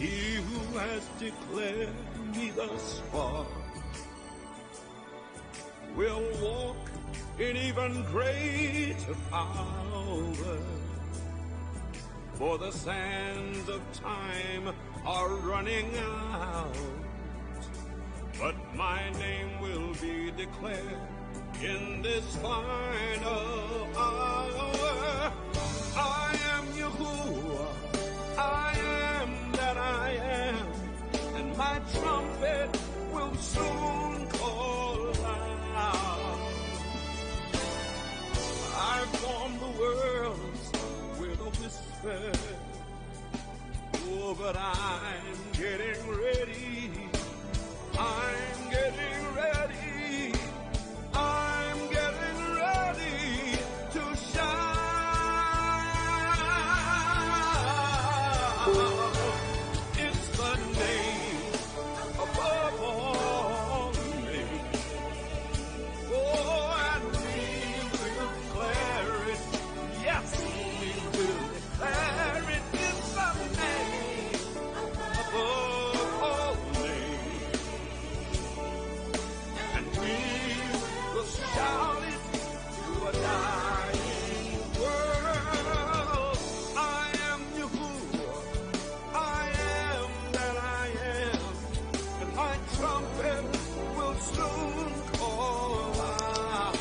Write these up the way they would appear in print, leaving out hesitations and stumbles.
He who has declared me thus far will walk in even greater power. For the sands of time are running out, but my name will be declared in this final hour. I am Yahuwah, I am that I am, and my trumpet will soon call out. I formed the worlds with a whisper, oh, but I'm getting ready. I'm getting ready. I'm getting ready to shine. It's the name above all names. Oh, and we will declare it. Yes, we will declare it. It's the name above all names. And we will shout it to a dying world. I am Yahuwah, I am that I am, and my trumpet will soon call out.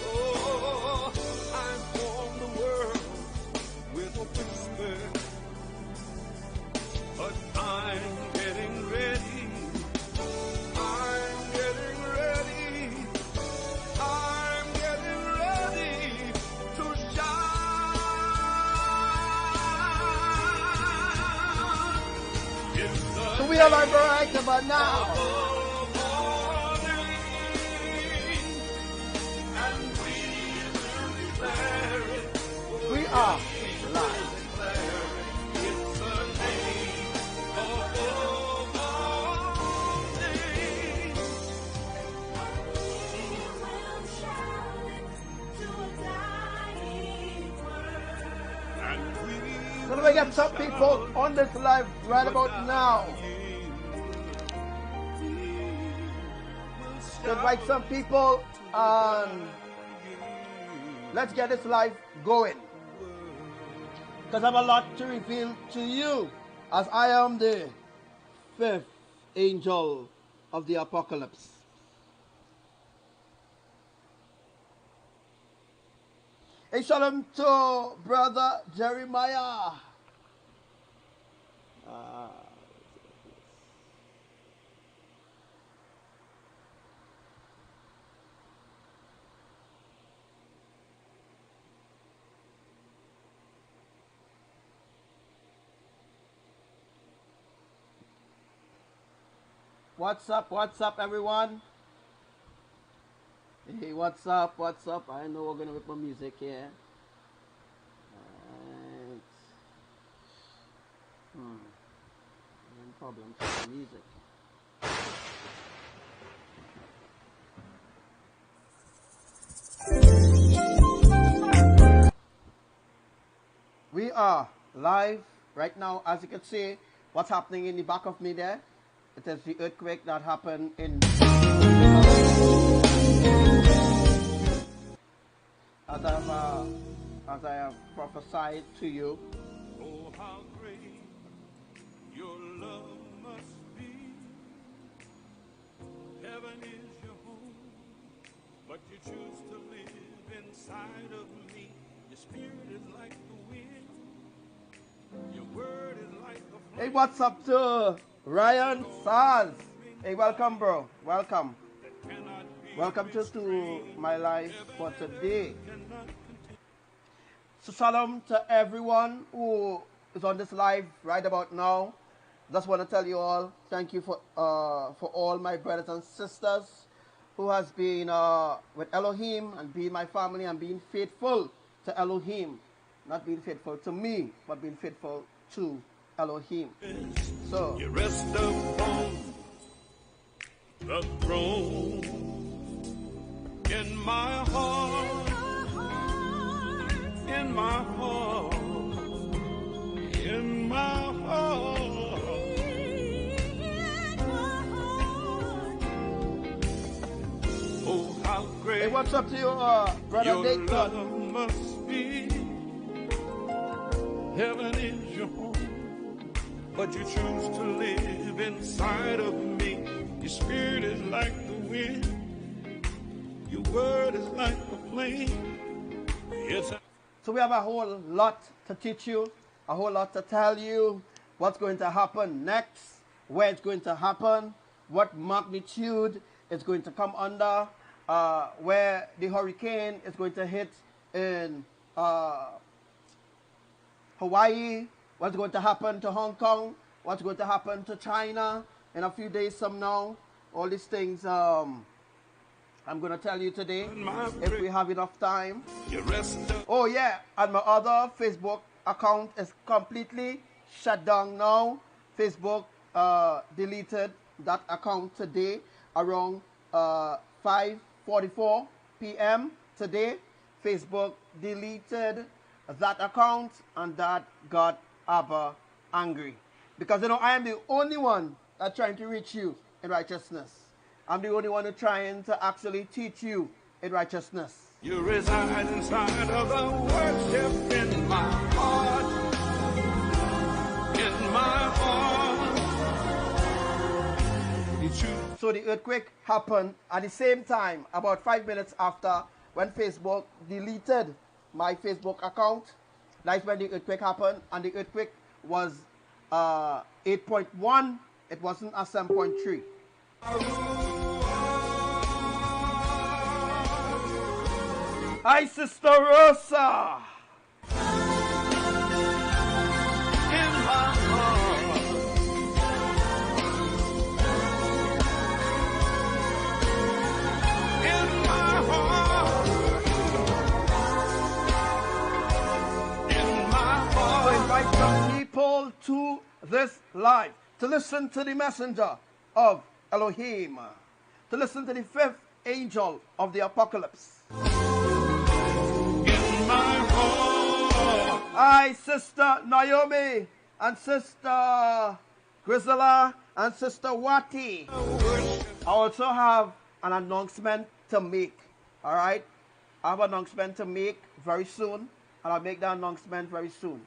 Oh, I formed the world with a whisper, but I'm getting ready. I'm getting ready. I'm getting ready to shine. It's the So we are live right about now. above all names, and we will declare it. We are live. It's the name above all names. And we So we get some people on this live right about now. So invite some people and let's get this live going. Because I have a lot to reveal to you as I am the fifth angel of the apocalypse. Hey, shalom to brother Jeremiah. What's up, everyone? Hey, what's up? I know we're gonna whip my music here. Right. No problems with the music. We are live right now. As you can see, what's happening in the back of me there? It is the earthquake that happened in as I have prophesied to you. oh, how great your love must be. Heaven is your home, but you choose to live inside of me. Your spirit is like the wind. Your word is like the flame. Hey, what's up to Ryan Saz? Hey, welcome, bro. Welcome to my life for today. So shalom to everyone who is on this live right about now. Just want to tell you all, thank you for all my brothers and sisters who has been with Elohim and being my family and being faithful to Elohim. Not being faithful to me, but being faithful to Elohim. So You rest upon the throne in my heart, in my heart, in my heart. what's up to you, brother Your Dayton? love must be. Heaven is your home, but you choose to live inside of me. Your spirit is like the wind. Your word is like a flame. Yes. So we have a whole lot to teach you, a whole lot to tell you, what's going to happen next, where it's going to happen, what magnitude it's going to come under, where the hurricane is going to hit in Hawaii, what's going to happen to Hong Kong, what's going to happen to China in a few days from now. All these things I'm going to tell you today if we have enough time. Oh yeah, and my other Facebook account is completely shut down now. Facebook deleted that account today around 5:44 p.m. today. Facebook deleted that account, and that got Abba angry. Because, you know, I am the only one that's trying to reach you in righteousness. I'm the only one who's trying to actually teach you in righteousness. You reside inside of the worship in my heart. In my heart. So the earthquake happened at the same time, about 5 minutes after, when Facebook deleted my Facebook account. That's when the earthquake happened, and the earthquake was 8.1. It wasn't a 7.3. Hi, Sister Rosa. In my heart. In my heart. In my heart. So invite some people to this live to listen to the messenger of Elohim, to listen to the fifth angel of the apocalypse. Hi, Sister Naomi, and Sister Grisela, and Sister Wati. I also have an announcement to make, all right? I have an announcement to make very soon, and I'll make that announcement very soon.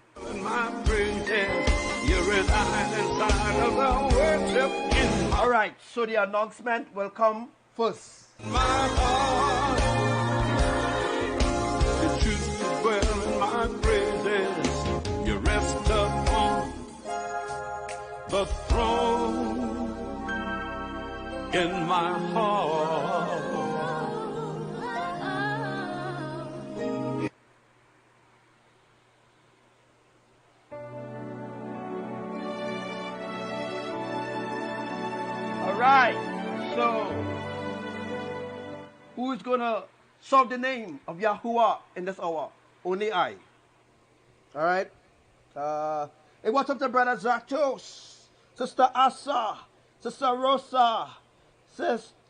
All right, so the announcement will come first. Dwell in my praises, you rest upon the throne in my heart. All right, so who is going to serve the name of Yahuwah in this hour? Only I. All right. Hey, what's up to Brother Zatos, Sister Asa, Sister Rosa,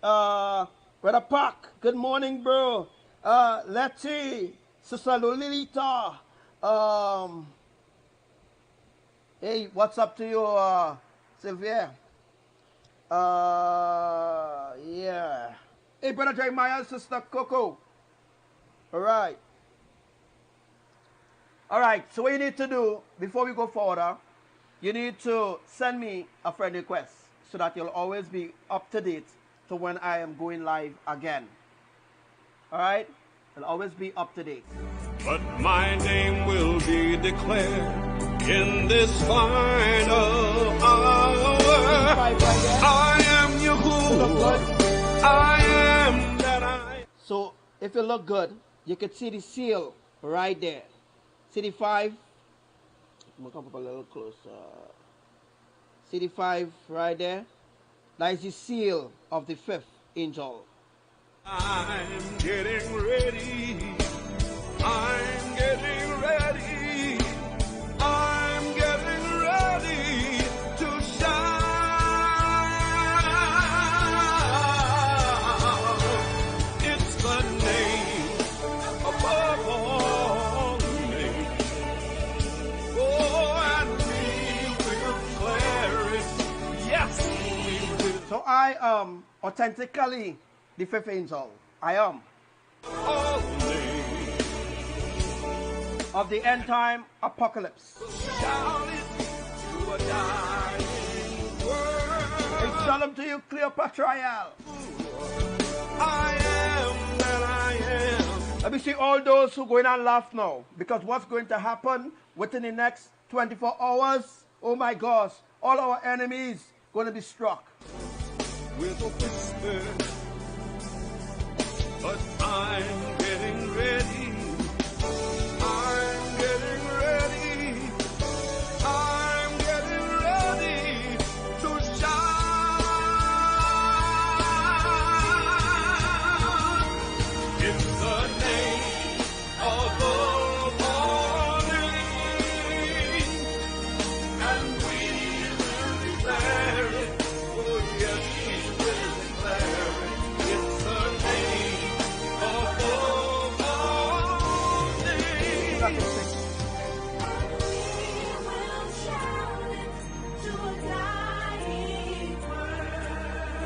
Brother Park. Good morning, bro. Letty, Sister Lolita. Hey, what's up to you, Sylvia? Yeah. Hey, Brother Jeremiah, Sister Coco. All right. All right, so what you need to do before we go further, you need to send me a friend request so that you'll always be up to date to when I am going live again. All right? You'll always be up to date. But my name will be declared in this final hour. I am Yahuwah. I am that I. So if you look good, you can see the seal right there. CD5, I'm going to come up a little closer. CD5 right there. That is the seal of the fifth angel. I'm getting ready. I'm getting ready. I'm getting ready to shine. It's the name above all names. Oh, and we will declare it. Yes, we will. So I am authentically the fifth angel. I am. holy. Of the end time apocalypse. Shout it to a dying world. A shalom to you, Cleopatra. I am that I am. Let me see all those who go in and laugh now. Because what's going to happen within the next 24 hours? Oh my gosh. All our enemies going to be struck. With a whisper. But I'm getting ready. I'm getting ready. I'm getting ready to shine. In the name of the morning, and we will declare it. Oh yes, we will declare it. It's the name of the morning.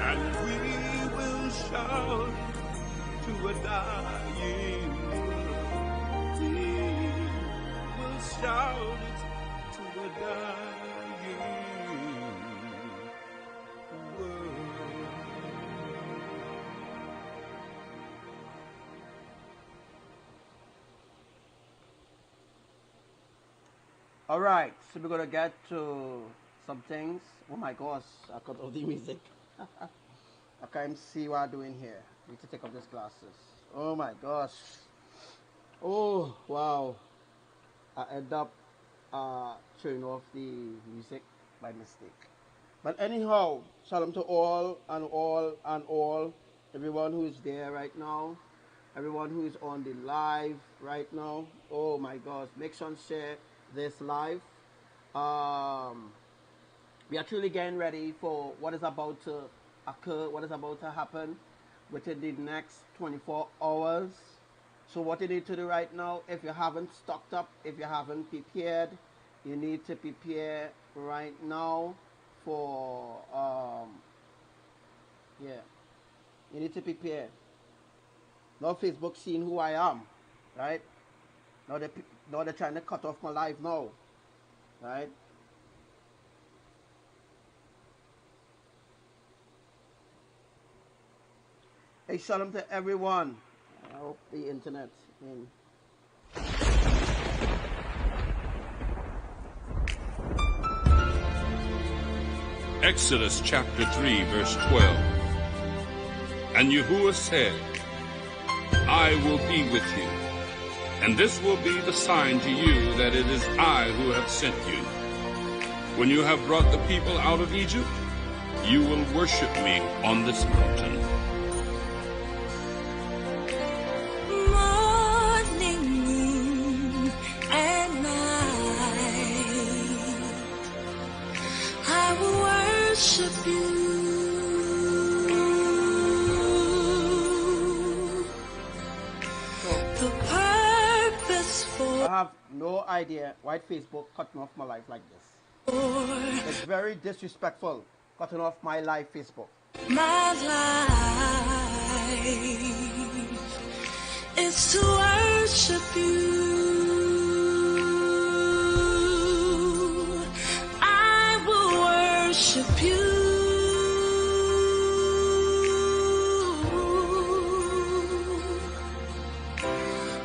And we will shout to a dying world. We will shout it to a dying world. All right, so we're going to get to some things. Oh my gosh, I cut off the music. I can't see what I'm doing here. I need to take off these glasses. Oh my gosh. Oh, wow. I end up turning off the music by mistake. But anyhow, shalom to all and all and all. Everyone who is there right now. Everyone who is on the live right now. Oh my gosh. Make sure and share this live. We are truly getting ready for what is about to occur, what is about to happen within the next 24 hours. So what you need to do right now, if you haven't stocked up, if you haven't prepared, you need to prepare right now for, you need to prepare. Now Facebook seeing who I am, right? Now they're trying to cut off my live now, right? Hey, shalom to everyone. I hope the internet in. Exodus chapter 3 verse 12. And Yahuwah said, I will be with you, and this will be the sign to you that it is I who have sent you. When you have brought the people out of Egypt, you will worship me on this mountain. Morning, noon, and night, I will worship you. The purpose for I have no idea why Facebook cutting off my life like this. It's very disrespectful cutting off my live Facebook. my life is to worship you. I will worship you.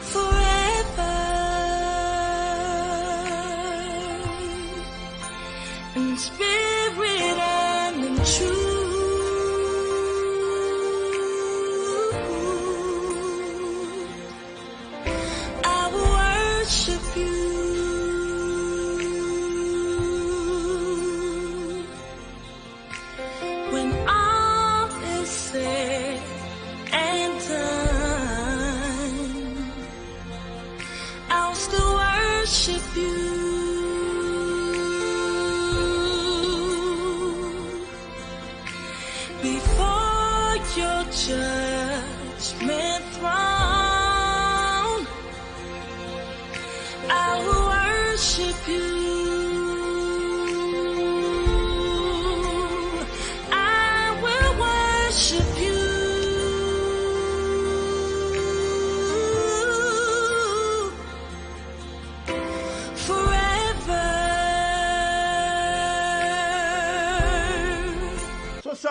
Forever in spirit and in truth. I will worship you. When all is said and done, I'll still worship you. Before your judgment throne, I will worship you. I will worship you.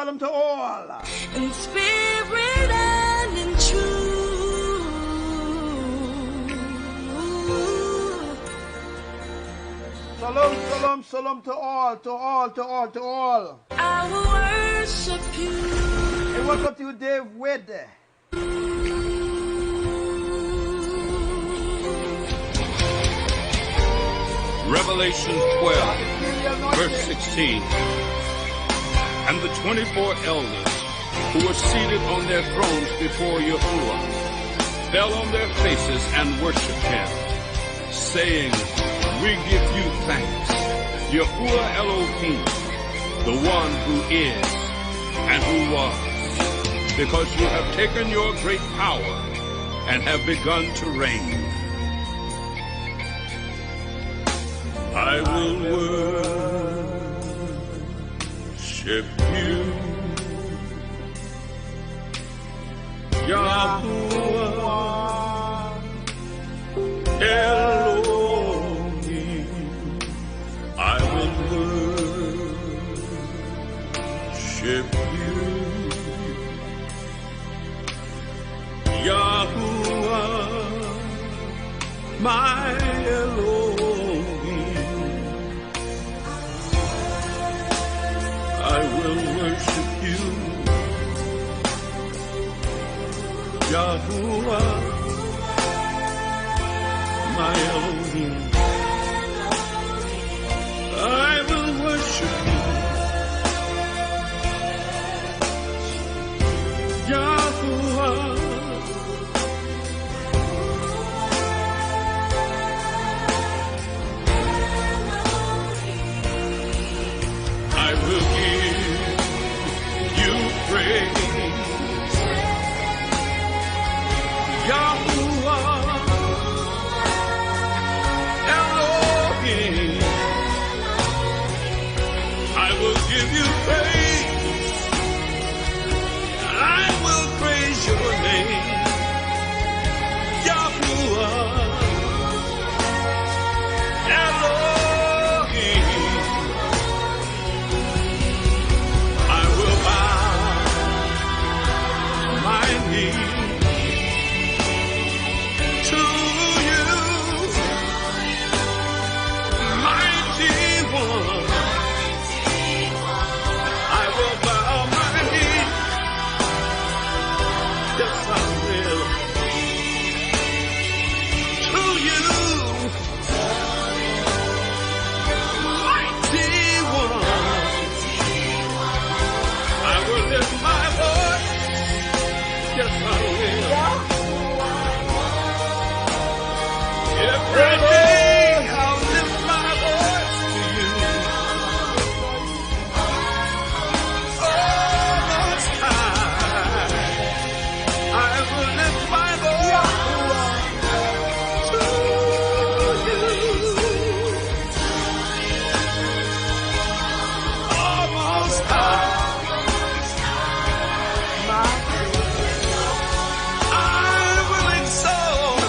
shalom to all. In spirit and in truth. Shalom, shalom, shalom to all, to all, to all, to all. I will worship you. And welcome to you, Dave Wade. Revelation 12, verse 16. And the 24 elders who were seated on their thrones before Yahuwah fell on their faces and worshiped him, saying, we give you thanks, Yahuwah Elohim, the one who is and who was, because you have taken your great power and have begun to reign. I will worship you, Yahuwah Elohim. I will worship you, Yahuwah, my Elohim. I will worship you, Yahuwah, my Elohim. I will worship you, Yahuwah. I will give you praise, Yahuwah Elohim. I will give you praise, and I will praise your name, Yahuwah Elohim. I will bow my knee to you, mighty one. I will bow my knee, yes I will, to you, mighty one. I will lift my voice, yes I will. Every day I'll lift my voice to you. Oh, Most High, I will lift my voice to you. Oh, Most High, I will exalt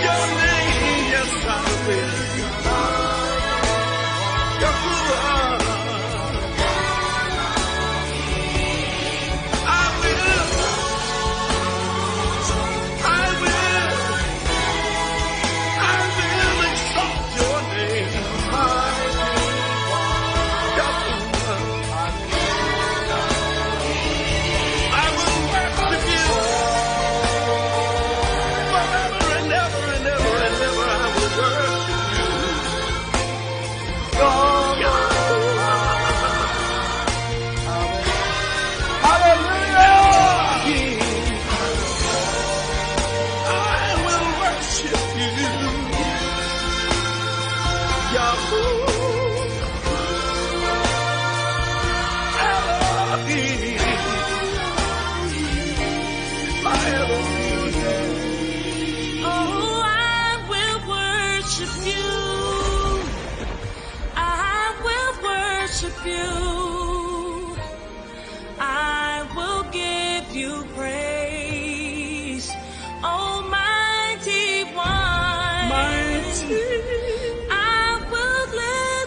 your name, yes I will. Yahuwah, I will exalt your name. Yahuwah, I will worship you forever and ever and ever and ever. I will worship you. I will worship you, Yahuwah Elohim, my Elohim. Oh, I will worship you. I will worship you. I will give you praise, Almighty One. Mighty. I will lift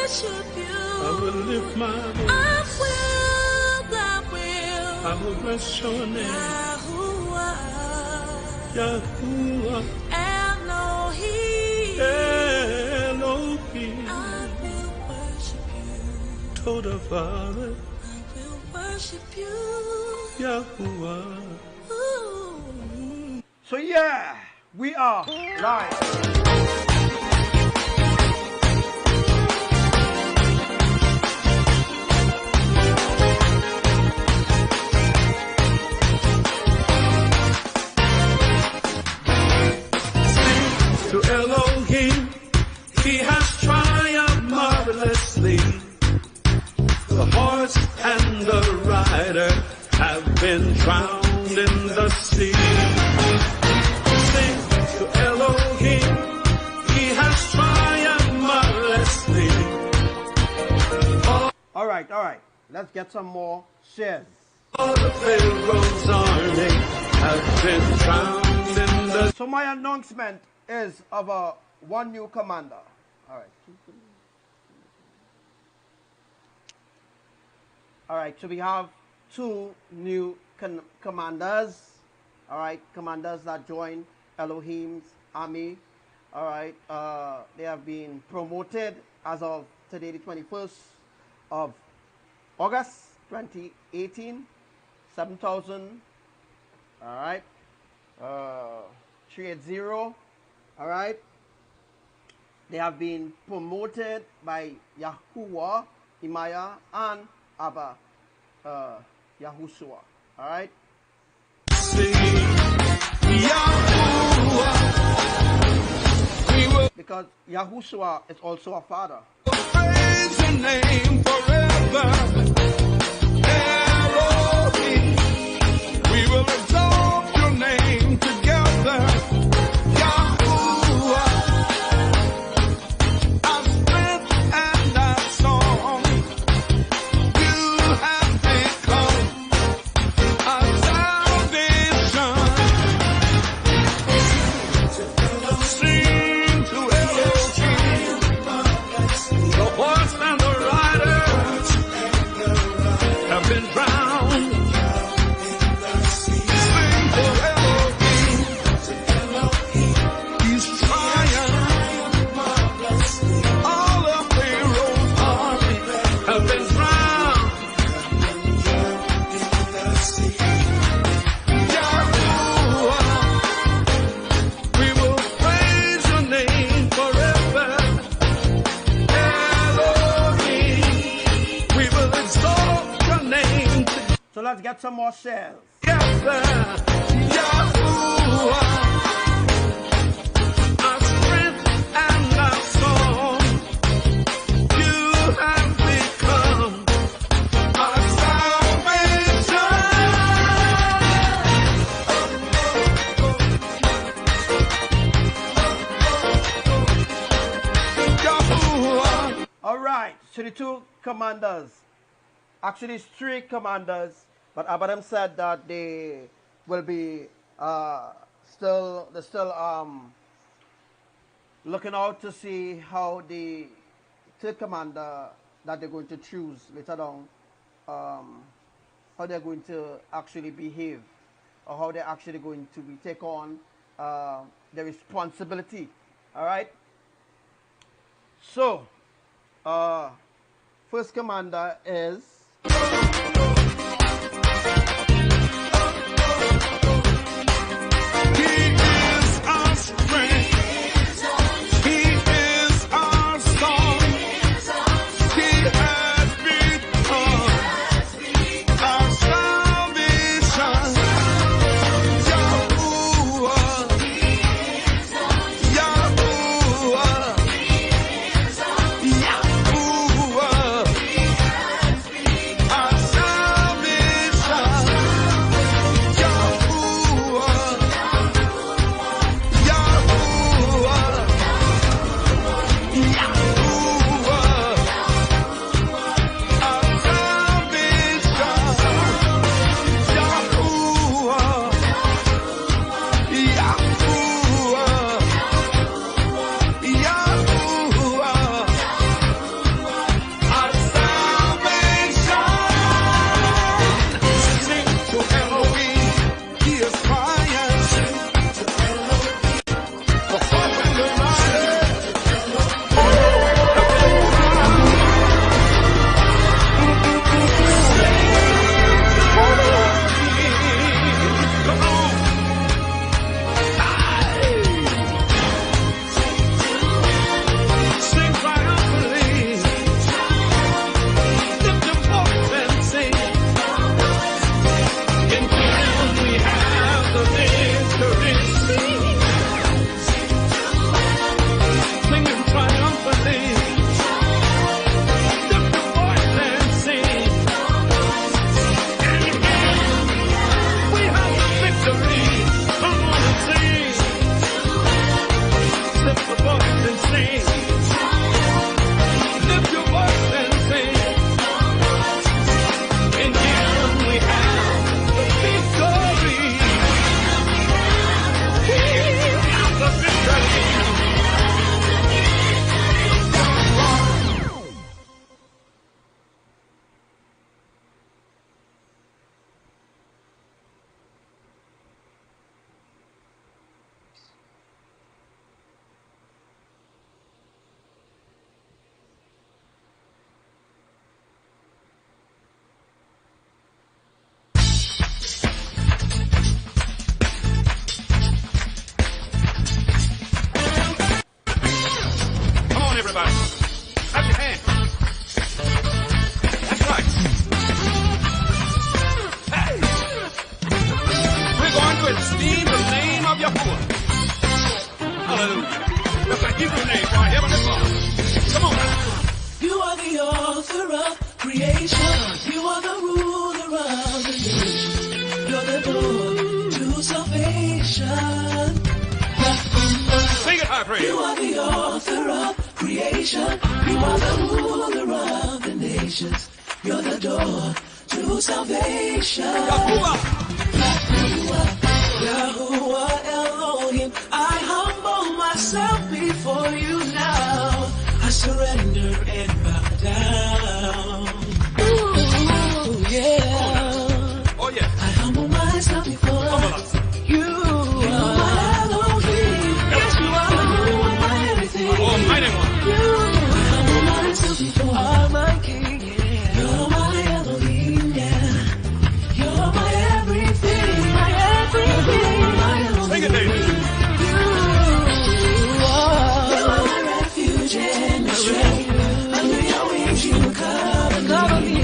worship you. I will lift my voice. I will bless your name. Yahuwah. Yahuwah. Elohim. Elohim. I will worship you. Total Father. I will worship you. Yahuwah. Ooh. So yeah, we are live. To Elohim, he has triumphed marvelously. The horse and the rider have been drowned in the sea. Sing to Elohim, he has triumphed marvelously. All right. Let's get some more shares. All the Pharaoh's army has been drowned in the sea. So my announcement is of one new commander. All right, so we have two new commanders. All right, commanders that join Elohim's army. All right, they have been promoted as of today, the 21st of August 2018. 7,000. All right, 380. All right, they have been promoted by Yahuwah, Imaya, and Abba, Yahushua. All right. Because Yahushua is also a father. Praise your name forever. Elohim. We will exalt your name together. Yahuwah. Our strength and our song. You have become our salvation. Sing to Elohim. The horse and the rider have been drowned. Sing to Elohim. He's triumphed. All of Pharaoh's army have been drowned. Yahuwah, we will praise your name forever. Elohim, we will exalt your name So let's get some more shares. together. Yahuwah, our strength and our song. You have become our salvation. Yahuwah. All right, so the two commanders, actually it's three commanders, but Abraham said that they will be still looking out to see how the third commander that they're going to choose later on, how they're going to actually behave, or how they're actually going to take on the responsibility. All right. So, first commander is He is our strength. He is our song. He has become our salvation. Yahuwah. Yahuwah. Yahuwah. Our author of creation. You are the ruler of the nations. You're the door to salvation. Sing it, high praise. You are the author of creation. You are the ruler of the nations. You're the door to salvation. Yahuwah. Yahuwah Elohim, I humble myself before you now. I surrender and bow down. Ooh, yeah. Oh, yeah. I humble myself before you. Yahuwah Elohim, yes, you are my everything. Almighty one. You, I humble myself before my King. Yeah. You're my Elohim, yeah. You're my everything, my everything, my Elohim. Sing it, David. You are my refuge and my strength. Under your wings you cover me.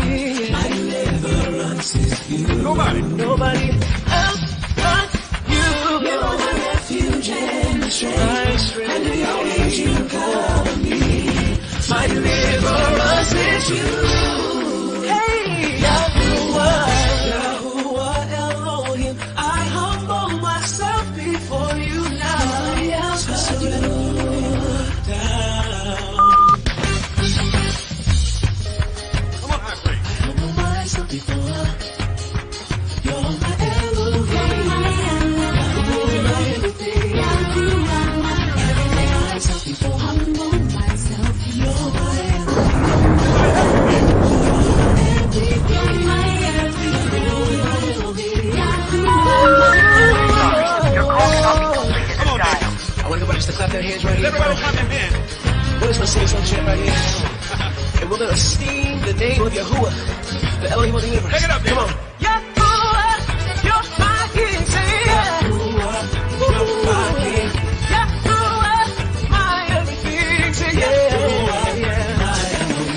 My deliverance is you. Nobody. Nobody else but you. You are my refuge and my strength. Under your wings you cover me. My deliverance is you. Hey, Yahuwah, Yahuwah Elohim, I humble myself before you now. I surrender down. Come on, high praise. I humble myself before you're my Elohim. You're my everything. Everything myself before humble myself. You're my I want everybody just to clap their hands right here. Everybody clap your hands. We're just going to sing some chant right here. And we're going to esteem the name of Yahuwah, the Elohim of the universe. Take it up, Come on. Yahuwah, you're my King. Say Yahuwah, you're my King. Yahuwah, my everything. Say Yahuwah,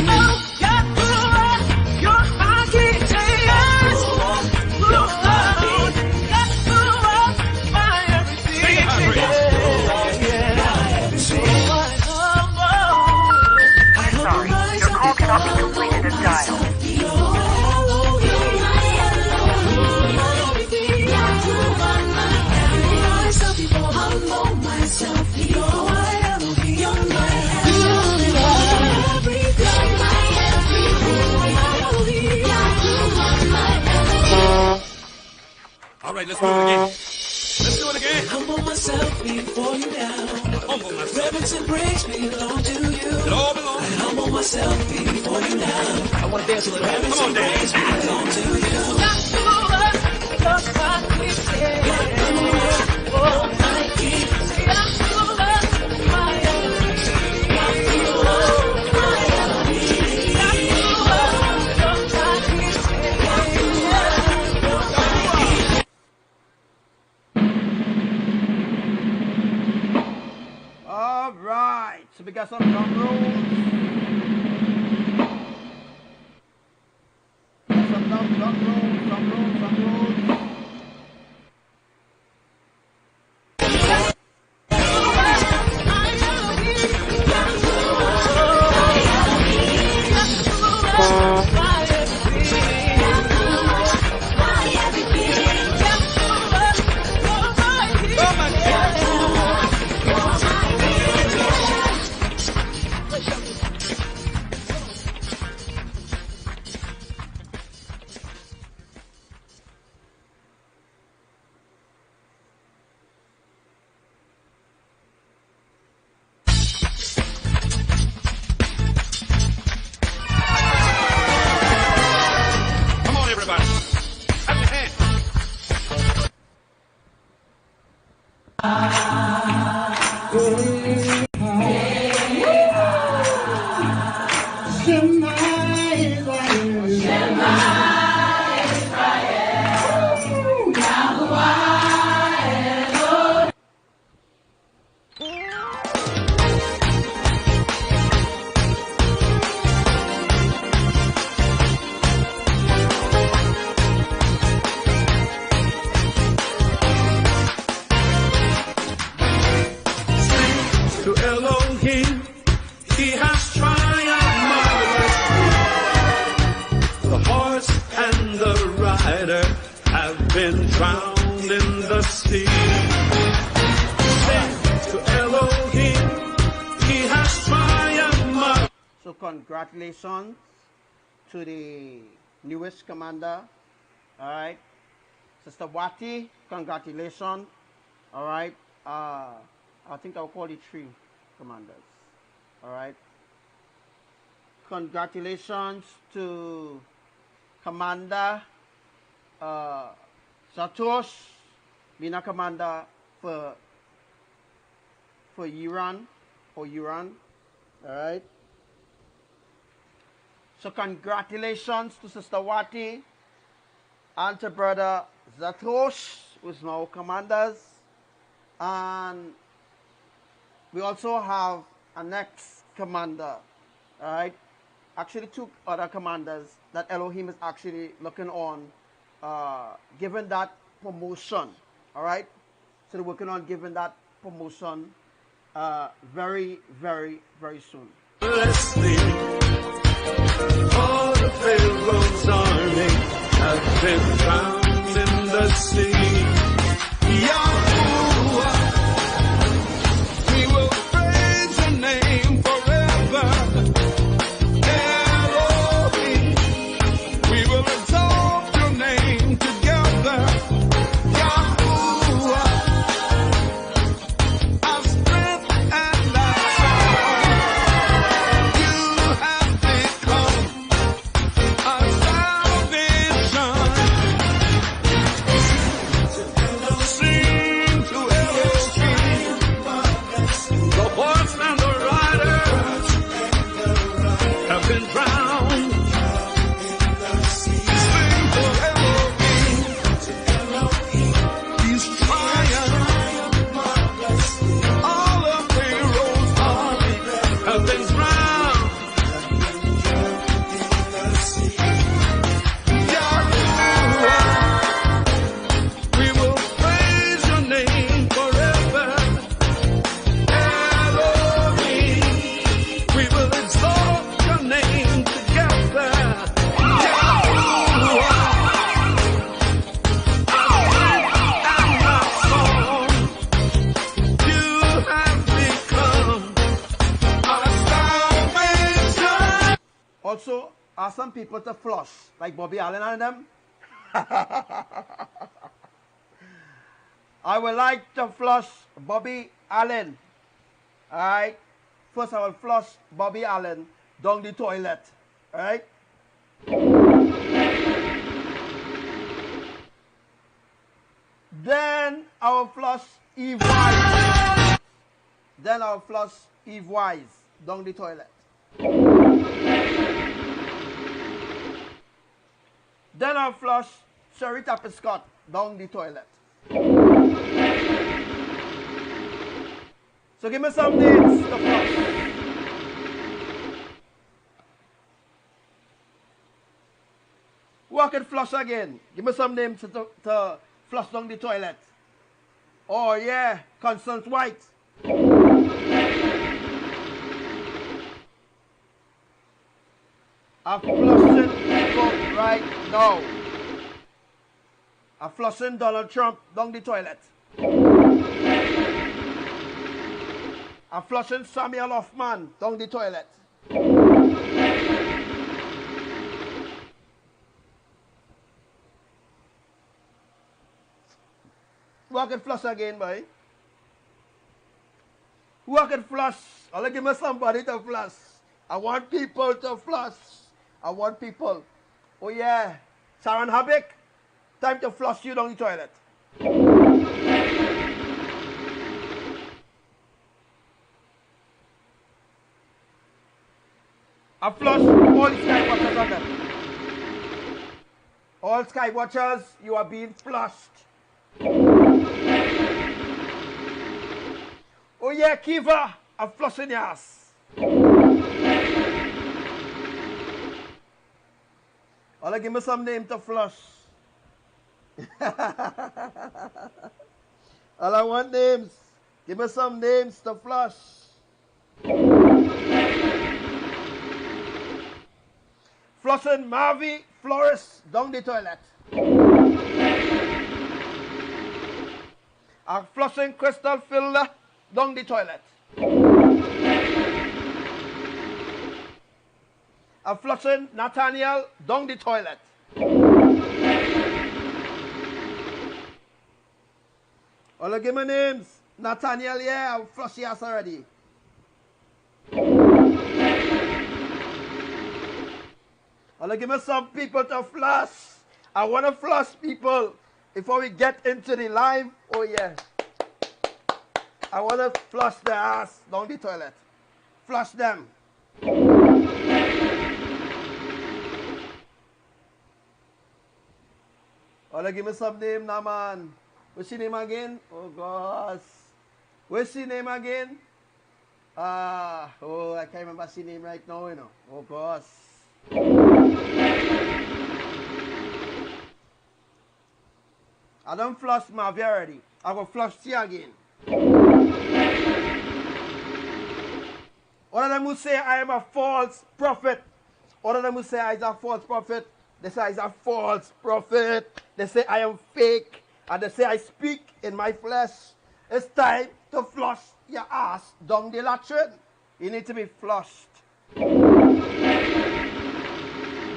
oh, Yahuwah, you're my King. Say Yahuwah, you're my King. Yahuwah, my everything. Sing it, high praise. Sorry, your call cannot be completed as dialed. All right, let's do it again. Let's do it again. Humble myself before you now. Humble myself. Reverence and praise belong to you. It all belongs. I humble myself before you now. I want to dance a little. Reverence Come on, and Dan. praise belong to you. Yahuwah, you're my King. Oh, my King. Yahuwah, my Elohim. Yahuwah, my Elohim. Yahuwah, you're my King. All right, so we got some drum rolls. Got some drum rolls, drum rolls, drum rolls. Come on, everybody. Clap your hands. To Elohim, he has triumphed marvelous. been drowned in the sea. Sing to Elohim, he has triumphed. So congratulations to the newest commander. All right, Sister Wati, congratulations. All right, I think I'll call it 3 commanders. All right, congratulations to Commander Satosh, being a commander for Iran or Iran. All right. So congratulations to Sister Wati and to Brother Zatosh, who is now commanders. And we also have a next commander, all right? Actually 2 other commanders that Elohim is actually looking on, giving that promotion, all right? So they're working on giving that promotion very, very, very soon. Bless thee. All the Pharaoh's army has been drowned in the sea. Yahuwah, we will praise your name forever. Elohim, we will exalt your name together. Yahuwah, our strength and our song. You have become our salvation. Sing to Elohim, the horse and the rider have been drowned. Sing to Elohim, he's triumphed. All of Pharaoh's army have been drowned. Yahuwah, we will praise your name forever. Elohim, we will exalt your name together. Yahuwah, our strength and our song. You have become our salvation. Also, ask some people to flush, like Bobby Allen and them. I would like to flush Bobby Allen. Alright? First I will flush Bobby Allen down the toilet. Alright? Then I will flush Eve Wise. Then I will flush Eve Wise down the toilet. Then I'll flush Sherry Scott down the toilet. So give me some names to flush. Who I can flush again? Give me some names to flush down the toilet. Oh yeah, Constance White. I'm flushing people right now. I'm flushing Donald Trump down the toilet. I'm flushing Samuel Hoffman down the toilet. Who I can flush again, boy? Who I can flush? I'll give me somebody to flush. I want people to flush. I want people. Oh yeah, Sharon Habik, time to flush you down the toilet. I flush all the sky watchers on them. All sky watchers, you are being flushed. Oh yeah, Kiva, I'm flushing your ass. I'll give me some name to flush. All I want names. Give me some names to flush. Flushing Marvin Flores down the toilet. A flushing crystal filter down the toilet. A flushing Nathaniel down the toilet. All give me names. Nathaniel, yeah, I'll flush your ass already. I'll give me some people to flush. I want to flush people before we get into the live. Oh, yeah. I want to flush their ass down the toilet. Flush them. I'll give me some name now, man. What's your name again? Oh, gosh. What's your name again? I can't remember your name right now, you know. Oh, gosh. I don't flush Marvin already. I will flush you again. All of them will say I am a false prophet. All of them will say I am a false prophet. They say I am a false prophet. They say I am fake. And they say I speak in my flesh. It's time to flush your ass down the latrine. You need to be flushed.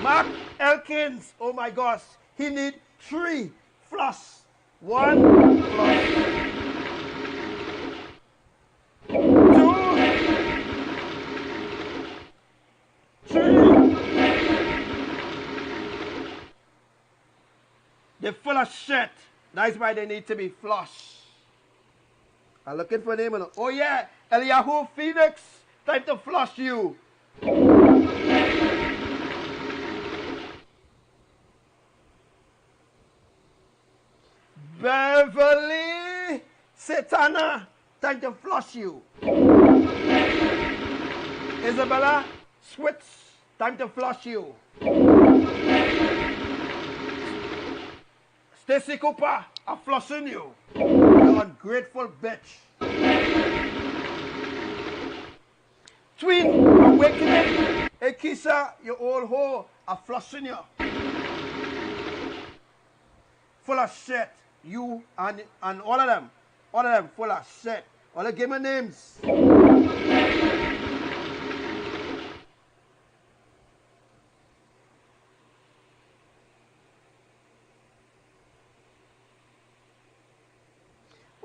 Mark Elkins, oh my gosh, he need 3 flush. 1 flush. 2. 3. They're full of shit. That's why they need to be flushed. I'm looking for a name. Oh yeah, Eliyahu Phoenix, time to flush you. Beverly Satana, time to flush you. Isabella Switz, time to flush you. Stacy Cooper, I'm flushing you. You ungrateful bitch. Twin Awakening, hey Keisha, you old hoe, I'm flushing you. Full of shit. You and all of them full of shit. All of them give me names.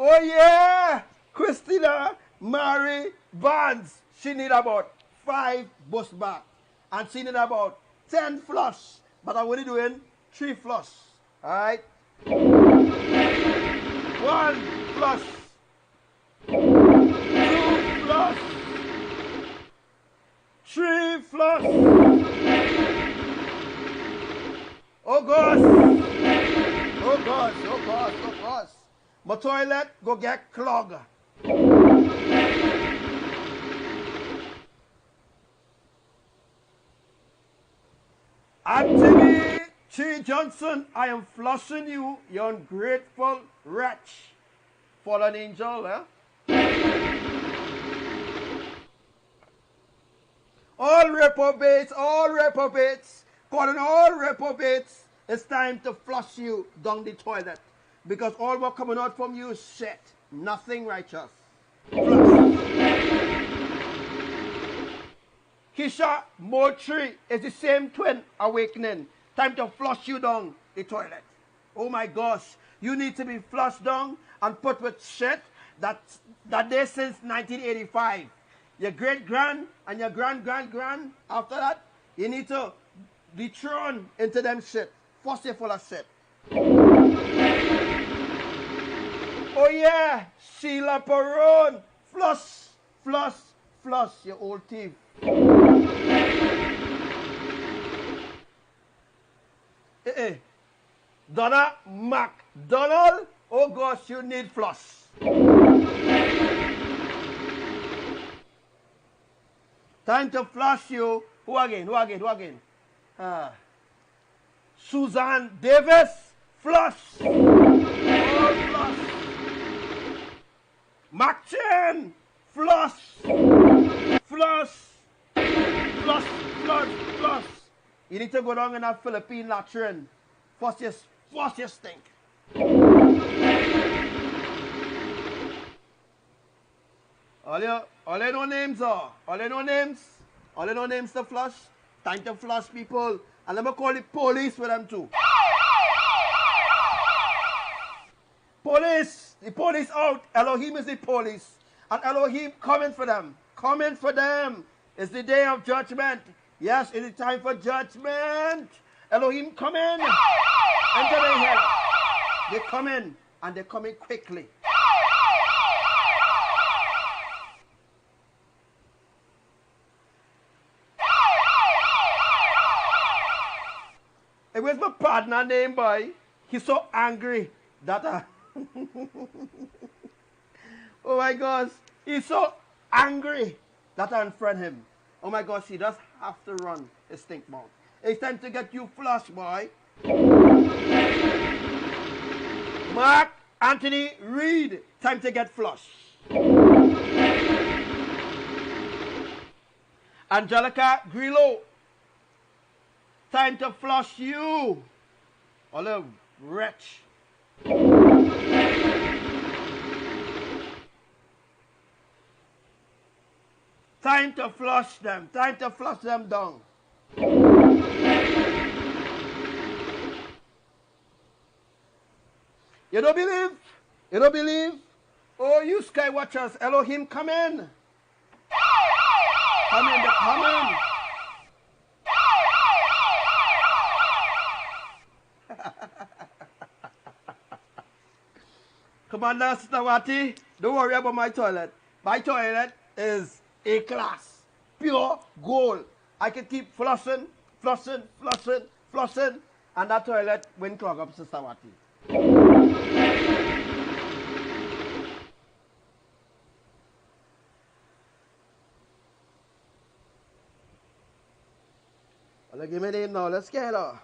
Oh yeah, Christina Mary Barnes. She need about 5 bus back. And she need about 10 flush. But I'm only doing 3 flush. Alright? 1 flush. 2 flush. 3 flush. Oh gosh. Oh gosh, oh gosh, oh gosh. My toilet go get clogged. Anthony T. Johnson, I am flushing you, you ungrateful wretch. Fallen angel, eh? All reprobates, calling all reprobates, it's time to flush you down the toilet. Because all what coming out from you is shit. Nothing righteous. Flush. Keisha Moultrie is the same twin awakening. Time to flush you down the toilet. Oh my gosh. You need to be flushed down and put with shit that day since 1985. Your great-grand and your grand-grand-grand, after that, you need to be thrown into them shit. Force you full of shit. Oh yeah, Sheila Perron. Flush, flush, flush, you old thief. Donna McDonald. Oh gosh, you need flush. Time to flush you. Who again? Susan Davis. Flush. Oh, flush. Mac Chen. Flush. Flush. Flush, flush, flush. You need to go down in a Philippine latrine. Force your stink. All you know names are. All you know names. All you know names to flush. Time to flush, people. And let me call the police for them too. Police. The police out. Elohim is the police. And Elohim coming for them. Coming for them. It's the day of judgment. Yes, it is time for judgment. Elohim come in. Enter the hell. They come in. And they're coming quickly. It was my partner named boy. He's so angry that oh my gosh, he's so angry that I unfriend him. Oh my gosh, he just have to run his stink mouth. It's time to get you flushed, boy. Mark Anthony Reed, time to get flushed. Angelica Grillo, time to flush you. Olive wretch. Time to flush them. Time to flush them down. You don't believe? You don't believe? Oh, you sky watchers, Elohim, come in. Come in, come in. Commander Stawati, don't worry about my toilet. My toilet is A class, pure gold. I can keep flushing, flushing, flushing, flushing, and that toilet won't clog up, Sister Wati. Well, give me the name now. Let's get her.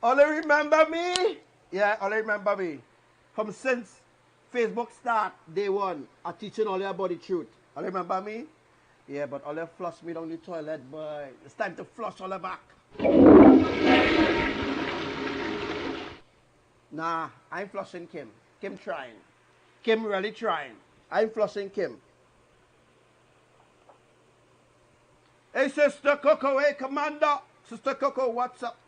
All you remember me? Yeah, all you remember me. From since Facebook start, day one, I teaching all you about the truth. All you remember me? Yeah, but all you flush me down the toilet, boy. It's time to flush all the back. Nah, I'm flushing Kim. Kim trying. Kim really trying. I'm flushing Kim. Hey, Sister Coco, hey, Commander. Sister Coco, what's up?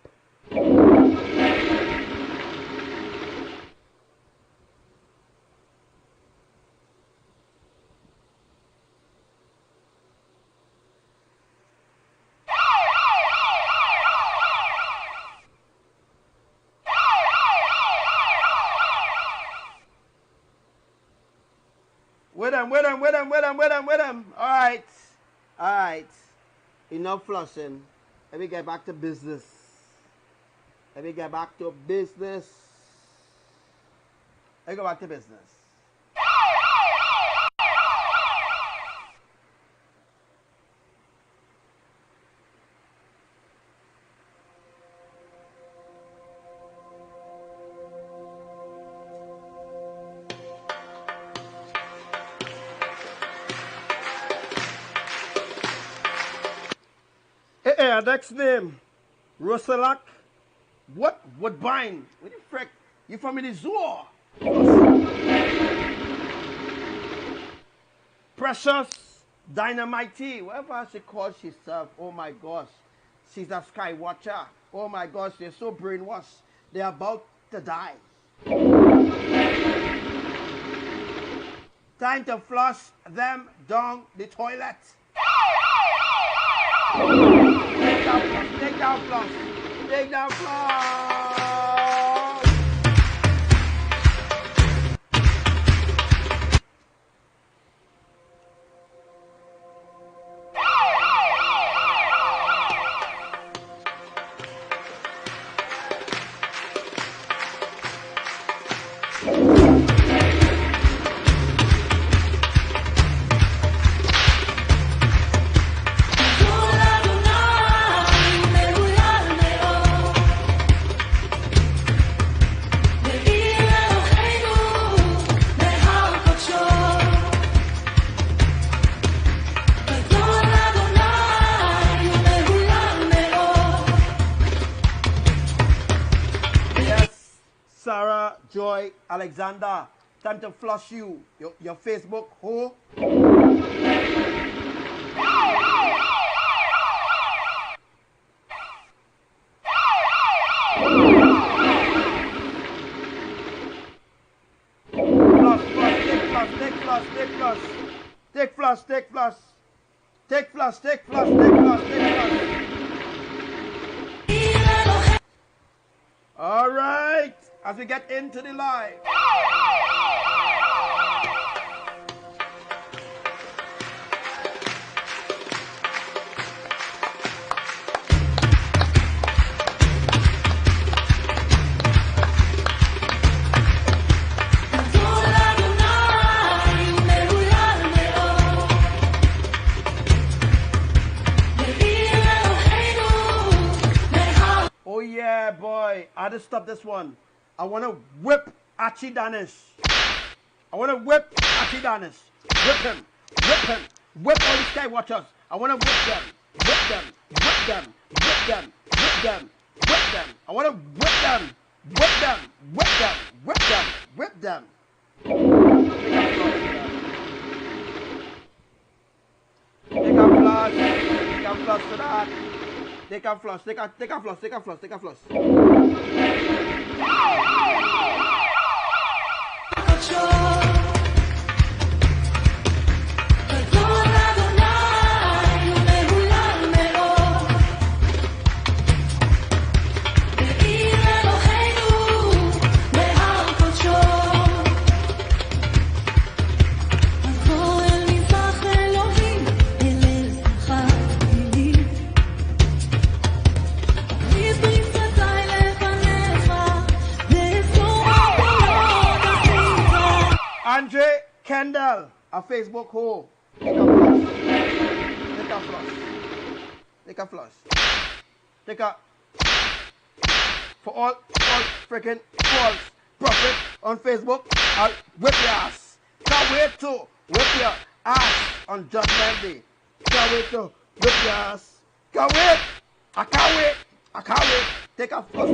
With them. All right. Enough flushing. Let me get back to business. Let me go back to business. Hey, next name, Rosalak. What? Woodbine? What the frick? You from the zoo? Precious Dynamite, whatever she calls herself. Oh my gosh, she's a sky watcher. Oh my gosh, they're so brainwashed. They're about to die. Time to flush them down the toilet. Take down flush. Joy Alexander. Time to flush you. Your Facebook, who? Take flush. All right, as we get into the live. I had to stop this one. I want to whip Archie Danish. Whip him. Whip all the sky watchers. I want to whip them. I want to whip them. Take a flush to that. Take a flush. Andre Kendall, a Facebook hoe. Take a flush. For all freaking false prophet on Facebook, I'll whip your ass. Can't wait to whip your ass on Judgment Day. Can't wait to whip your ass. Can't wait. I can't wait. Take a flush.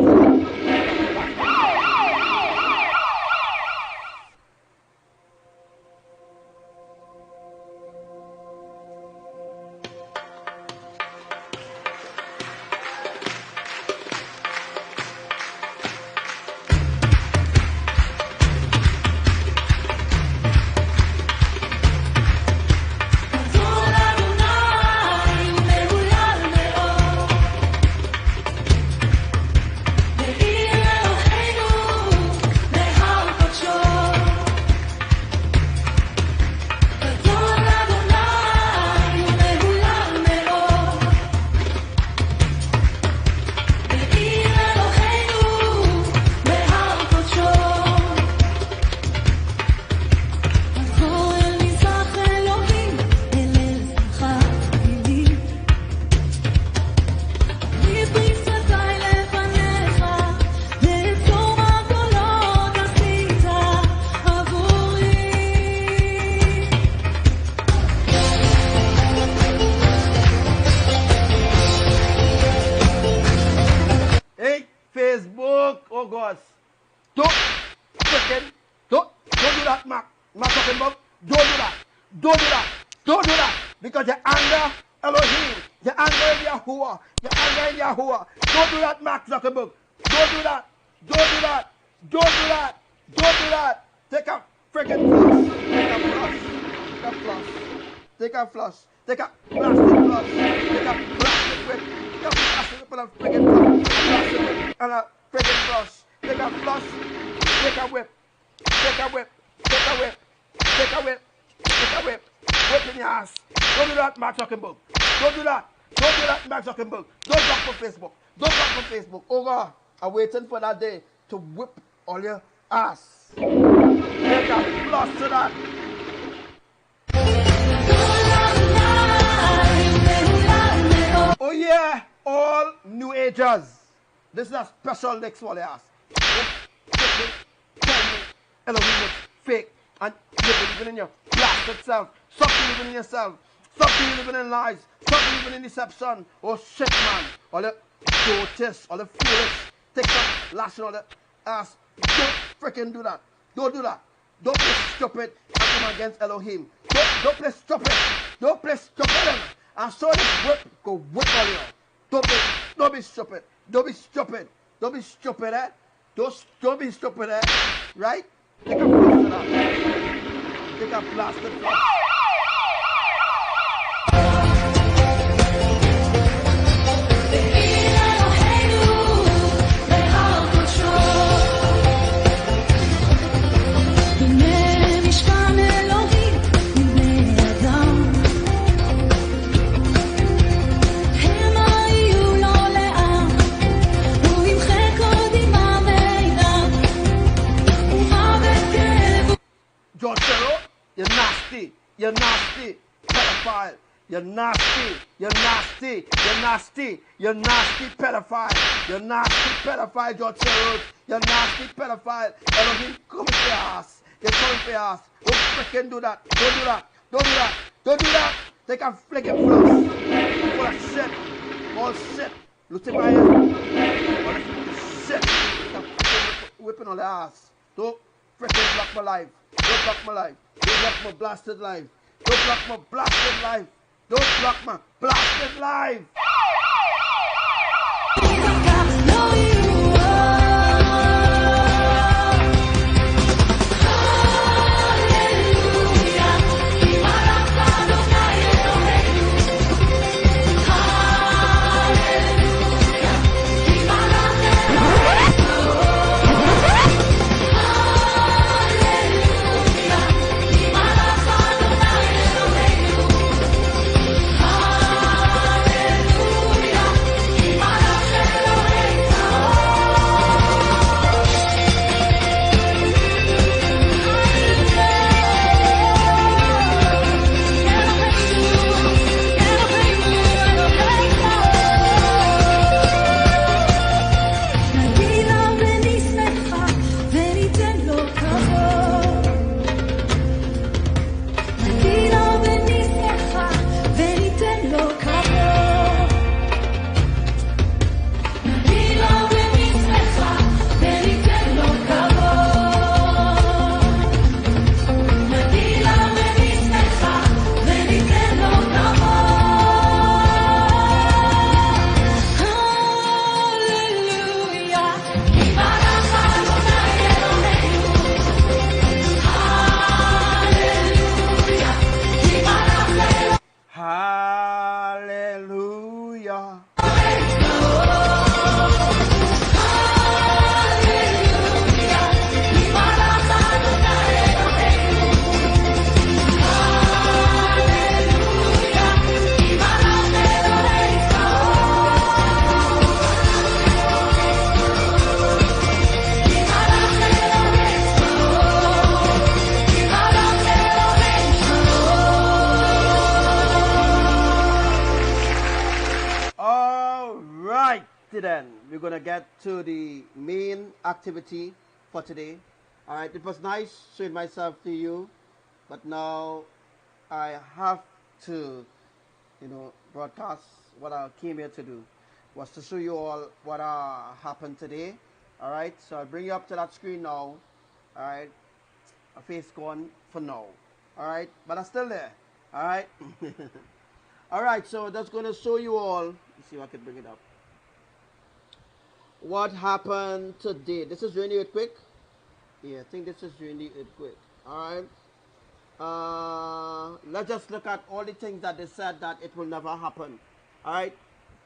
Because you're under Elohim, you're under Yahuwah, you're under Yahuwah. Don't do that, Mark Zuckerberg. Don't do that. Take a freaking flush. Take a flush. Take a plastic flush. Take a plastic whip. Take a plastic whip and a freaking flush. And a freaking flush. Take a flush. Take a whip. Whip in your ass. Don't do that, Mark Zuckerberg. Don't do that, Mark Zuckerberg. Don't block for Facebook. Oh God, I'm waiting for that day to whip all your ass. Take a flush to that. Oh yeah, all New Agers. This is a special next for your ass. Elohim is fake, and you're living in your blasted self. Stop believing in yourself. Stop believing in lies. Stop believing in deception. Oh shit, man. All the dotists, all the foolish, TikTok, lashing all the ass. Don't freaking do that. Don't do that. Don't play stupid and come against Elohim. Don't play stupid. Don't play stupid. And so this whip go whip on you. Don't be stupid. Don't be stupid. Don't be stupid, eh? Don't be stupid, eh? Right? Take a blast to that. Take a blast to that. You're nasty, you're nasty, pedophile, you're nasty, you're nasty, you're nasty, you're nasty pedophile, you're nasty pedophile, George Soros, you're nasty pedophile, Elohim coming for your ass, you're coming for your ass, don't freaking do that, don't do that, don't do that, don't do that, take a flicking flush, full of shit, all shit, Lucifer, all this shit, whipping on the ass, don't freaking block my life, don't block my life. Don't block my blasted life. Don't block my blasted life. Don't block my blasted life. Then we're gonna get to the main activity for today. All right, it was nice showing myself to you, but now I have to, broadcast what I came here to do, was to show you all what happened today. All right, so I'll bring you up to that screen now. All right, a face gone for now. All right, but I'm still there. All right. All right, so that's gonna show you all. Let's see if I can bring it up. What happened today? This is during the earthquake. Yeah, I think this is during the earthquake. All right. Let's just look at all the things that they said that it will never happen. All right.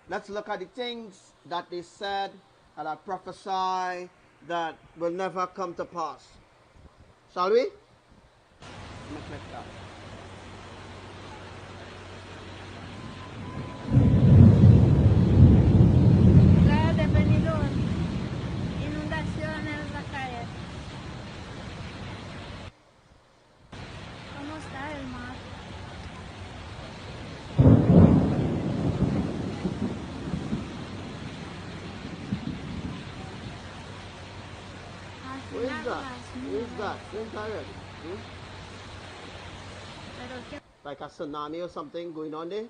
Let's look at the things that they said and I prophesy that will never come to pass. Shall we? Let me click that. Like a tsunami or something going on there.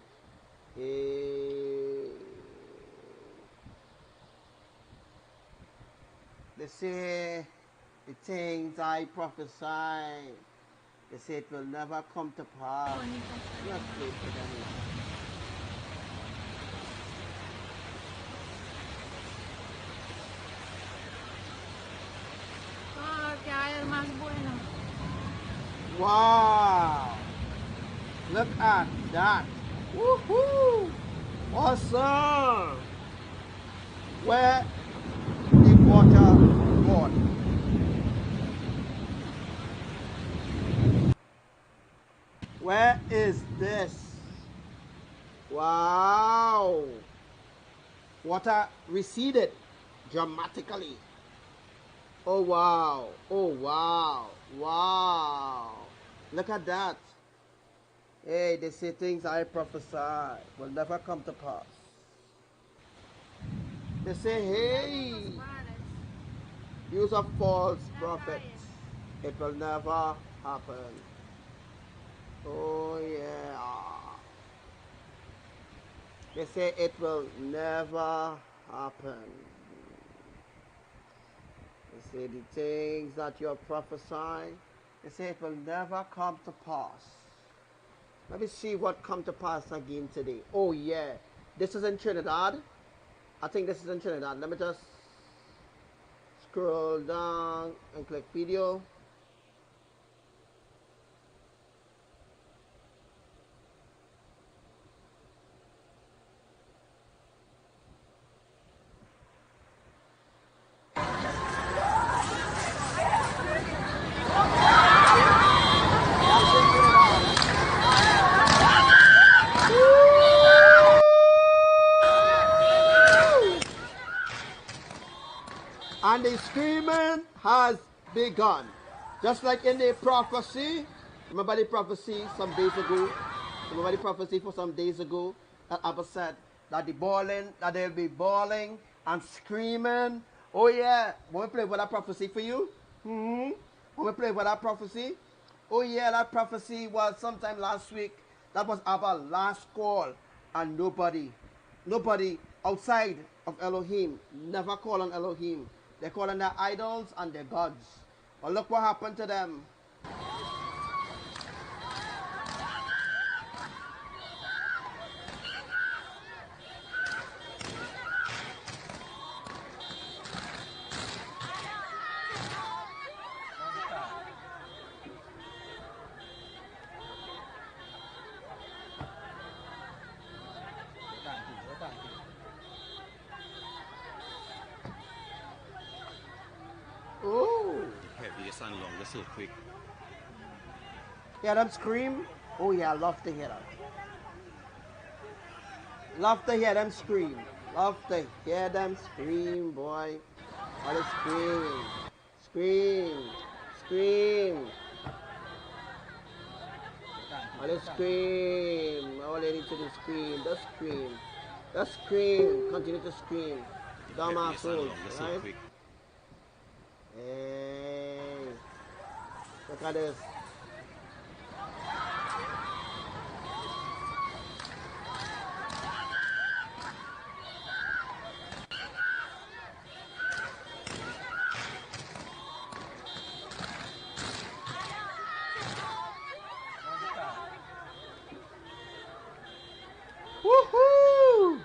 They say The things I prophesy, they say it will never come to pass. Just wait for them. Todo lo que hay es más bueno. Wow! Look at that! Woohoo! Awesome! Where the water gone? Where is this? Wow! Water receded dramatically. Oh wow! Oh wow! Wow! Look at that! Hey, they say things I prophesy will never come to pass. They say, hey, use of false prophets. It will never happen. Oh yeah. They say it will never happen. They say the things that you're prophesying, they say it will never come to pass. Let me see what come to pass again today. Oh yeah. This is in Trinidad. I think this is in Trinidad. Let me just scroll down and click video. And the screaming has begun. Just like in the prophecy. Remember the prophecy some days ago? Remember the prophecy for some days ago? That Abba said that the bawling, that they'll be bawling and screaming. Oh yeah. Want me play with that prophecy for you? Want me play with that prophecy? Oh yeah, that prophecy was sometime last week. That was Abba's last call. And nobody outside of Elohim never call on Elohim. They call on their idols and their gods. But look what happened to them. Oh. So quick. Hear them scream? Oh yeah, I love to hear that. Love to hear them scream. Love to hear them scream, boy. All the screaming. Scream. Scream. All the scream. All they need to do scream. Just scream. Just scream. Continue to scream. Dumb assholes, right? Hey. Look at this. Woohoo!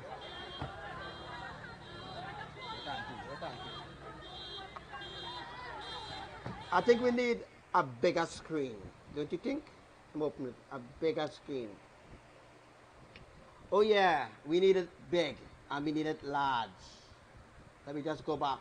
I think we need a bigger screen, don't you think? I'm opening it. A bigger screen. Oh yeah, we need it big and we need it large. Let me just go back.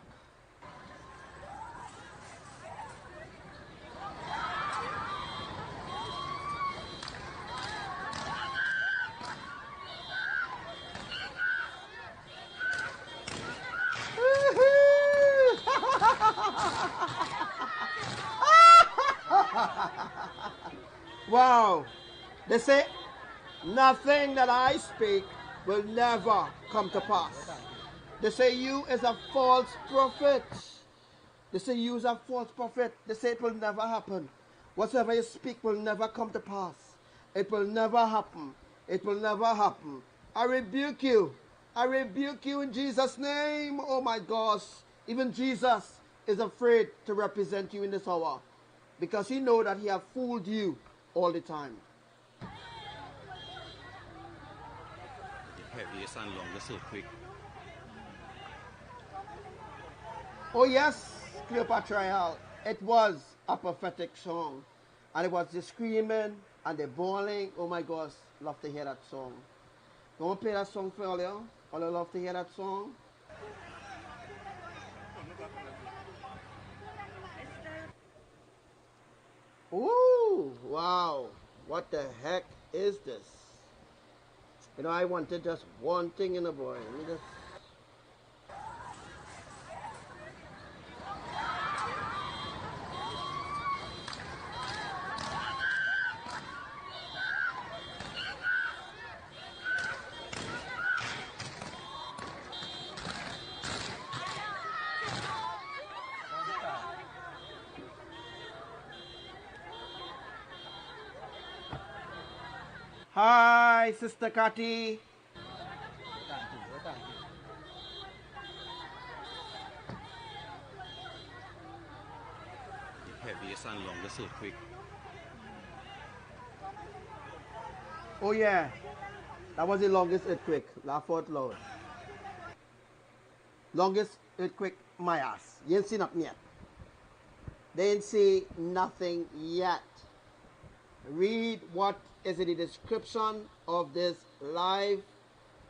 Wow. They say, nothing that I speak will never come to pass. They say you is a false prophet. They say you is a false prophet. They say it will never happen. Whatever you speak will never come to pass. It will never happen. It will never happen. I rebuke you. I rebuke you in Jesus' name. Oh my gosh. Even Jesus is afraid to represent you in this hour because he know that he have fooled you all the time. The heaviest and longest earthquake. Oh yes, Cleopatra, it was a prophetic song. And it was the screaming and the bawling. Oh my gosh, love to hear that song. You want to play that song for all you? All you love to hear that song? Ooh, wow. What the heck is this? You know, I wanted just one thing in a boy. Let me just... Hi, Sister Cathy. The heaviest and longest earthquake. Oh yeah, that was the longest earthquake. Laugh out loud. Longest earthquake, my ass. You ain't seen nothing yet. They ain't see nothing yet. Read what is in the description of this live.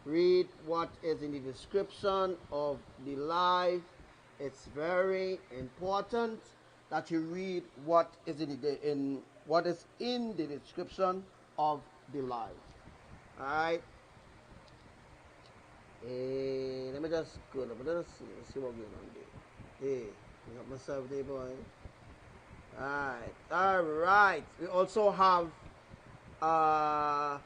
Read what is in the description of the live. It's very important that you read what is in what is in the description of the live. All right. Let me just go. Let's see what's going on there. Hey, I got myself there, boy. All right. We also have a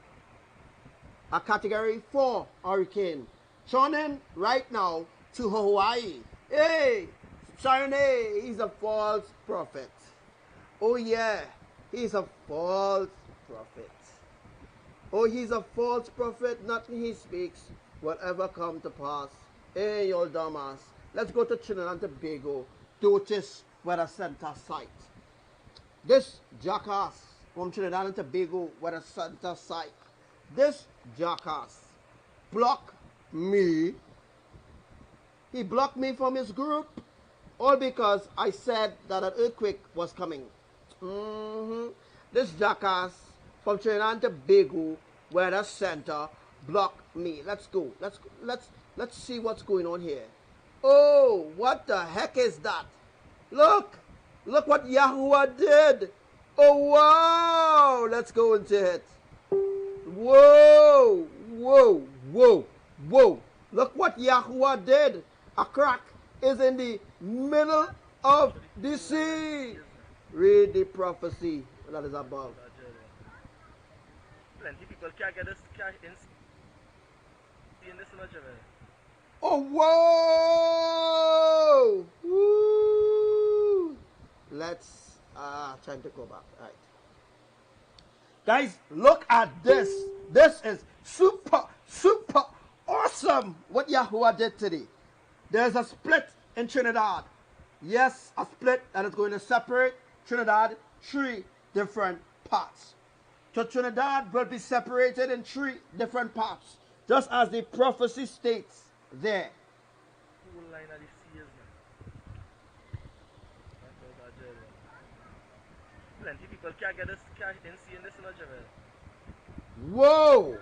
category 4 hurricane turning right now to Hawaii. Hey, Shyonye, he's a false prophet. Oh yeah, he's a false prophet. Oh, he's a false prophet. Nothing he speaks will ever come to pass. Hey, you dumbass. Let's go to Trinidad and Tobago. Notice Weather Center site. This jackass from Trinidad and Tobago Weather Center site. This jackass blocked me. He blocked me from his group. All because I said that an earthquake was coming. This jackass from Trinidad and Tobago Weather Center blocked me. Let's go. Let's see what's going on here. Oh, what the heck is that? Look what YAHUWAH did. Oh wow, let's go into it. Whoa. Look what YAHUWAH did. A crack is in the middle of the sea. Read the prophecy that is above. Plenty people can't get this in this much of it. Oh, whoa! Woo! Let's trying to go back. All right. Guys, look at this. This is super awesome what YAHUWAH did today. There's a split in Trinidad. Yes, a split that is going to separate Trinidad 3 different parts. So Trinidad will be separated in 3 different parts, just as the prophecy states there. Whole line of the seas, man. Plenty people can't get this in this much of it. Whoa!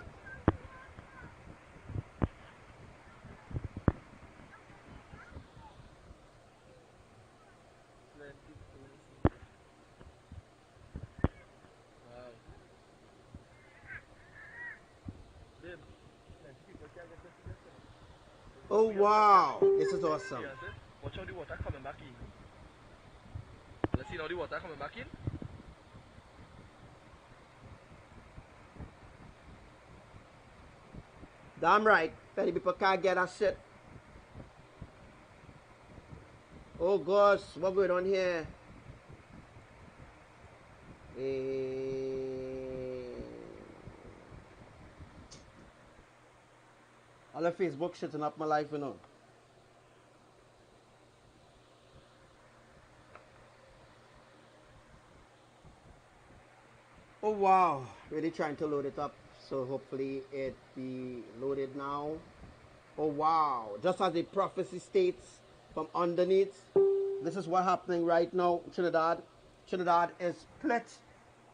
Oh wow, this is awesome. Watch out the water coming back in. Let's see now the water coming back in. Damn right, many people can't get that shit. Oh gosh, what's going on here? All the Facebook shitting up my life, you know. Oh wow, really trying to load it up, so hopefully it be loaded now. Oh wow, just as the prophecy states from underneath, this is what's happening right now. Trinidad is split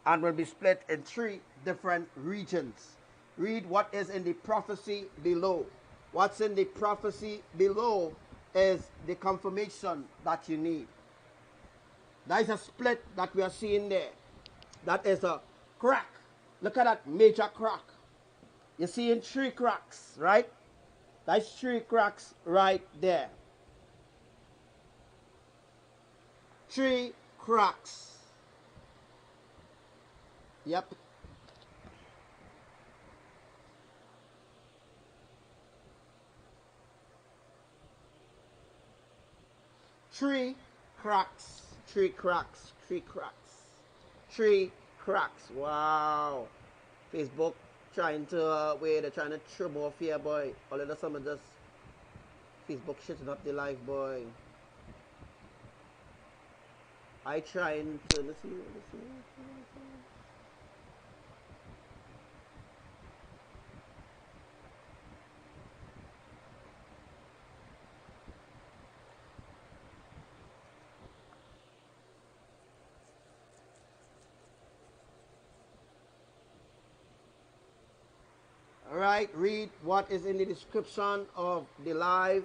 and will be split in 3 different regions. Read what is in the prophecy below. What's in the prophecy below is the confirmation that you need. That is a split that we are seeing there. That is a crack. Look at that major crack. You're seeing 3 cracks, right? That's 3 cracks right there. 3 cracks. Yep. Three cracks. 3 cracks. 3 cracks. 3 cracks. Wow. Facebook trying to they're trying to trouble off here, boy. All of the summer just Facebook shitting up the life, boy. I trying to let's see. Alright, read what is in the description of the live.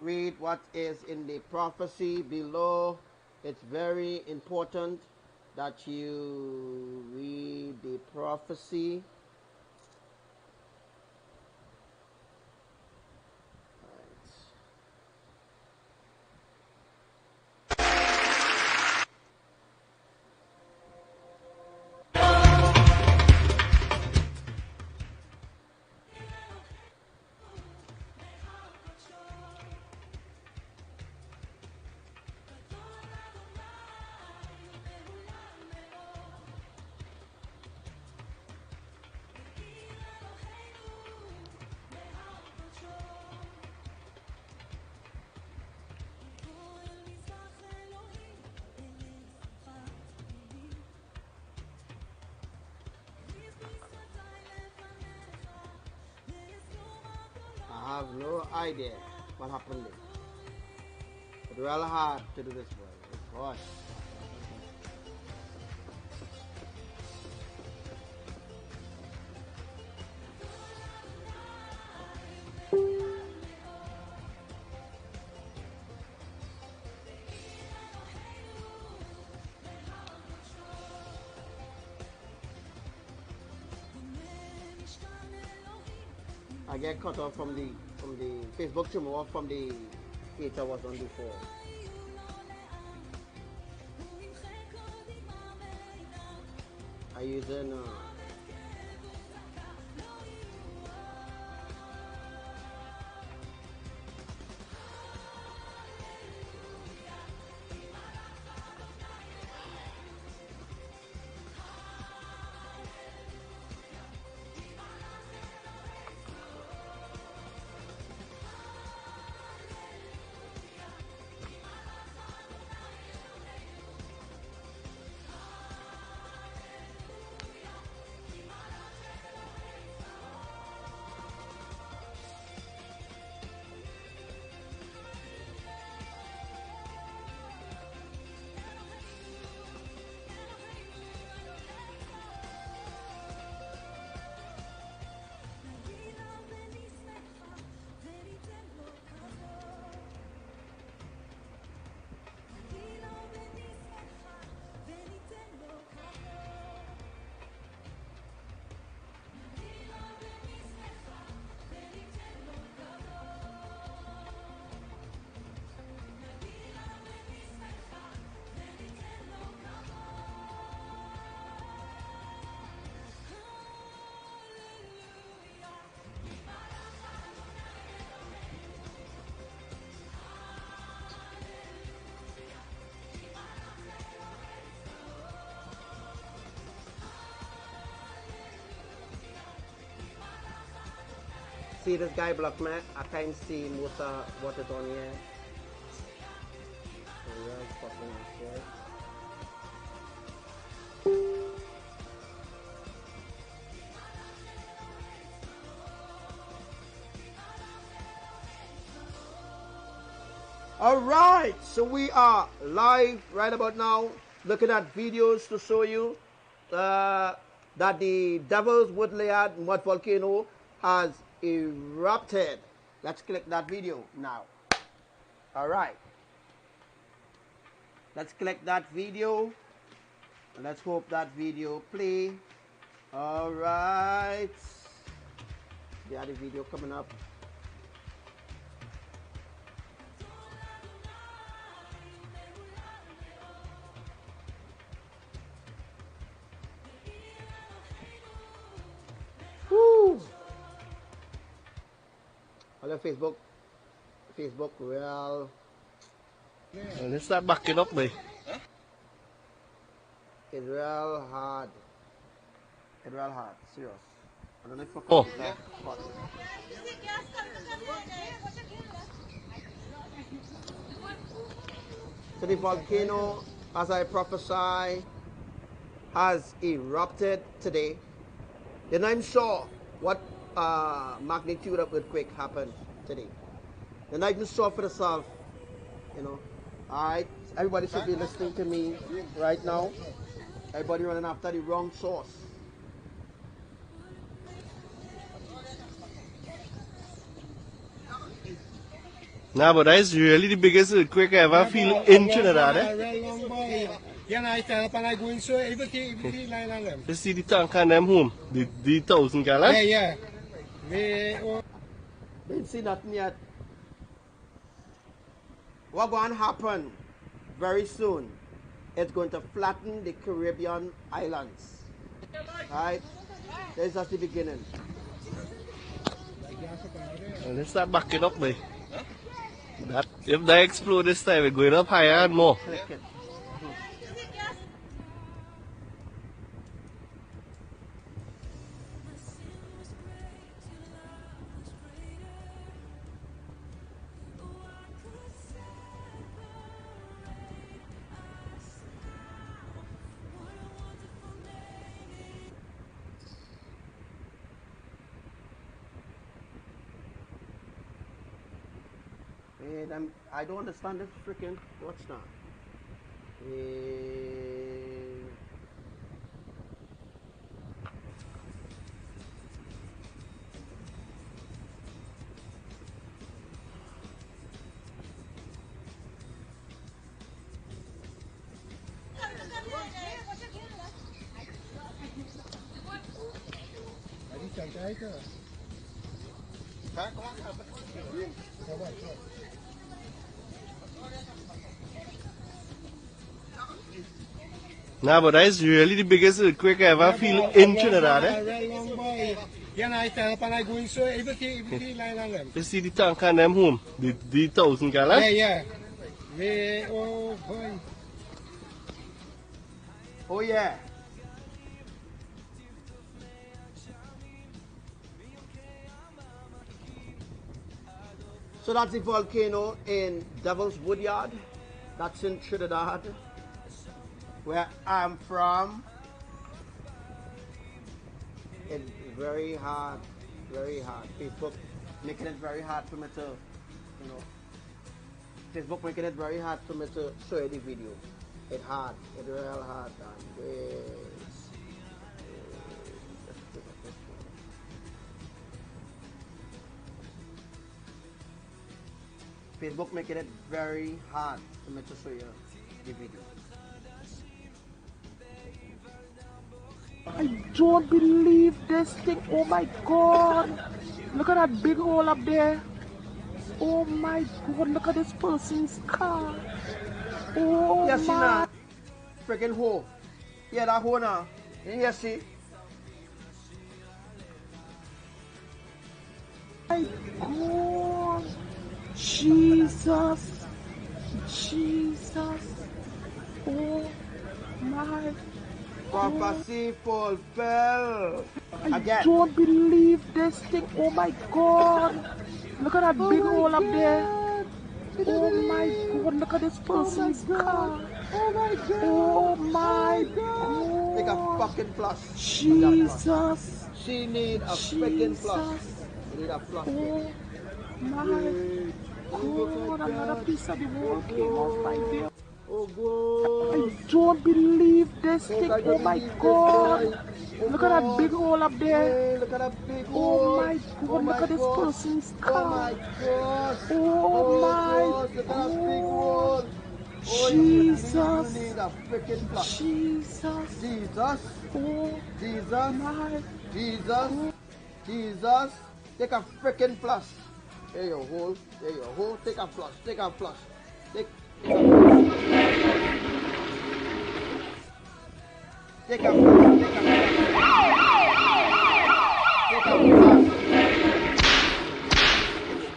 Read what is in the prophecy below. It's very important that you read the prophecy. I have no idea what happened there. It's real hard to do this one. It's hard. I get cut off from the Facebook to move off from the page I was on before. I using see this guy block me. I can't see most of what is on here. So yeah, it's fucking shit. All right, so we are live right about now, looking at videos to show you that the Devil's Woodland mud volcano has erupted. Let's click that video now. All right, let's click that video. Let's hope that video play. All right, yeah, the video coming up. Hello, Facebook, well. Let's start backing up, mate. It's real hard. It's real hard, serious. I don't know if I Oh. that. So the volcano, as I prophesy, has erupted today. They're not even sure what magnitude of earthquake happened today. They're not even sure for themselves, you know. All right, everybody should be listening to me right now. Everybody running after the wrong source. Nah, but that's really the biggest earthquake I ever feel in Trinidad. You see the tank and them home, the 1,000 gallons? Yeah. They didn't see nothing yet. What's going to happen very soon? It's going to flatten the Caribbean islands. Alright? This is just the beginning. Let's start backing up, mate. That, if they explode this time, we're going up higher and more. Click it. I don't understand this freaking what's that? Nah, but that's really the biggest earthquake I ever feel in Trinidad. You see the tank and them home, the 1,000 gallons? Yeah. Oh yeah. So that's the volcano in Devil's Woodyard. That's in Trinidad, where I'm from. It's very hard. Facebook making it very hard for me to, you know, Facebook making it very hard for me to show you the video. It's hard. It's real hard. Facebook making it very hard for me to show you the video. I don't believe this thing. Oh my God. Look at that big hole up there. Oh my God. Look at this person's car. Oh yes, my. Freaking hole. Yeah, that hole now. Yes, see. My God. Jesus. Oh my. Prophecy fulfilled. I don't believe this thing. Oh my God. Look at that big hole up there. Oh my God. Look at this person's car. Oh my God. Make a fucking plus. Jesus. She need a freaking plus. She need a plus. Oh my God, another piece of the wall came off right there. Oh God. I don't believe this thing. I Oh don't my believe this, God. boy. Oh Look at that big hole up there. Yeah, look at that big Oh hole. my God, look at this person's car. Oh my gosh. Oh my gosh, look at that big hole. Oh, Jesus. you need a freaking flush. Jesus. Jesus. Oh Jesus. my Jesus. Jesus. Take a freaking flush. There you hold. There you hold. Take a flush. Take a flush. Take a flush. Take a flush. Take a flush. Take a flush.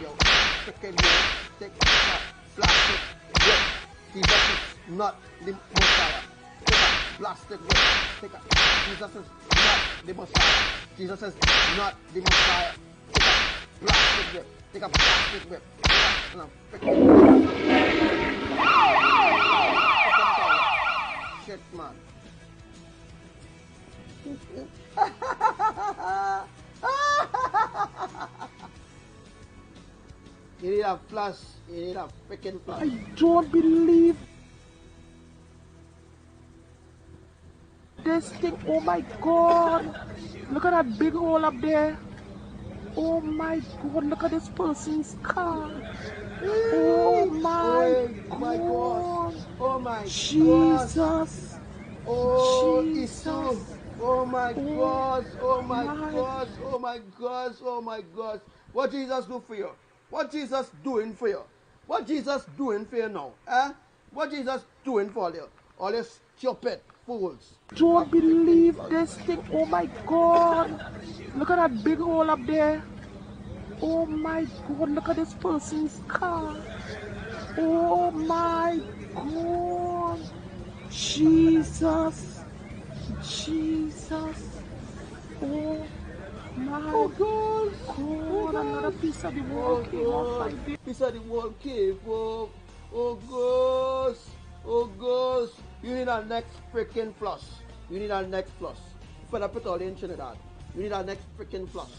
Yo, freaking hole. Take a flush. Whip. Jesus is not the Messiah. Take a plastic whip. Take a. Jesus is not the Messiah. Jesus is not the Messiah. Take a plastic whip. Take a plastic whip. Take a freaking shit, man. You need a flash. You need a freaking flash. I don't believe this thing. Oh my God. Look at that big hole up there. Oh my God, look at this person's car. Oh my God. Oh my Jesus. gosh. Oh, Jesus. Isu. Oh my gosh. Oh my my gosh. Oh my gosh. Oh my gosh. What Jesus do for you? What Jesus doing for you? What Jesus doing for you now? Eh? What Jesus doing for you? All you stupid fools. Don't believe this thing. Oh my God. Look at that big hole up there. Oh my God, look at this person's car. Oh my God. Jesus. Jesus. Oh my God. Another piece of the wall came off like this. Piece of the wall came off. Oh gosh. Oh gosh. You need a next freaking flush. You need a next flush. For the put all in Trinidad. You need a next freaking flush.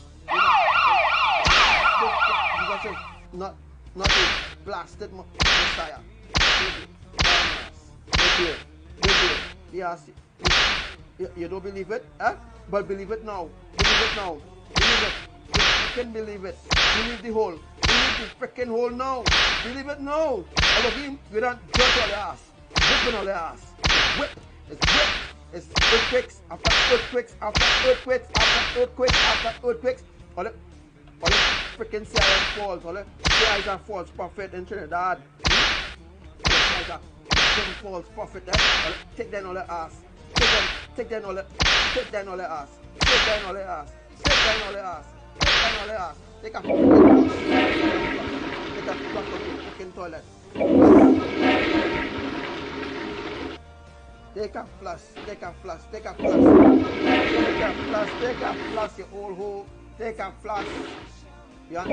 Jesus is not a blasted Messiah. Yes. You don't believe it? Eh? But believe it now. Believe it now. Believe it. You can believe it. Believe the whole. Believe the freaking whole now. Believe it now. ELOHIM, you don't judge all your ass. Whipping all your ass. Whip. It's whip. It's earthquakes after earthquakes after earthquakes after earthquakes after earthquakes. All the freaking CIS falls. All the CIS are false prophet in Trinidad. CIS are freaking false prophet. Take down all the ass. Take down all the ass. Take down all the ass. Take down all the ass. Take down all the ass. Take down all the ass. Take a freaking take a flush of the freaking toilet. Take a flush. Take a flush. Take a flush. Take a flush. Take a flush, you old hoe. Take a flush. You take a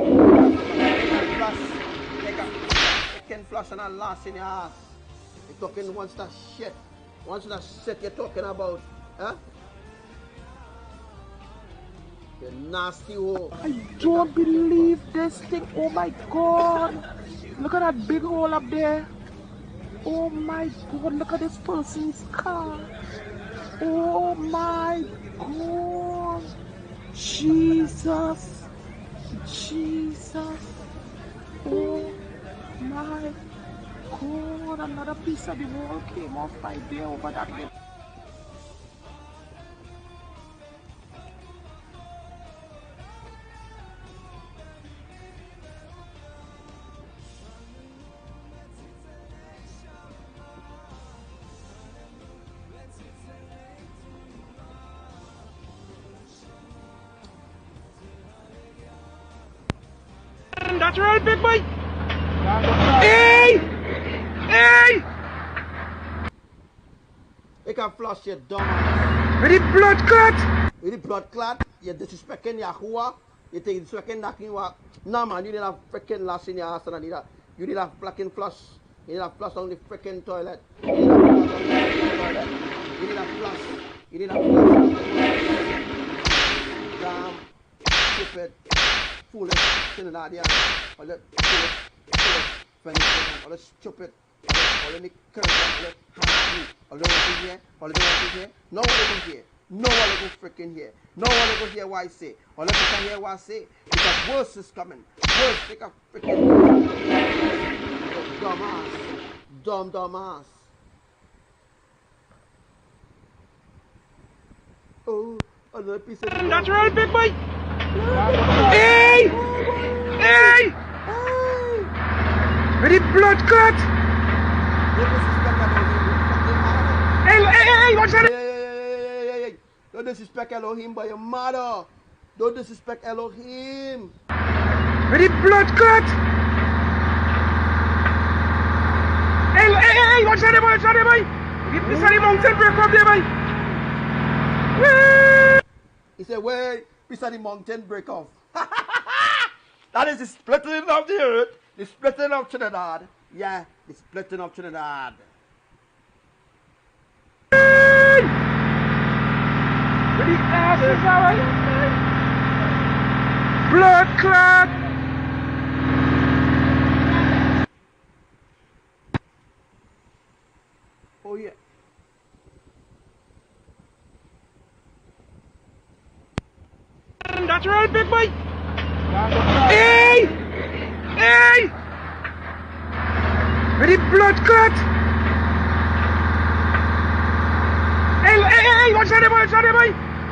flush. Take a freaking flush and a lash in your ass. You're talking once that shit. Once that shit you're talking about. Huh? You nasty hoe. I don't believe this thing. Oh my God. Look at that big hole up there. Oh my God, look at this person's car. Oh my God. Jesus. Jesus. Oh my God. Another piece of the wall came off right there over that way. That's right, big boy. Hey! Hey! Take a flush, you dumbass. With the blood clot. With the blood clot, you're disrespecting Yahuwah. You're disrespecting Yahuwah. Nah, man, you need a freaking lash in your ass and you need a fucking flush. You need a flush on the freaking toilet. You need a flush on the toilet. You need a flush. You need a flush. Damn, stupid, foolish Trinidadian. All the foolish finish all the stupid, all the curse, all the here, all the here. No one will go here. No one will go freaking here. No one will go hear what I say. Or let me can hear what I say. Because worse is coming. Worse, take a freaking dumbass. Dumbass. Oh, another piece of That's right, big boy. Hey! Hey! Ready, blood cut! Hey, what's that? Hey. Don't disrespect Elohim by your mother. Don't disrespect Elohim. Ready, blood cut! Hey, what's that, boy? Give me some mountain break up there, boy. He said, wait, beside the mountain break off. That is the splitting of the earth, the splitting of Trinidad. Yeah, the splitting of Trinidad. Ready, asses, alright? Blood clot! Oh, yeah. That's right, big boy. Hey! Ready, blood cut! Hey, what's that, boy?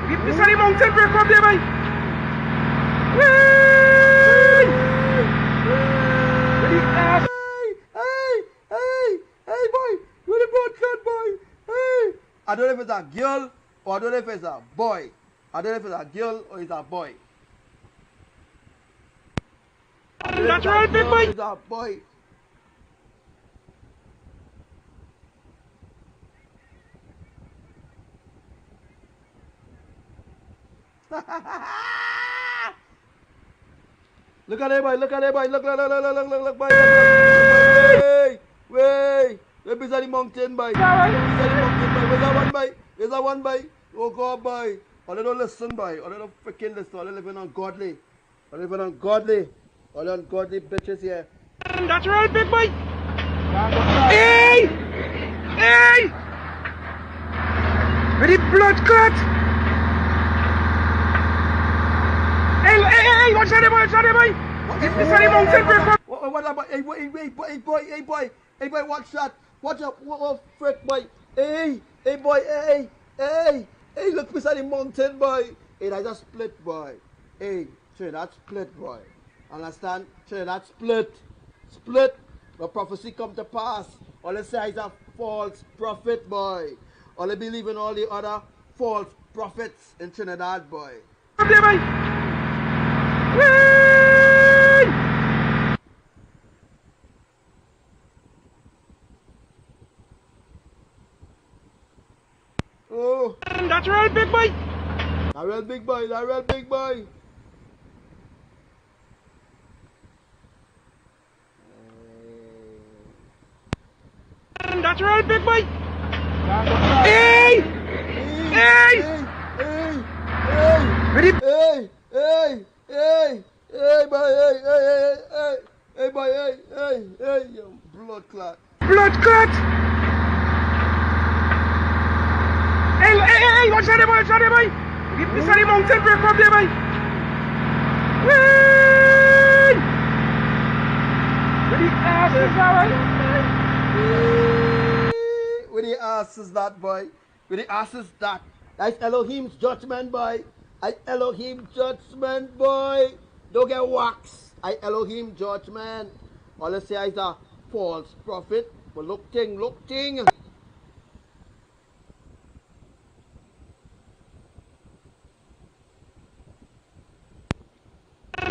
Give me some mountain break up there, boy. Ready, ass. Hey, boy, you're the blood cut, boy. Hey. I don't know if it's a girl or I don't know if it's a boy. I don't know if it's a girl or it's a boy. That's right, big boy. It's a boy. Look at it, boy. Look, boy. Hey, wait. We're beside the mountain, boy. Where's that one, boy? Oh, God, boy. All they don't listen, boy. All they don't freaking listen. All they living ungodly. All the ungodly bitches here. That's right, big boy. Hey! Ready, blood cut! Hey, what's that, boy? Give me some mountain break up. What about? Hey, boy, watch that. Watch out. What frick, boy? Hey, boy, hey, look beside the mountain, boy. Hey, that's a split, boy. Hey, Trinidad split, boy. Understand? Trinidad split. The prophecy come to pass. All they say is a false prophet, boy. All they believe in all the other false prophets in Trinidad, boy. Up there, boy. Oh. That's right, big boy. That real big boy. That's right, big boy. Hey, ready? Hey, boy, you blood clot. Hey, what's that, boy? Give me some mountain break up there, boy. Ready, asses, alright? With the asses that, boy. With the asses that. That's Elohim's judgment, boy. I Elohim judgment, boy. Don't get waxed. I Elohim judgment. All I say is a false prophet. But look thing.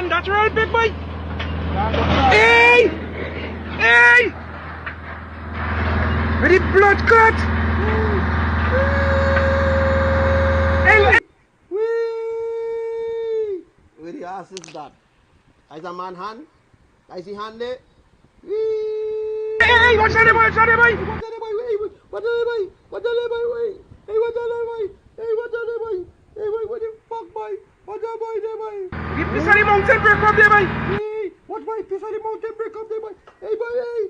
That's right, big boy. Hey! Ready, blood cut! Hey! Where the ass is that? Is a man hand? Is he hand there? Hey, what's that, boy? What the boy? What the fuck, boy? What the boy there, boy? Give me some mountain break up there, boy. Hey, what boy? Piece of the mountain break up there, boy. Hey, boy,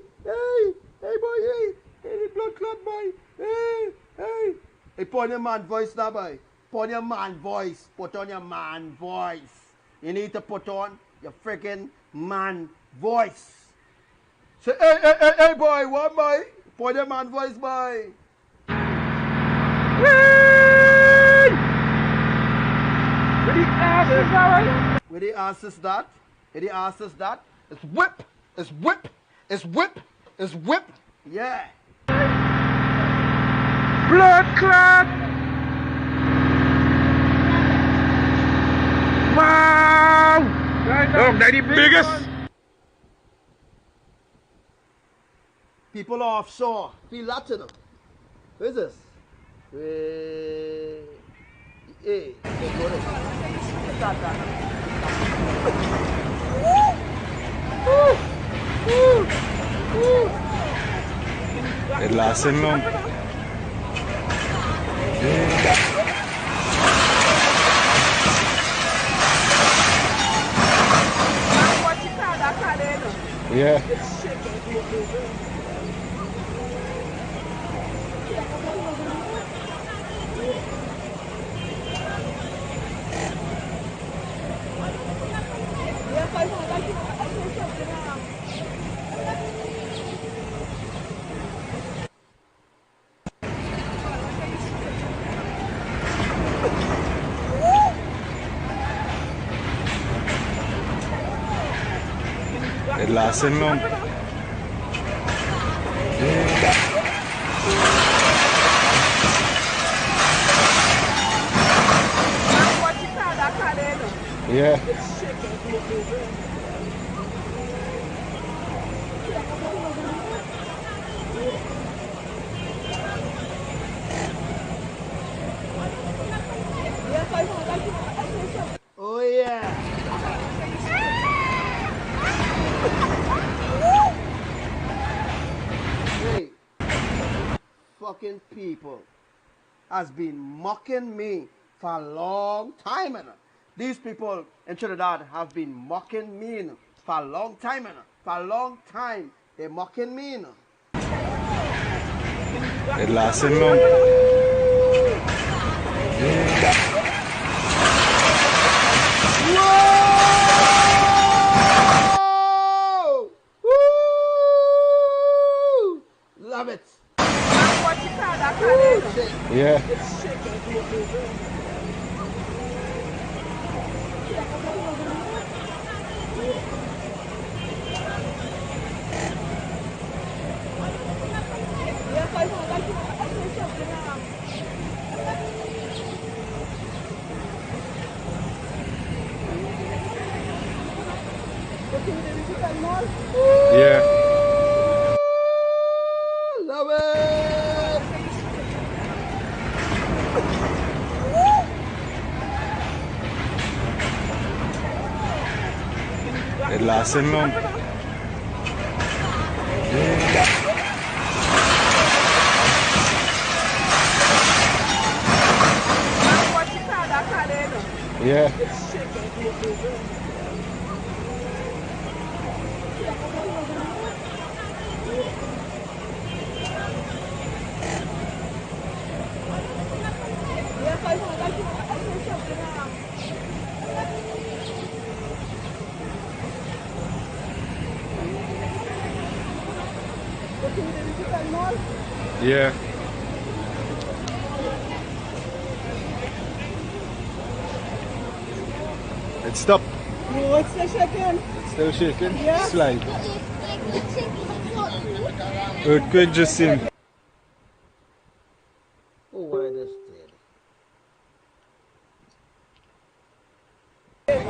on your man voice now, boy. Put on your man voice. Put on your man voice. You need to put on your freaking man voice. Say, hey, boy, what, boy? Put on your man voice, boy. Where the ass is that? Where the ass is that? Where the ass is that? It's whip. It's whip. It's whip. It's whip. Yeah. Blood clot. Wow. Look, that's the biggest. People offshore. Feel that to them. Who is this? Hey, it lasting long. Yeah. It lasting long. Yeah. oh yeah. Hey, fucking people has been mocking me for a long time. These people in Trinidad have been mocking me for a long time. For a long time, they're mocking me. It lasting long. Whoa! Woo! Love it. Yeah. Yeah. Love it. It lasting long. Yeah. Yeah. It stopped. No, it's still shaking. It's still shaking. Yeah. Slide. Earthquake just seen. Oh, why this dead?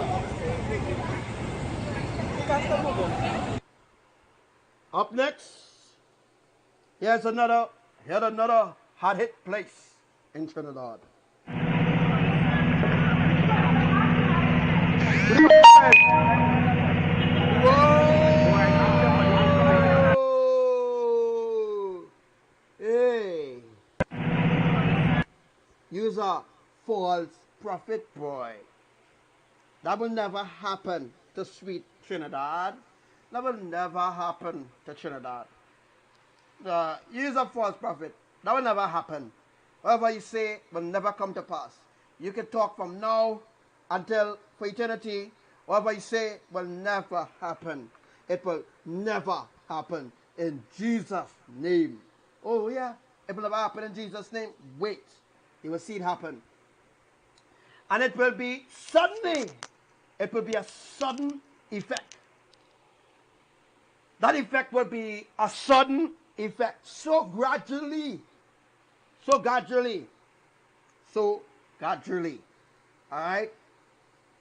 Up next, here's another hot hit place in Trinidad. Whoa! Hey! You're a false prophet, boy. That will never happen to sweet Trinidad. That will never happen to Trinidad. You're a false prophet. That will never happen. Whatever you say will never come to pass. You can talk from now until for eternity. Whatever you say will never happen. It will never happen in Jesus' name. Oh yeah, it will never happen in Jesus' name. Wait, you will see it happen. And it will be suddenly. It will be a sudden effect. That effect will be a sudden effect. So gradually. So gradually. So gradually. Alright?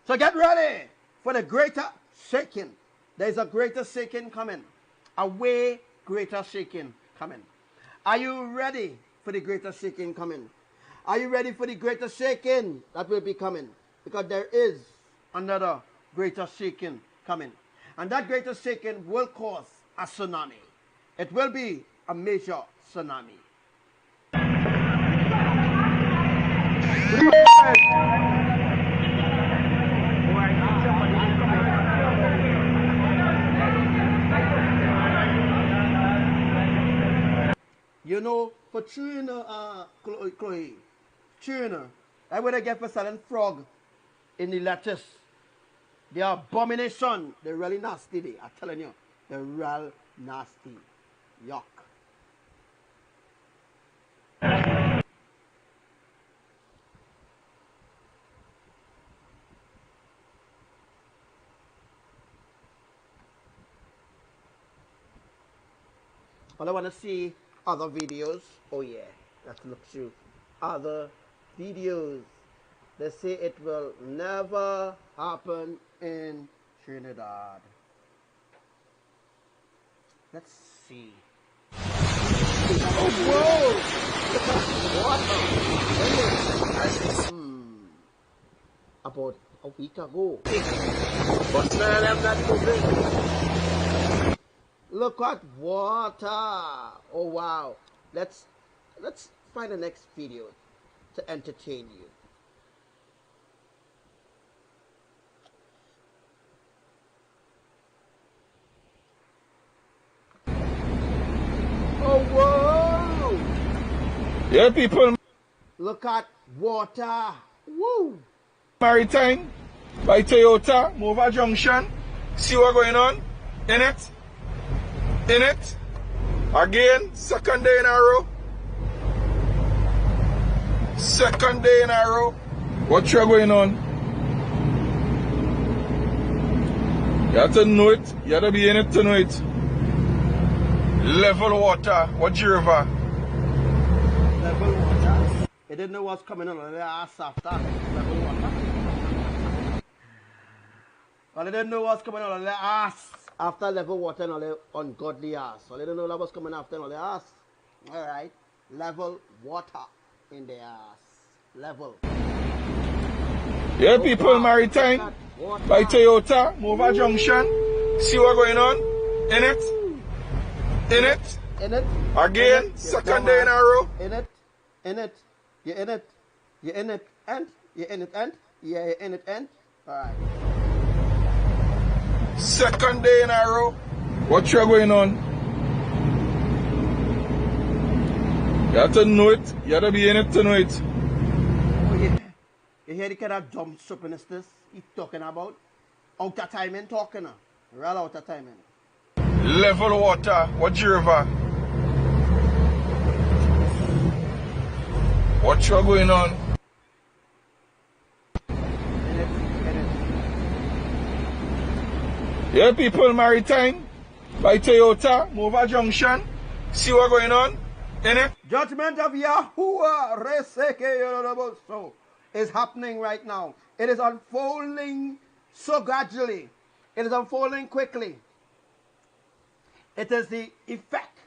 So get ready for the greater shaking. There is a greater shaking coming. A way greater shaking coming. Are you ready for the greater shaking coming? Are you ready for the greater shaking that will be coming? Because there is another greater shaking coming. And that greater shaking will cause a tsunami. It will be a major tsunami. You know, for TRIUNE, Chloe, TRIUNE, I would have get for selling frog in the lettuce. They are abomination. They're really nasty. They are telling you. They're real nasty. Yuck. Well, I want to see other videos. Oh yeah, let's look through other videos. They say it will never happen in Trinidad. Let's see. Oh, whoa! About a week ago. But man, I'm not moving. Look at water. Oh wow. Let's find the next video to entertain you. Oh, whoa! Yeah, people. Look at water. Woo! Maritime by Toyota, Mova Junction. See what's going on? In it? In it? Again, second day in a row. Second day in a row. What's going on? You have to know it. You have to be in it to know it. Level water. What's your river? Level water. You didn't know what's coming on the ass after level water. Well, they didn't know what's coming on the ass after level water and all the ungodly ass. Well, they didn't know that was coming after all the ass. Alright. Level water in the ass. Level. Yeah, people, Maritime by Toyota, Mova Junction. See what's going on? In it? In it? In it? Again, in it. second day in a row. In it? In it? You're in it? You're in it? And? You're in it? And? Yeah, you're in it? And? Alright. Second day in a row. What's going on? You have to know it. You have to be in it to know it. Oh, yeah. You hear the kind of dumb stupidness he's talking about? Out of timing talking. Real out of timing. Level water. What's your river? What's going on? Yeah, people, Maritime by Toyota, Mova Junction. See what's going on? In it? Judgment of Yahuwah is happening right now. It is unfolding so gradually. It is unfolding quickly. It is the effect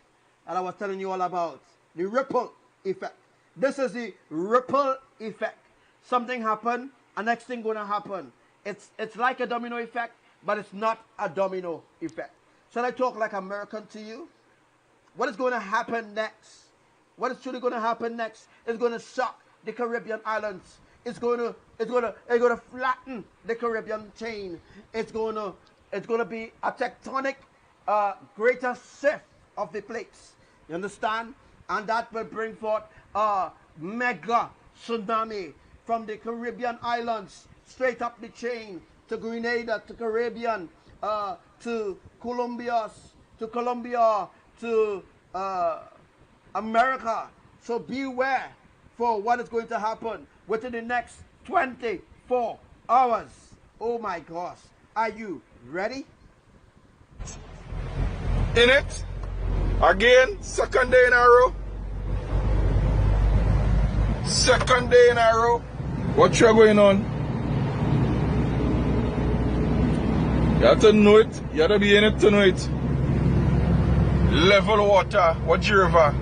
that I was telling you all about. The ripple effect. This is the ripple effect. Something happened, and next thing gonna happen. It's like a domino effect, but it's not a domino effect. Shall I talk like American to you? What is going to happen next? What is truly going to happen next is going to shock the Caribbean islands. It's going to flatten the Caribbean chain. It's going to be a tectonic greater shift of the plates. You understand? And that will bring forth mega tsunami from the Caribbean islands straight up the chain to Grenada, to Caribbean, to Colombia, to America. So beware for what is going to happen within the next 24 hours. Oh my gosh. Are you ready? In it. Again, second day in a row. Second day in a row. What's going on? You have to know it. You have to be in it to know it. Level water. What's your river?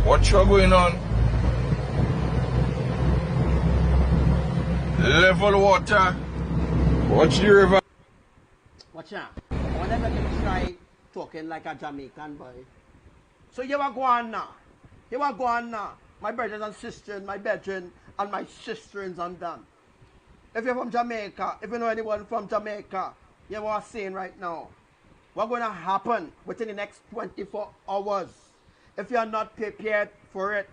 What's going on? Level water. What's your river? Watch out. I want them to try talking like a Jamaican boy. So you are going now. You are going now. My brothers and sisters, my brethren and my sisters and them. If you're from Jamaica, if you know anyone from Jamaica, you are saying right now, what's going to happen within the next 24 hours? If you're not prepared for it,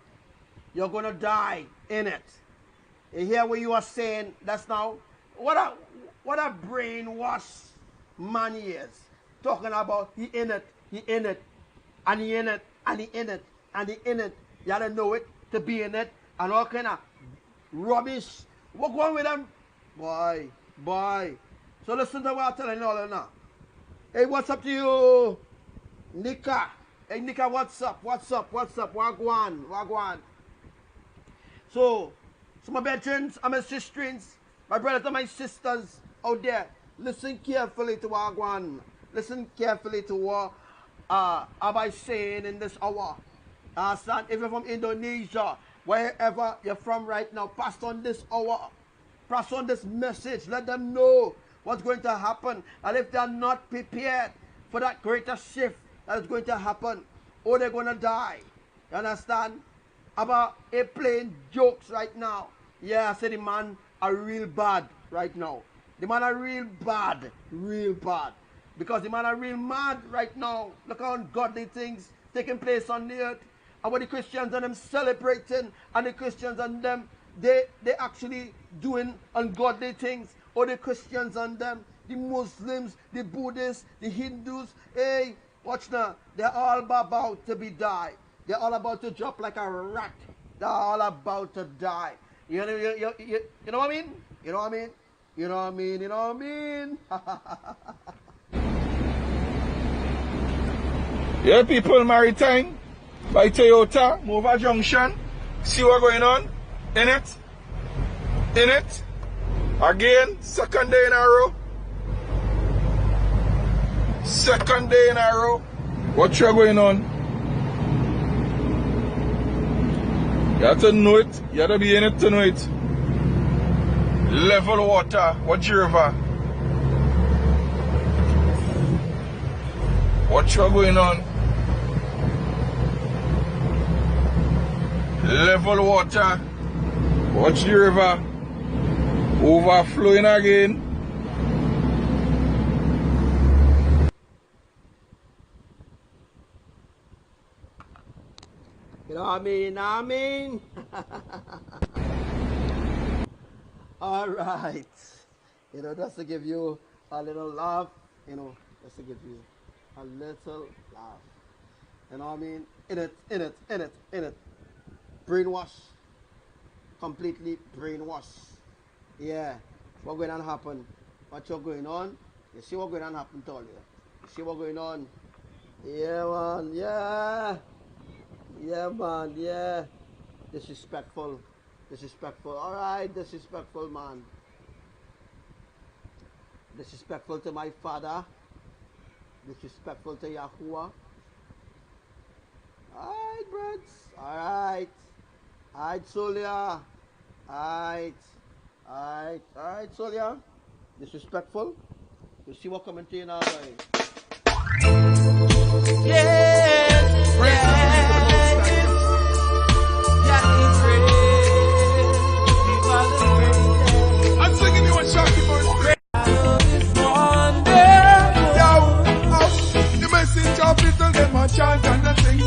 you're going to die in it. You hear what you are saying? That's now, what a brainwash man he is. Talking about he in it, and he in it, and he in it, and he in it. You gotta know it to be in it, and all kind of rubbish. What's going with them? Boy. So listen to what I'm telling you all now. Hey, what's up to you? Nika. Hey, Nika, what's up? Wagwan. So my veterans and my sisters, my brothers and my sisters out there, listen carefully to Wagwan. Listen carefully to what I'm saying in this hour. Son, if you're from Indonesia, wherever you're from right now, pass on this hour. Pass on this message. Let them know what's going to happen. And if they're not prepared for that greater shift that is going to happen, or they're going to die. You understand? About a plain jokes right now. Yeah, I say the man are real bad right now. The man are real bad. Because the man are real mad right now. Look how ungodly things taking place on the earth. And what the Christians and them celebrating, and the Christians and them, they actually doing ungodly things. Or the Christians and them, the Muslims, the Buddhists, the Hindus, hey, watch now, they're all about to be die. They're all about to drop like a rat. They're all about to die. You know what I mean? You know what I mean? Yeah, people, Maritime by Toyota, Mova Junction. See what's going on? In it. Again, second day in a row. What's going on? You have to know it. You have to be in it to know it. Level water. What's your river? What's going on? Level water. What's the river? Overflowing again. You know what I mean? All right. You know, just to give you a little laugh, just to give you a little laugh. You know what I mean? In it. Brainwash. Completely brainwash. Yeah. What's going to happen? What's going on? You see what's going to happen to all you? You see what's going on? Yeah, man. Yeah, man. Yeah. Disrespectful. All right. Disrespectful, man. Disrespectful to my father. Disrespectful to Yahuwah. Alright, brats. Alright, Solia. Alright, Solia. Disrespectful. You see what coming to you now, boy. I'm singing you a Sharky verse. The message of it, tell them a chant and a sing.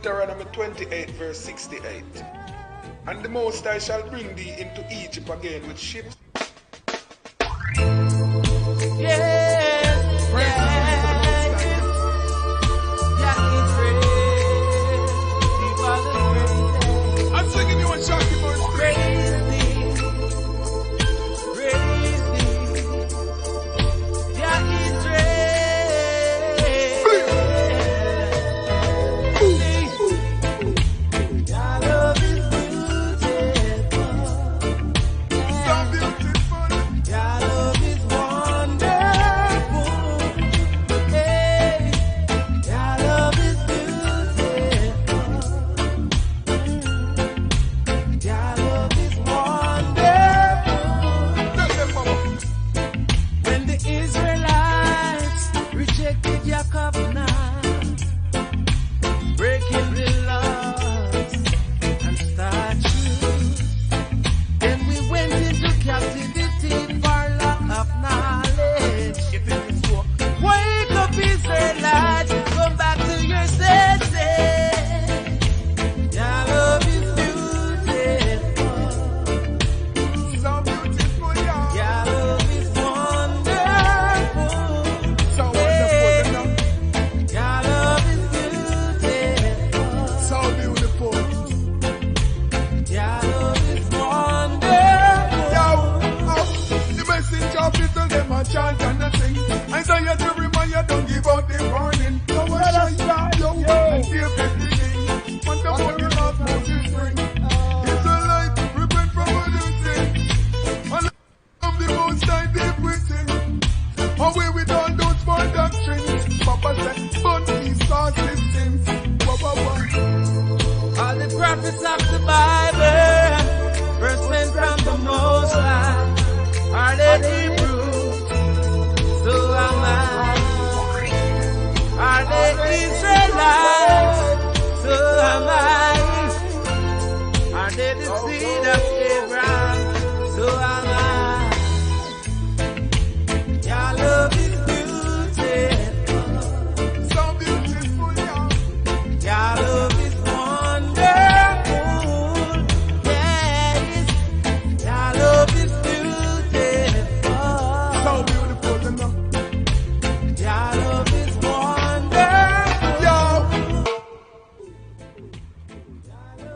Deuteronomy 28 verse 68. And the Most High shall bring thee into Egypt again with ships. I'm singing you a Sharky verse.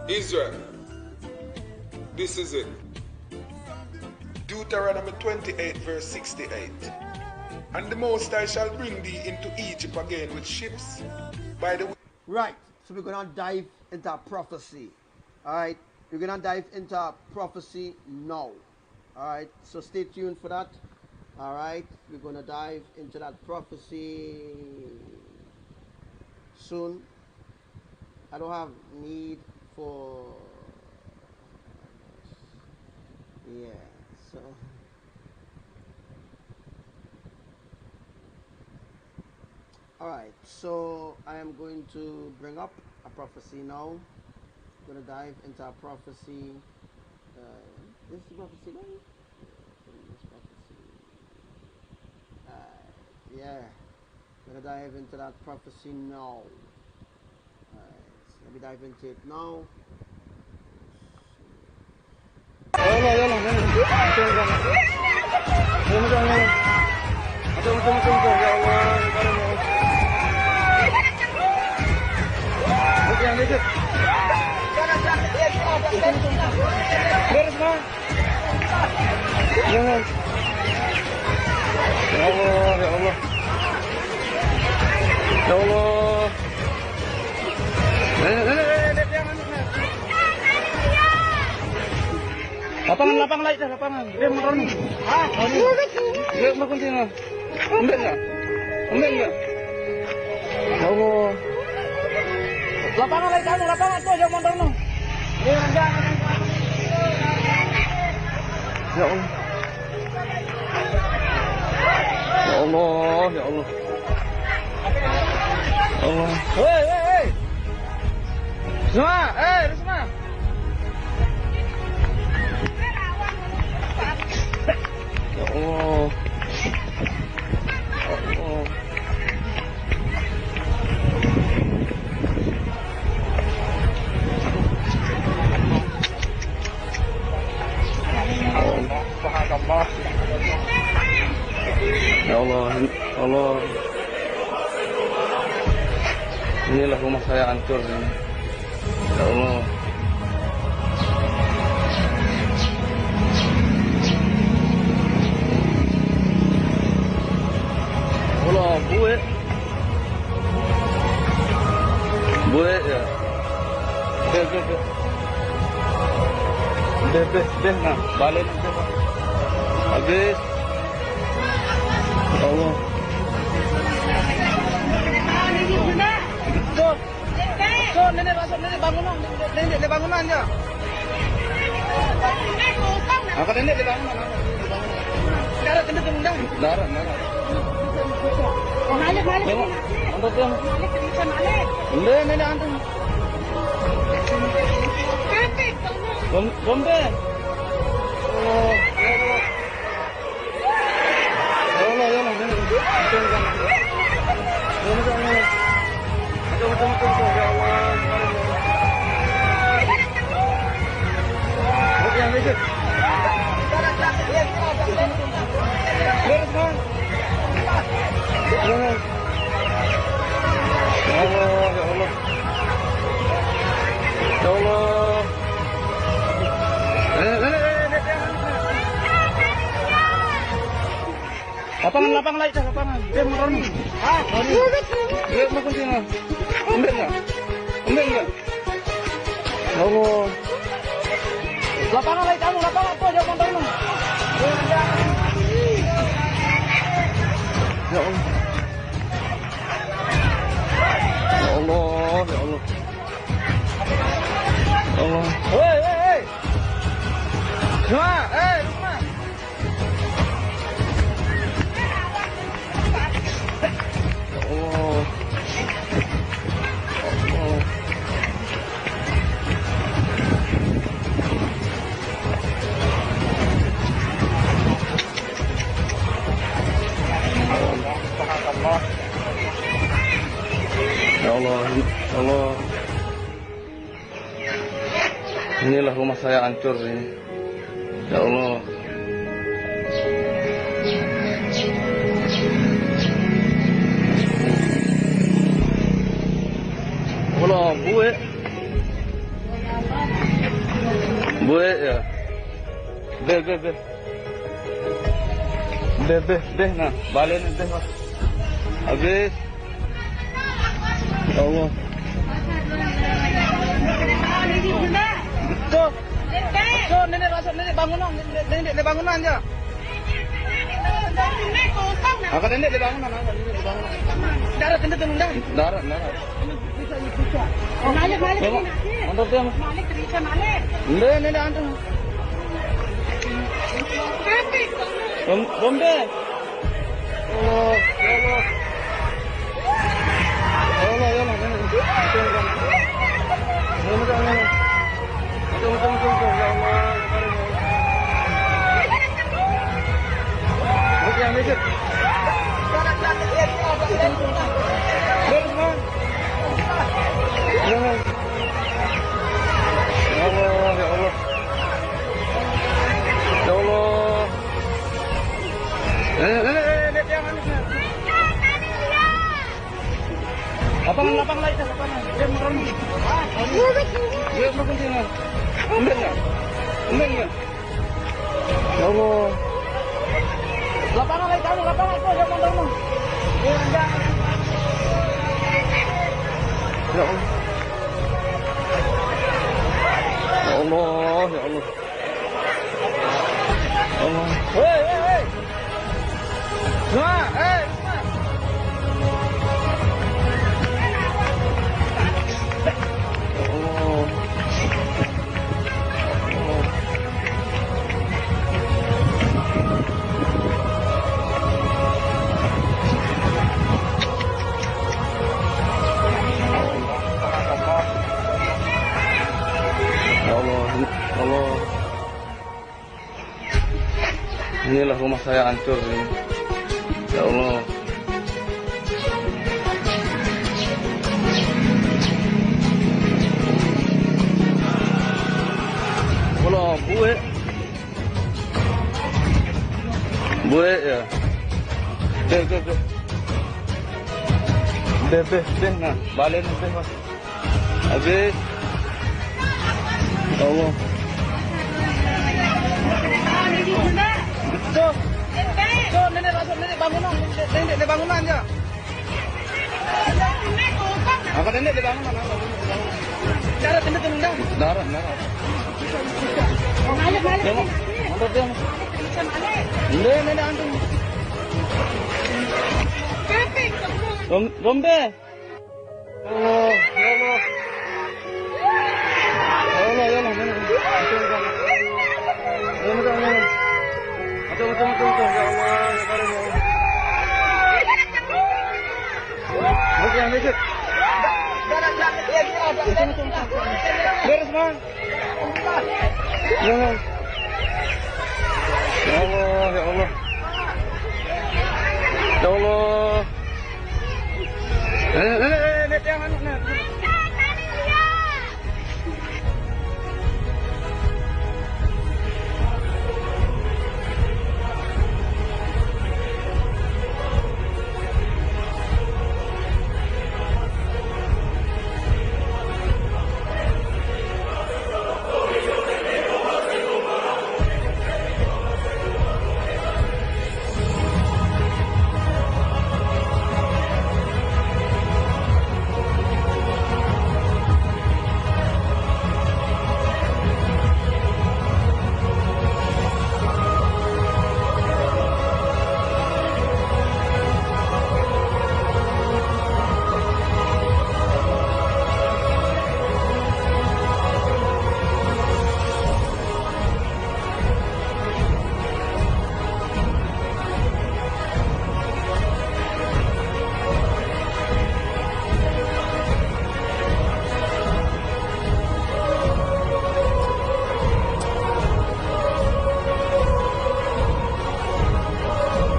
Israel, this is it. Deuteronomy 28 verse 68. And the Most High shall bring thee into Egypt again with ships by the way. Right, so we're going to dive into prophecy. Alright, we're going to dive into prophecy now. Alright, so stay tuned for that. Alright, we're going to dive into that prophecy soon. I don't have need for, yeah, so alright, so I am going to bring up a prophecy now. I'm going to dive into a prophecy. This is prophecy, right? This prophecy. Yeah, I'm going to dive into that prophecy now. Let me dive into it now. Lapangan light dah, lapangan. Dia motor ni. Dia berkunci ni. Ambil enggak? Ambil enggak? Oh. Lapangan light kamu, lapangan tu aja motor ni. Dia jangan. Ya Allah. Ya Allah, ya Allah. Allah. Hei. Semua, semua. Oh. Oh. Allah. Ya Allah, Allah. Inilah rumah saya hancur ini. Ya Allah. Allah, buat. Buat ya. Deh, nah, balik. Habis. Ya Allah. So, nenek masuk, nenek bangunan, nenek di bangunan aja. Apa nenek di bangunan? Darat, nenek di bangunan. Darat. Malik. Untuk dia. Malik. Nenek antum. Bombe. Oh, ya Allah, ya Allah. Lapangan lain dah, lapangan. Dia motor ni. Dia mau kunci nak. Ambil enggak? Allah. Lapangan lain kamu, lapangan apa? Dia motor ni. Ya Allah. Ya Allah, ya Allah. Allah. Hei. Semua, semua. Ya Allah. Inilah rumah saya hancur ini. Ya Allah. Allah, buat ya. Deh, nah, balik deh. Habis. Ya Allah. So, nenek masuk, nenek bangunan, nenek di bangunan aja. Apa nenek di bangunan? Darat, nenek di bangunan. Darat. Malik. Untuk dia. Malik terisa Malik. Nenek antum. Bombe. Oh, ya Allah. Ya Allah. Lapang lain dah, lapangan. Dia motor ni. Dia mau kunci nak. Ambil enggak? Ya Allah. Lapangan lain kamu, lapangan apa? Dia motor ni. Ya Allah. Ya Allah. Allah. Hei. Semua, Allah. Inilah rumah saya hancur ini. Ya Allah. Allah, buat. Boleh ya. Deh. Deh, nah, balik deh mas. Habis. Allah. So, nenek bangunan, nenek bangunan ya. Apa nenek di bangunan? Darah nenek tendang. Darah. Tengok, mantap dia. Nenek antum. Rombe. Allah. Beres bang. Ya Allah. Nenek jangan nenek.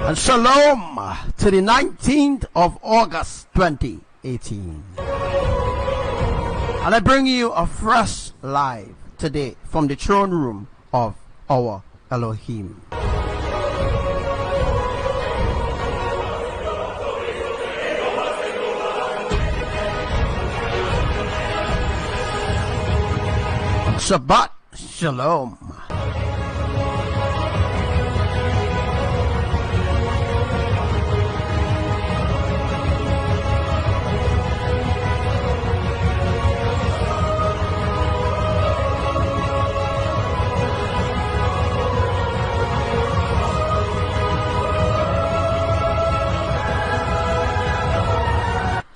And shalom to the 19th of August 2018. And I bring you a fresh live today from the throne room of our Elohim. Shabbat Shalom.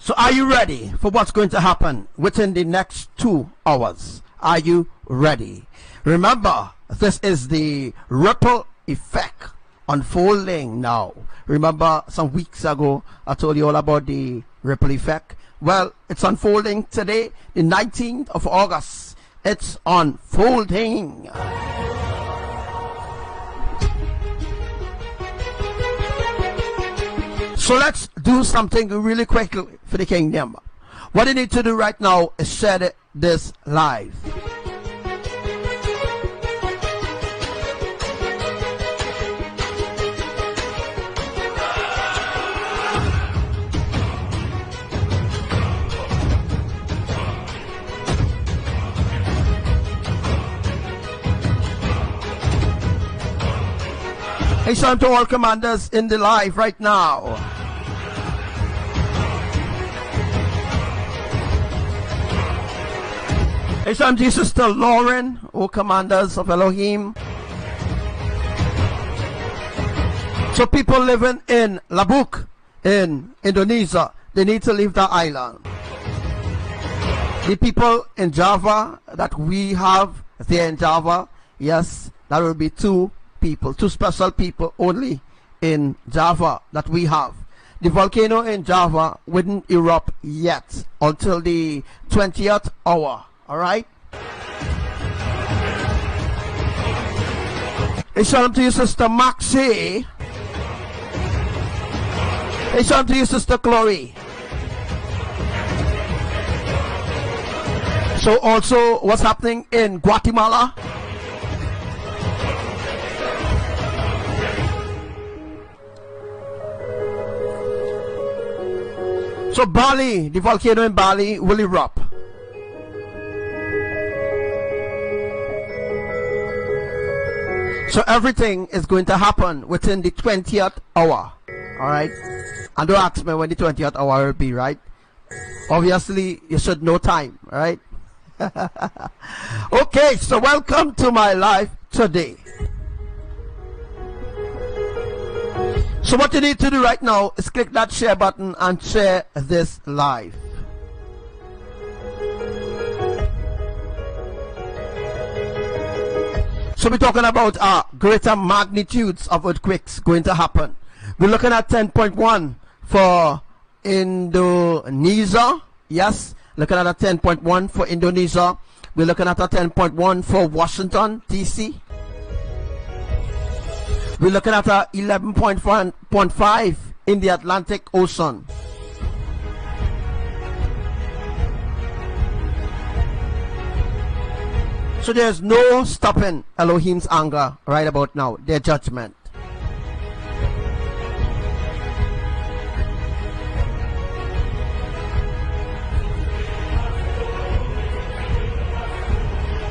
So are you ready for what's going to happen within the next 2 hours? Are you ready? Remember, this is the ripple effect unfolding now. Remember some weeks ago I told you all about the ripple effect? Well, it's unfolding today, the 19th of August. It's unfolding. So let's do something really quickly for the kingdom. What you need to do right now is share this live. Hey, shalom to all commanders in the live right now. Hey, shalom to Sister Lauren, all commanders of Elohim. So people living in Labuk, in Indonesia, they need to leave the island. The people in Java that we have there in Java, yes, that will be 2 people, 2 special people only in Java that we have. The volcano in Java wouldn't erupt yet until the 20th hour. All right. Hey, shalom to you, Sister Maxie. Hey, shalom to you, Sister Chloe. So also, what's happening in Guatemala? So Bali, the volcano in Bali will erupt. So everything is going to happen within the 20th hour. Alright? And don't ask me when the 20th hour will be, right? Obviously, you should know time, right? Okay, so welcome to my life today. So what you need to do right now is click that share button and share this live. So we're talking about greater magnitudes of earthquakes going to happen. We're looking at 10.1 for Indonesia. Yes, looking at a 10.1 for Indonesia. We're looking at a 10.1 for Washington, D.C. We're looking at a 11.5 in the Atlantic Ocean. So there's no stopping Elohim's anger right about now, their judgment.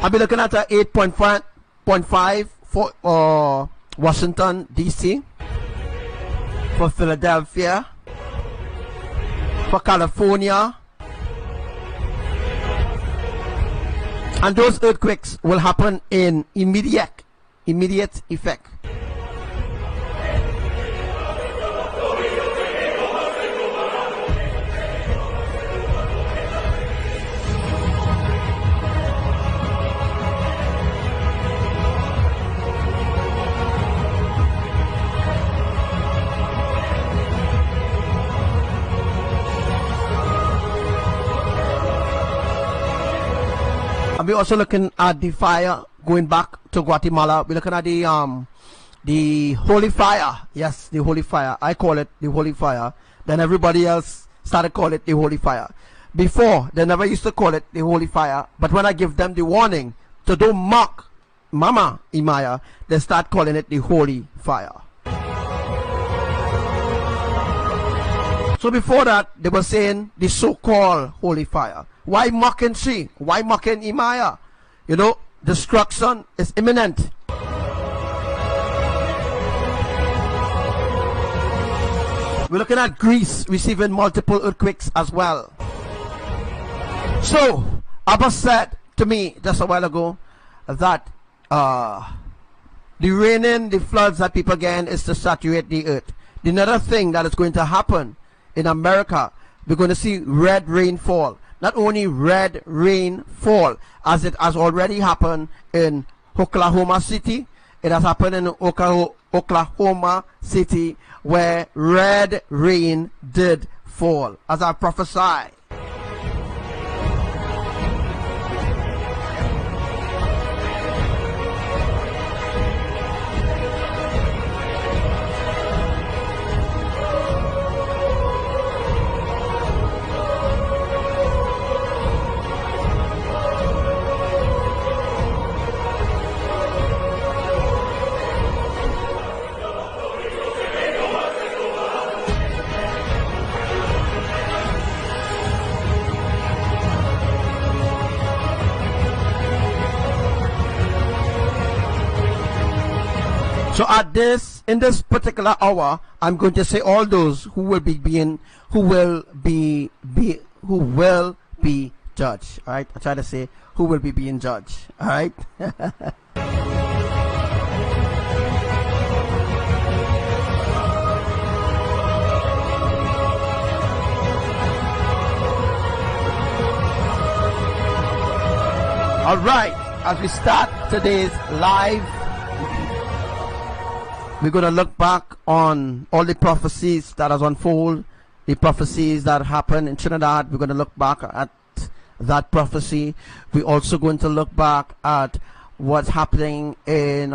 I'll be looking at a 8.5 for Washington, D.C., for Philadelphia, for California. And those earthquakes will happen in immediate effect. And we're also looking at the fire going back to Guatemala. We're looking at the holy fire. Yes, the holy fire. I call it the holy fire. Then everybody else started calling it the holy fire. Before, they never used to call it the holy fire. But when I give them the warning to don't mock Mama Imaya, they start calling it the holy fire. So before that, they were saying the so-called holy fire. Why mocking she? Why mocking Imaya? You know, destruction is imminent. We're looking at Greece receiving multiple earthquakes as well. So, Abba said to me just a while ago that the raining, the floods that people get is to saturate the earth. The another thing that is going to happen in America, we're going to see red rainfall. Not only red rainfall, as it has already happened in Oklahoma City, it has happened in Oklahoma City where red rain did fall, as I prophesied. So at this, in this particular hour, I'm going to say all those who will be judged. All right, I try to say who will be being judged. All right. All right, as we start today's live, we're going to look back on all the prophecies that has unfolded, the prophecies that happened in Trinidad. We're going to look back at that prophecy. We're also going to look back at what's happening in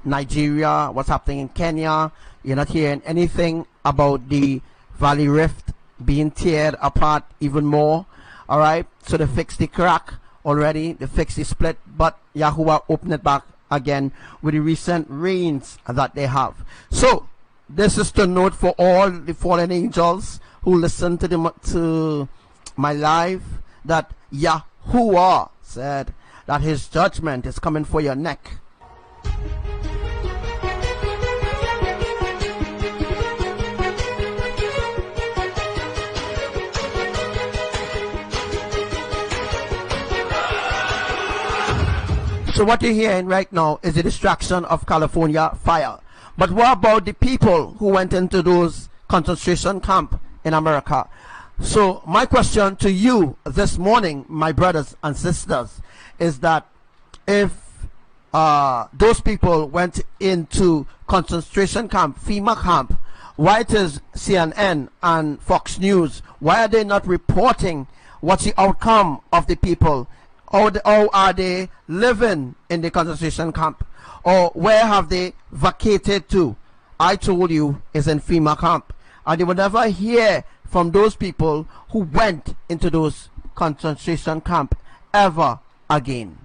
Nigeria, what's happening in Kenya. You're not hearing anything about the Valley Rift being teared apart even more. All right, so they fixed the crack already, they fixed the split, but Yahuwah opened it back again with the recent rains that they have. So this is to note for all the fallen angels, who listen to my live, that Yahuwah said that his judgment is coming for your neck. So what you're hearing right now is the destruction of California fire. But what about the people who went into those concentration camps in America? So my question to you this morning, my brothers and sisters, is that if those people went into concentration camp, FEMA camp, why it is CNN and Fox News, why are they not reporting what's the outcome of the people? How are they living in the concentration camp? Or where have they vacated to? I told you it's in FEMA camp. And you will never hear from those people who went into those concentration camp ever again.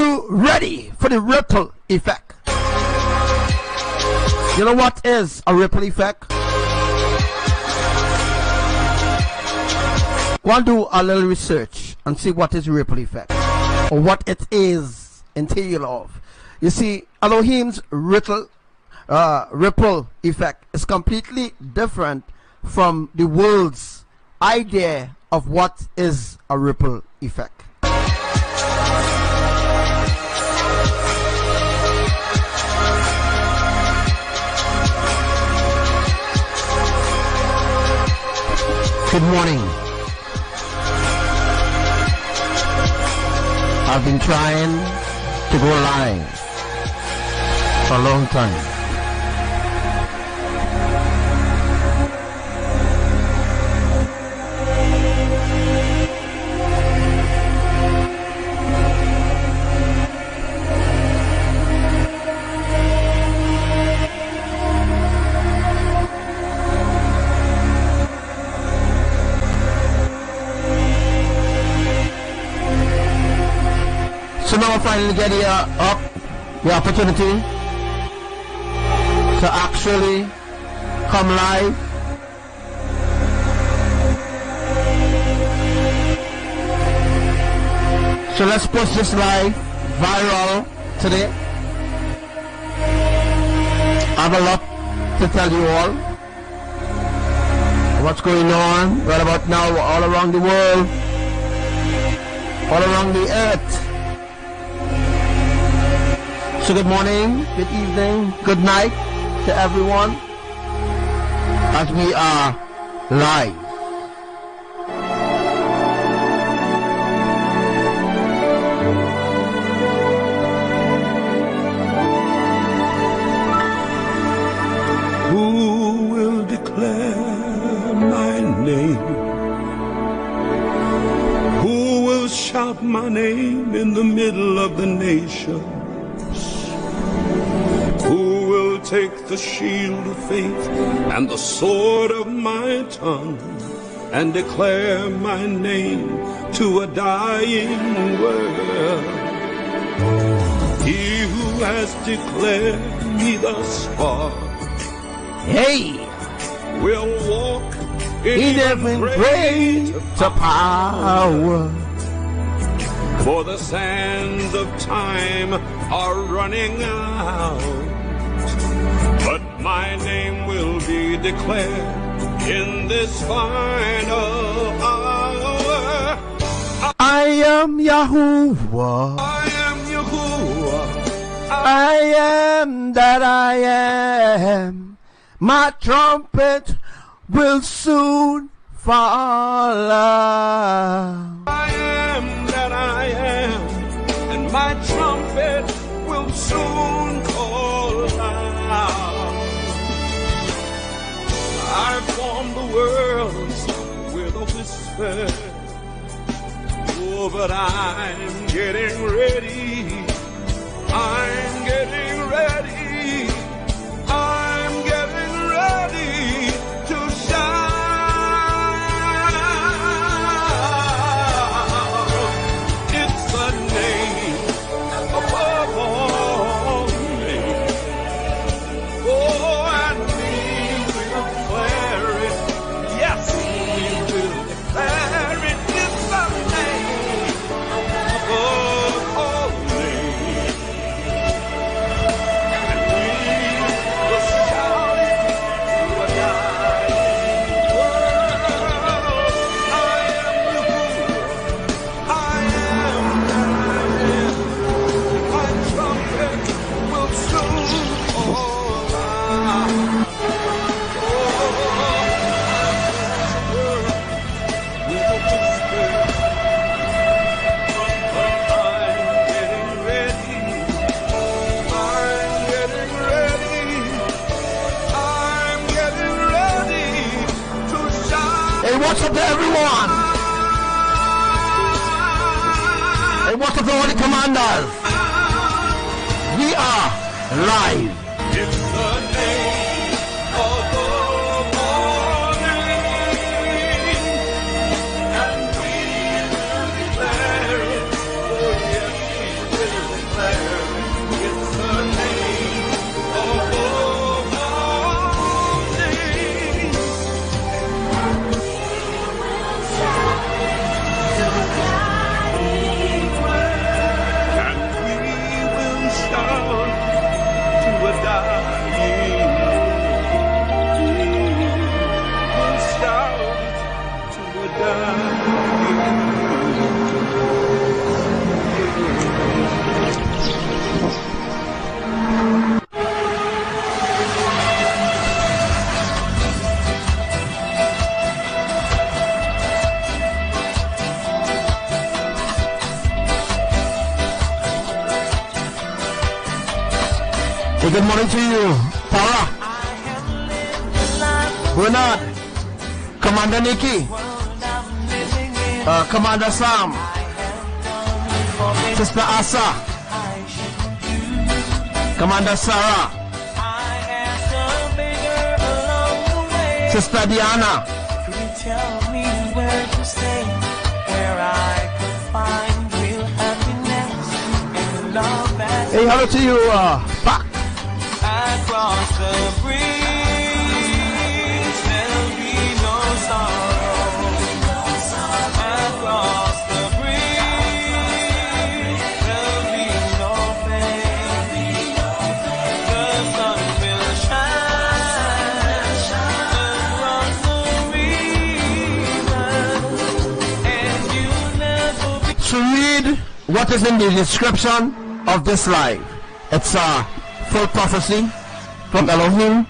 you ready for the ripple effect? You know what is a ripple effect? Go and do a little research and see what is ripple effect, or what it is entail of. You see, Elohim's ripple effect is completely different from the world's idea of what is a ripple effect. Good morning. I've been trying to go live for a long time. So now I finally get the opportunity to actually come live. So let's push this live viral today. I have a lot to tell you all. What's going on right about now all around the world, all around the earth. So good morning, good evening, good night to everyone as we are live. Who will declare my name? Who will shout my name in the middle of the nation? Who will take the shield of faith and the sword of my tongue and declare my name to a dying world? He who has declared me thus far, hey, will walk in every greater power. For the sands of time are running out, but my name will be declared in this final hour. I am Yahuwah. I am Yahuwah. I am that I am. My trumpet will soon fall out. I am that I am, and my trumpet will soon call out. I formed the worlds with a whisper. Oh, but I'm getting ready. I'm getting ready. I'm getting ready to shine. It's the name above all names. Oh, and we will declare it. Yes, we will declare it. It's the name above all names. And we will shout it to a dying world. I am Yahuwah. I am that I am. My trumpet will soon call out. With a whisper, but I'm getting ready. I'm getting ready. I'm getting ready to shine. Hey, what's up to everyone? Hey, what's up to all the commanders? We are live. It's the name above all names, and we will declare it. Oh, yes, we will. Hey, good morning to you, Tara, Bernard, Commander Nikki, Commander Sam, Sister Asa, Commander Sarah, Sister Diana. Tell me where to stay, where I could find real happiness and love that. Hey, hello to you, Pak. Across the breeze, there'll be no sorrow. Across the breeze, there'll be no pain. The sun will shine across the river, and you'll never be. To read what is in the description of this life, it's a full prophecy from Elohim.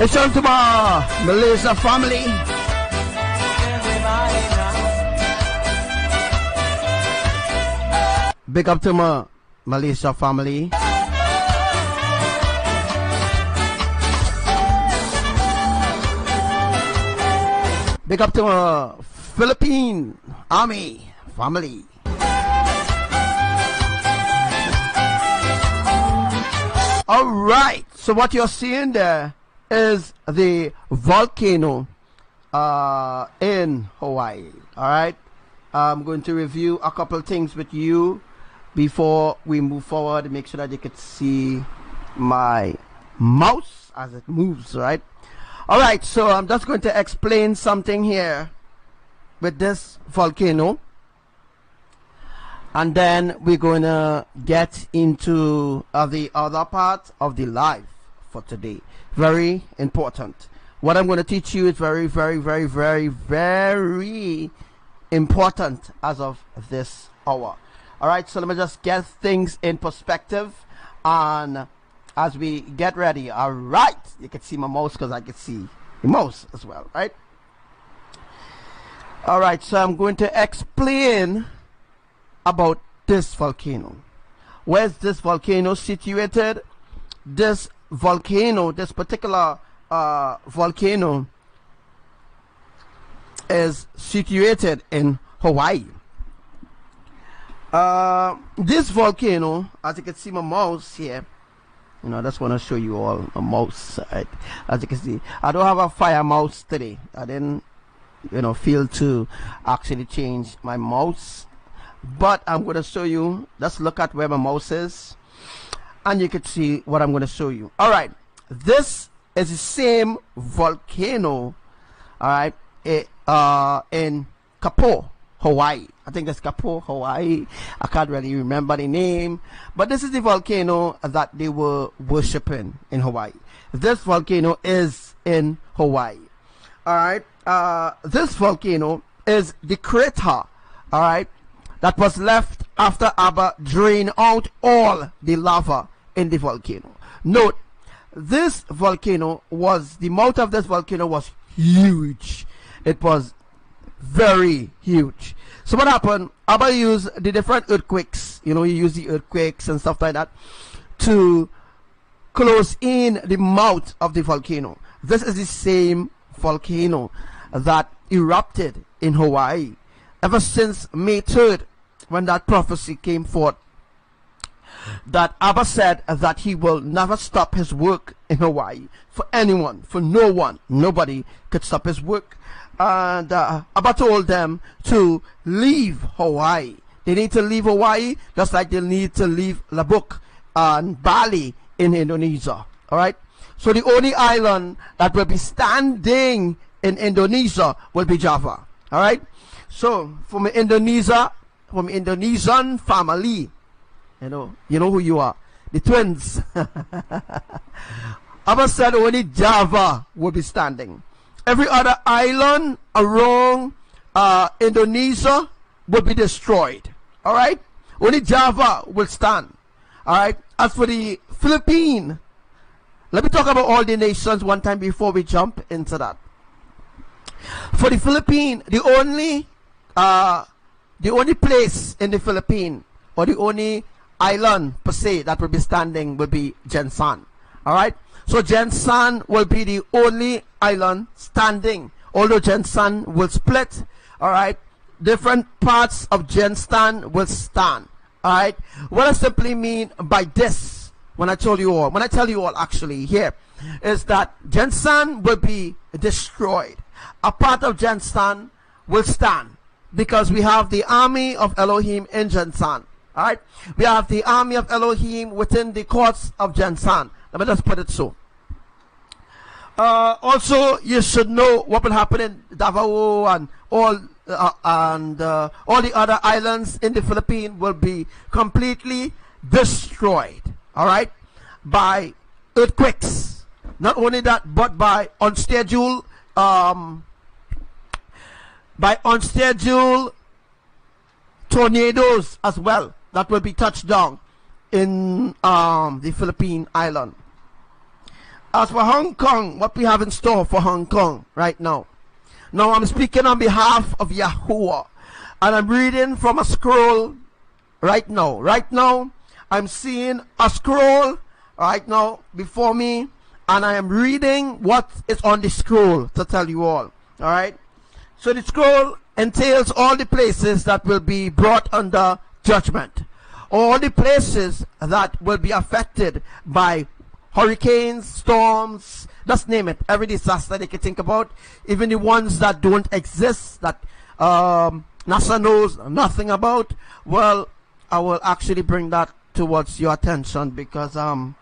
It's on to my Malaysia family. Big up to my Malaysia family. Big up to my Philippine Army family. All right, so what you're seeing there is the volcano in Hawaii. All right, I'm going to review a couple things with you before we move forward. Make sure that you can see my mouse as it moves. Right. All right, so I'm just going to explain something here with this volcano, and then we're going to get into the other part of the life for today. Very important. What I'm going to teach you is very, very, very, very, very important as of this hour. All right, so let me just get things in perspective, and as we get ready, all right, you can see my mouse because I can see the mouse as well, right? All right, so I'm going to explain about this volcano. Where's this volcano situated? This volcano, this particular volcano is situated in Hawaii. This volcano, as you can see my mouse here, you know, I just want to show you all a mouse, right? As you can see, I don't have a fire mouse today. I didn't, you know, feel to actually change my mouse, but I'm going to show you. Just look at where my mouse is, and you can see what I'm going to show you. All right, this is the same volcano, all right, in Kapo, Hawaii. I think that's Kapo, Hawaii. I can't really remember the name, but this is the volcano that they were worshiping in Hawaii. This volcano is in Hawaii. All right, this volcano is the crater all right, that was left after Abba drained out all the lava in the volcano. Note, this volcano was, the mouth of this volcano was huge. It was very huge. So what happened? Abba used the different earthquakes, you know, he used the earthquakes and stuff like that to close in the mouth of the volcano. This is the same volcano that erupted in Hawaii ever since May 3rd, when that prophecy came forth, that Abba said that he will never stop his work in Hawaii for anyone, for no one. Nobody could stop his work. And Abba told them to leave Hawaii. They need to leave Hawaii just like they need to leave Lombok and Bali in Indonesia. All right. So the only island that will be standing in Indonesia will be Java. All right. So from Indonesia, from Indonesian family, you know who you are, the twins. Abba said only Java will be standing. Every other island around Indonesia will be destroyed. All right. Only Java will stand. All right. As for the Philippines, let me talk about all the nations one time before we jump into that. For the Philippines, the only place in the Philippines, or the only island per se that will be standing, will be Jensan. All right. So Jensan will be the only island standing, although Jensan will split. All right. Different parts of Jensan will stand. All right. What I simply mean by this, when I tell you all actually here, is that Jensan will be destroyed. A part of Jensan will stand, because we have the army of Elohim in Jensan. All right. We have the army of Elohim within the courts of Jensan. Let me just put it so. Also, you should know what will happen in Davao and all the other islands in the Philippines will be completely destroyed. All right, by earthquakes. Not only that, but by unscheduled tornadoes as well that will be touched down in the Philippine island. As for Hong Kong, what we have in store for Hong Kong right now. Now I'm speaking on behalf of Yahuwah, and I'm reading from a scroll right now. Right now, I'm seeing a scroll right now before me, and I am reading what is on the scroll to tell you all. All right. So the scroll entails all the places that will be brought under judgment, all the places that will be affected by hurricanes, storms, just name it. Every disaster they can think about, even the ones that don't exist, that NASA knows nothing about. Well, I will actually bring that towards your attention, because I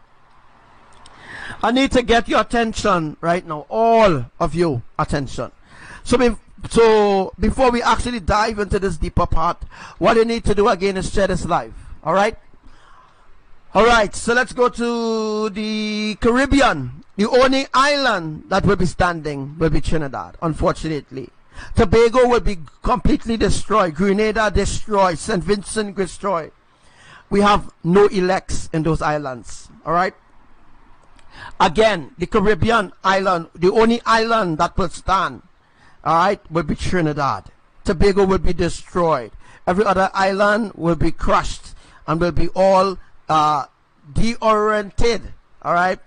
need to get your attention right now, all of you attention. So before we actually dive into this deeper part, what you need to do again is share this live. All right. All right, so let's go to the Caribbean. The only island that will be standing will be Trinidad, unfortunately. Tobago will be completely destroyed. Grenada destroyed. St. Vincent destroyed. We have no elects in those islands. All right. Again, the Caribbean island, the only island that will stand, all right, will be Trinidad. Tobago will be destroyed. Every other island will be crushed and will be all deoriented. All right.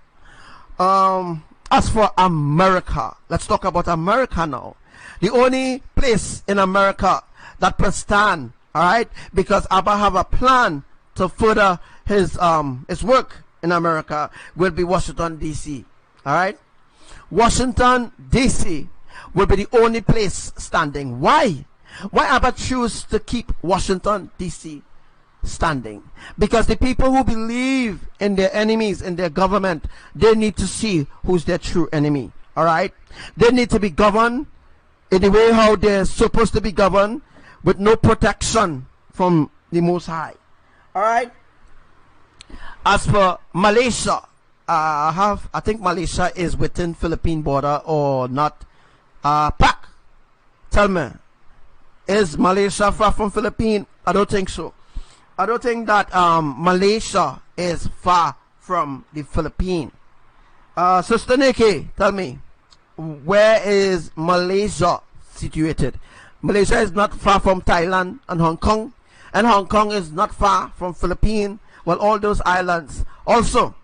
As for America, let's talk about America now. The only place in America that will stand, all right, because Abba have a plan to further his work in America, will be Washington D.C. All right. Washington D.C. will be the only place standing. Why? Why Abba choose to keep Washington D.C. standing? Because the people who believe in their enemies, in their government, they need to see who's their true enemy. All right. They need to be governed in the way how they're supposed to be governed, with no protection from the Most High. All right. As for Malaysia, I think Malaysia is within Philippine border or not. Pak, tell me, Is Malaysia far from Philippines? I don't think so. I don't think that Malaysia is far from the Philippines. Sister Nikki, tell me, where is Malaysia situated? Malaysia is not far from Thailand and Hong Kong, and Hong Kong is not far from Philippines. Well, all those islands. Also,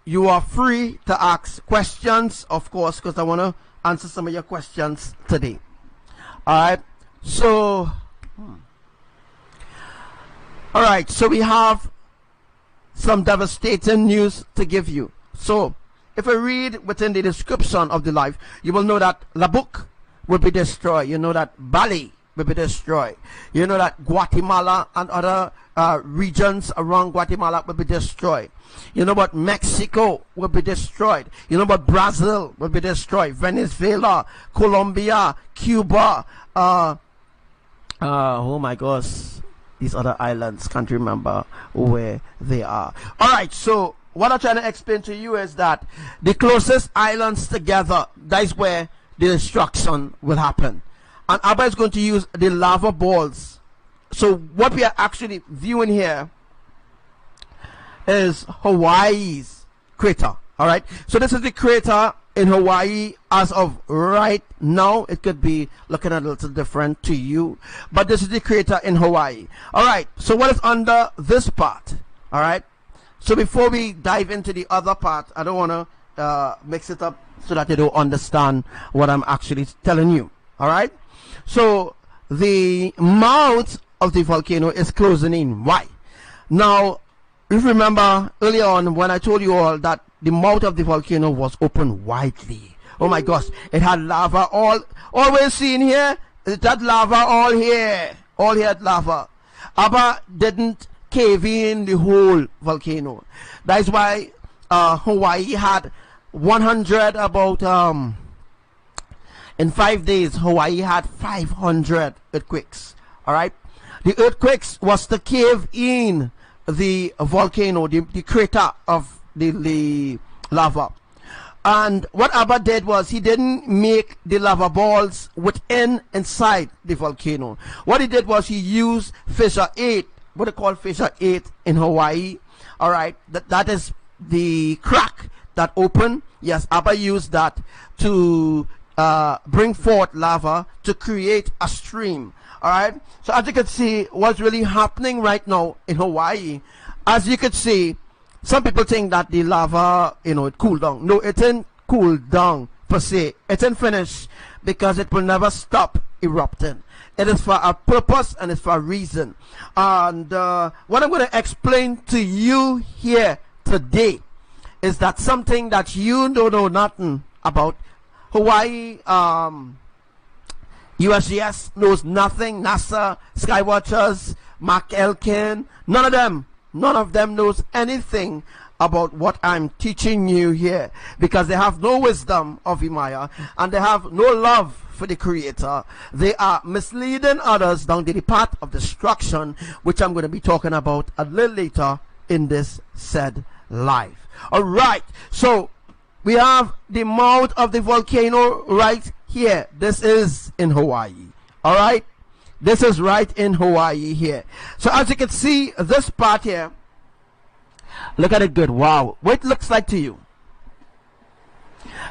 you are free to ask questions, of course, because I want to answer some of your questions today. Alright, so we have some devastating news to give you. So if I read within the description of the life, you will know that Labuk will be destroyed. You know that Bali will be destroyed. You know that Guatemala and other regions around Guatemala will be destroyed. You know about Mexico will be destroyed. You know about Brazil will be destroyed. Venezuela, Colombia, Cuba, oh my gosh, these other islands, can't remember where they are. Alright, so what I'm trying to explain to you is that the closest islands together, that is where the destruction will happen. And Abba is going to use the lava balls. So what we are actually viewing here is Hawaii's crater. Alright, so this is the crater in Hawaii as of right now. It could be looking a little different to you, but this is the crater in Hawaii. Alright, so what is under this part? Alright, so before we dive into the other part, I don't want to mix it up so that you don't understand what I'm actually telling you. Alright, so the mouth of the volcano is closing in. Why? Now, if you remember earlier on when I told you all that the mouth of the volcano was open widely. Oh my gosh, it had lava always seen here. It had lava all here had lava. Abba didn't cave in the whole volcano. That's why Hawaii had 100 about in 5 days Hawaii had 500 earthquakes. All right, the earthquakes was to cave in the volcano, the crater of the lava. And what Abba did was he didn't make the lava balls inside the volcano. What he did was he used fissure 8, what they call fissure 8 in Hawaii. All right, that is the crack that opened. Yes, Abba used that to bring forth lava to create a stream. All right, so as you can see what's really happening right now in Hawaii, as you can see, some people think that the lava, it cooled down. No, it didn't cool down per se. It didn't finish because it will never stop erupting. It is for a purpose and it's for a reason. And what I'm going to explain to you here today is that something that you don't know nothing about. Hawaii, USGS knows nothing. NASA, Skywatchers, Mark Elkin, none of them knows anything about what I'm teaching you here, because they have no wisdom of Imaya and they have no love for the Creator. They are misleading others down to the path of destruction, which I'm going to be talking about a little later in this said live. Alright, so we have the mouth of the volcano right here. This is in Hawaii. Alright, this is right in Hawaii here. So as you can see, this part here, look at it good. Wow, what it looks like to you.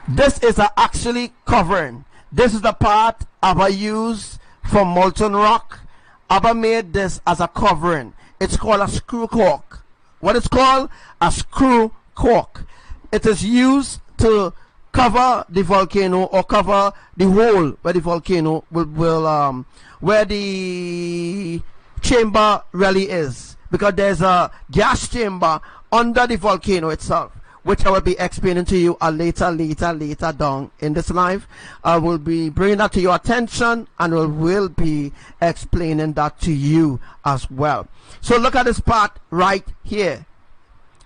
This is actually covering. This is the part Abba used for molten rock. Abba made this as a covering. It's called a screw cork. What it's called? A screw cork. It is used to cover the volcano or cover the hole where the volcano will where the chamber really is, because there's a gas chamber under the volcano itself, which I will be explaining to you later down in this live. I will be bringing that to your attention and will be explaining that to you as well. So look at this part right here.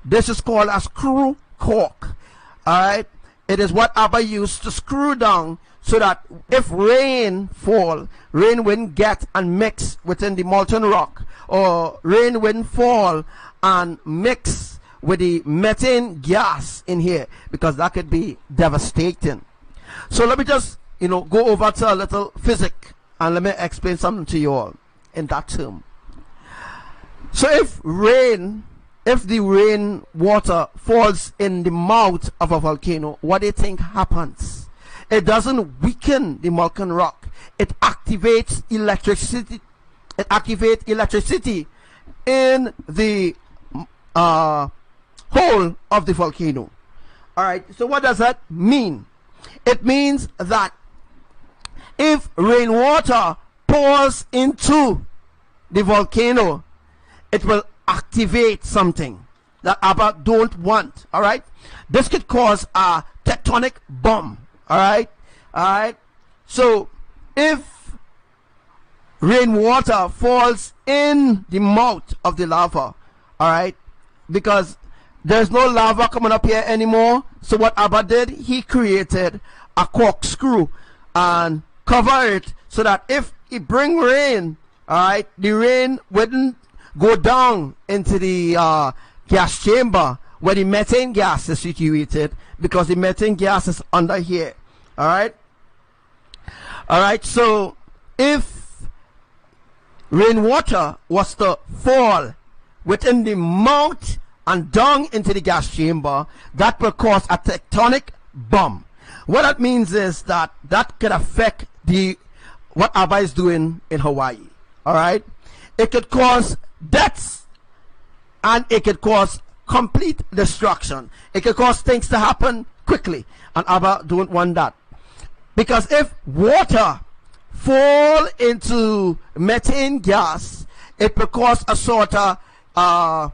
This is called a screw cork. Alright, it is what Abba used to screw down so that if rain fall, rain wouldn't get and mix within the molten rock, or rain wouldn't fall and mix with the methane gas in here, because that could be devastating. So let me just go over to a little physics, and let me explain something to you all in that term. So if the rain water falls in the mouth of a volcano, what do you think happens? It doesn't weaken the molten rock. It activates electricity. It activates electricity in the hole of the volcano. All right. So what does that mean? It means that if rainwater pours into the volcano, it will activate something that Abba don't want. All right. This could cause a tectonic bomb. All right. All right. So if rainwater falls in the mouth of the lava, all right, because there's no lava coming up here anymore, so what Abba did, he created a corkscrew and cover it so that if it bring rain, all right, the rain wouldn't go down into the gas chamber where the methane gas is situated, because the methane gas is under here. All right. All right. So if rainwater was to fall within the mouth and down into the gas chamber, that will cause a tectonic bomb. What that means is that could affect what Abba is doing in Hawaii. All right. It could cause deaths, and it could cause complete destruction. It could cause things to happen quickly, and Abba don't want that. Because if water fall into methane gas, it will cause a sort of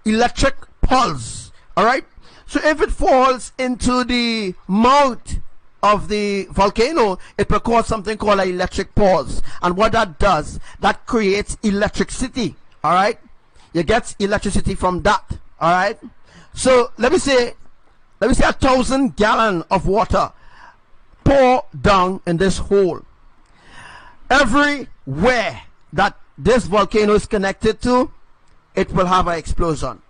electric pulse. All right. So if it falls into the mouth of the volcano, it will cause something called an electric pulse. And what that does, that creates electricity. All right. You get electricity from that. All right. So let me say 1,000 gallons of water pour down in this hole. Everywhere that this volcano is connected to, it will have an explosion.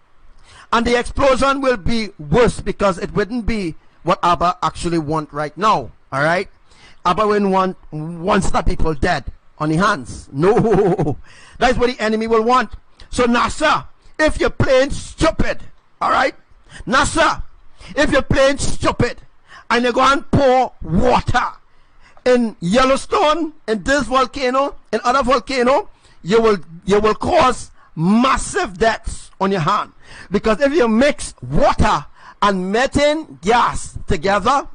And the explosion will be worse because it wouldn't be what Abba actually want right now. All right. Abba wouldn't wants the people dead on the hands. No. That's what the enemy will want. So NASA, if you're playing stupid, all right, NASA, if you're playing stupid and you're going to pour water in Yellowstone, in this volcano, in other volcano, you will cause massive deaths on your hand. Because if you mix water and methane gas together,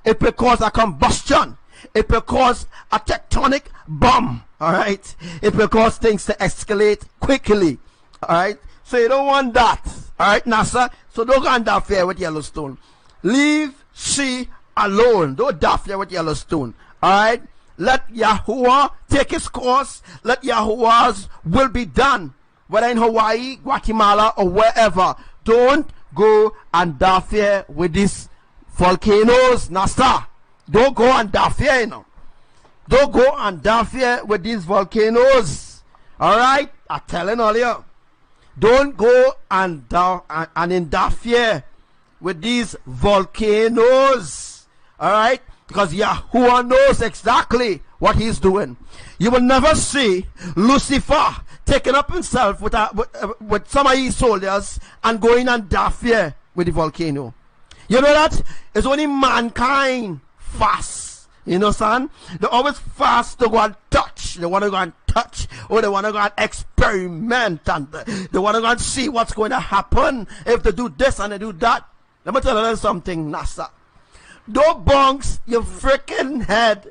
it will cause a combustion. It will cause a tectonic bomb. All right. It will cause things to escalate quickly. All right. So you don't want that. All right, NASA. So don't go and interfere with Yellowstone. Leave she alone. Don't interfere with Yellowstone. All right. Let Yahuwah take his course. Let Yahuwah's will be done. Whether in Hawaii, Guatemala, or wherever. Don't go and interfere with these volcanoes, NASA. Don't go and interfere, you know. Don't go and interfere with these volcanoes. All right? I'm telling all you. Don't go and interfere with these volcanoes. All right? Because Yahuwah knows exactly what he's doing. You will never see Lucifer taking up himself with some of his soldiers and going and interfere with the volcano. You know that? It's only mankind fast. You know, son? They always fast to go and touch. They want to go and touch. Or they want to go and experiment. And they want to go and see what's going to happen if they do this and they do that. Let me tell you something, NASA. Don't bounce your freaking head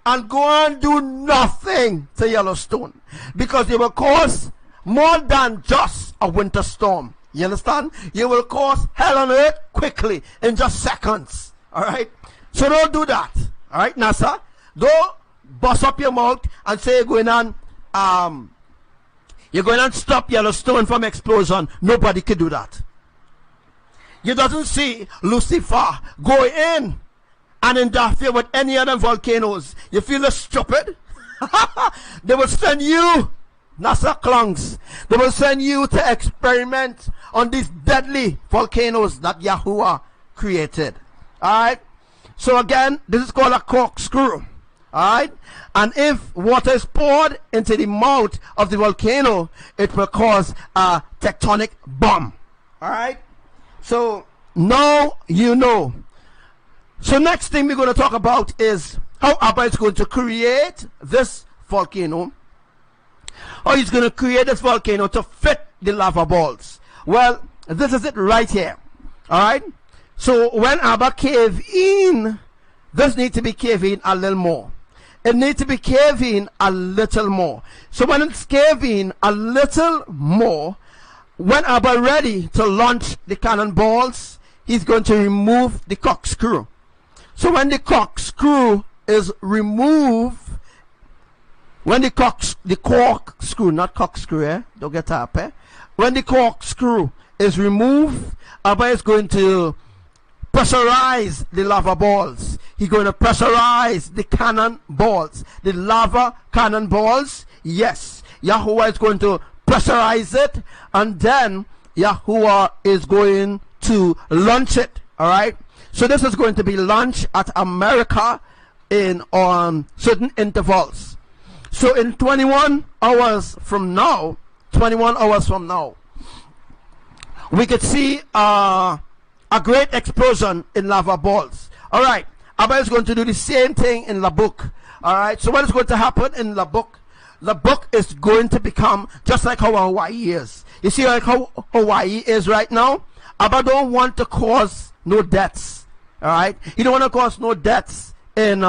and go and do nothing to Yellowstone, because you will cause more than just a winter storm. You understand? You will cause hell on earth quickly in just seconds. All right. So don't do that. All right, NASA. Don't bust up your mouth and say you're going on stop Yellowstone from explosion. Nobody can do that. You doesn't see Lucifer go in and interfere with any other volcanoes. You feel stupid? They will send you, NASA clowns, they will send you to experiment on these deadly volcanoes that Yahuwah created. Alright? So again, this is called a corkscrew. Alright? And if water is poured into the mouth of the volcano, it will cause a tectonic bomb. Alright? So now you know. So next thing we're going to talk about is how Abba is going to create this volcano. How he's going to create this volcano to fit the lava balls. Well, this is it right here. Alright? So when Abba cave in, this needs to be caving a little more. It needs to be caving a little more. So when it's caving a little more, when Abba ready to launch the cannonballs, he's going to remove the corkscrew. So when the corkscrew is removed, when the corkscrew, not corkscrew, don't get up, when the corkscrew is removed, Abba is going to pressurize the lava balls. He's going to pressurize the cannonballs. The lava cannonballs, yes. Yahuwah is going to pressurize it, and then Yahuwah is going to launch it. Alright? So this is going to be launched at America in on certain intervals. So in 21 hours from now, we could see a great explosion in lava balls. Alright, Abba is going to do the same thing in the book. Alright, so what is going to happen in the book? The book is going to become just like how Hawaii is. You see like how Hawaii is right now? Abba don't want to cause no deaths. Alright, he don't want to cause no deaths in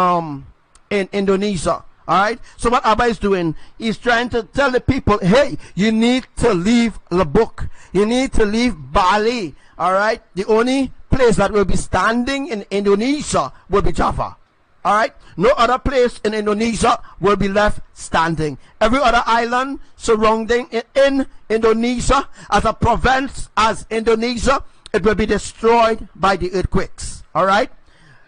Indonesia. Alright, so what Abba is doing, he's trying to tell the people, hey, you need to leave Lombok, you need to leave Bali. Alright, the only place that will be standing in Indonesia will be Java. Alright, no other place in Indonesia will be left standing. Every other island surrounding in Indonesia, as a province as Indonesia, it will be destroyed by the earthquakes. Alright,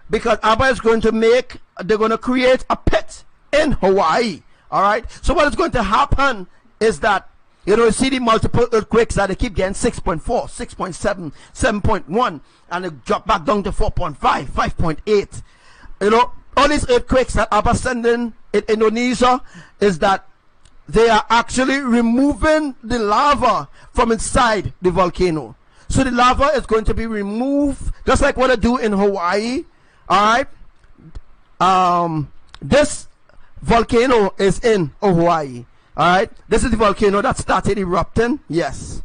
because Abba is going to they're going to create a pit in Hawaii. Alright, so what is going to happen is that, you know, you see the multiple earthquakes that they keep getting 6.4, 6.7, 7.1, and they drop back down to 4.5, 5.8. You know, all these earthquakes that Abba sending in Indonesia is that they are actually removing the lava from inside the volcano. So the lava is going to be removed, just like what they do in Hawaii. Alright, this volcano is in Hawaii. Alright, this is the volcano that started erupting. Yes,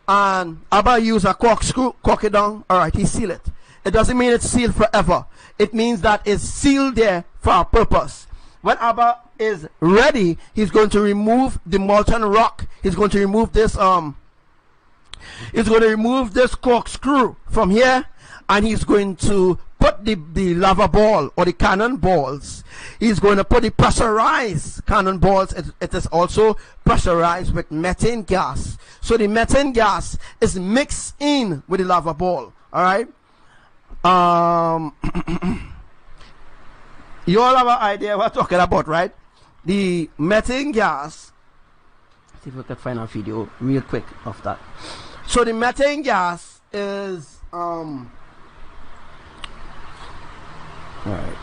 and Abba used a corkscrew, cork it down. Alright, he sealed it. It doesn't mean it's sealed forever. It means that it's sealed there for a purpose. When Abba is ready, he's going to remove the molten rock. He's going to remove this corkscrew from here, and he's going to put the lava ball or the cannonballs. He's going to put the pressurized cannonballs. It is also pressurized with methane gas. So the methane gas is mixed in with the lava ball. Alright. You all have an idea what we're talking about, right? The methane gas. Let's see if we can find a video real quick of that. So the methane gas is all right.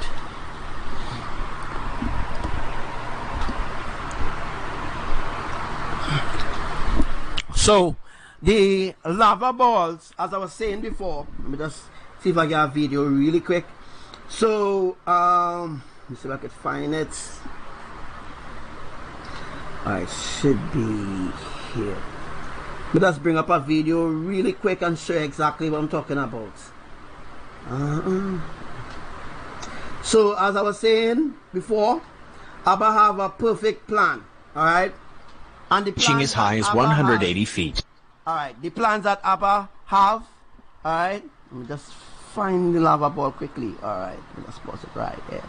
So the lava balls, as I was saying before, let me just see if I get a video really quick. So let me see if I could find it. I should be here. Let me just bring up a video really quick and show you exactly what I'm talking about. So as I was saying before, Abba have a perfect plan. Alright, and the reaching as high as 180 feet. Alright, the plans that Abba have. Alright, let me just find the lava ball quickly. Alright, let's pause it right there.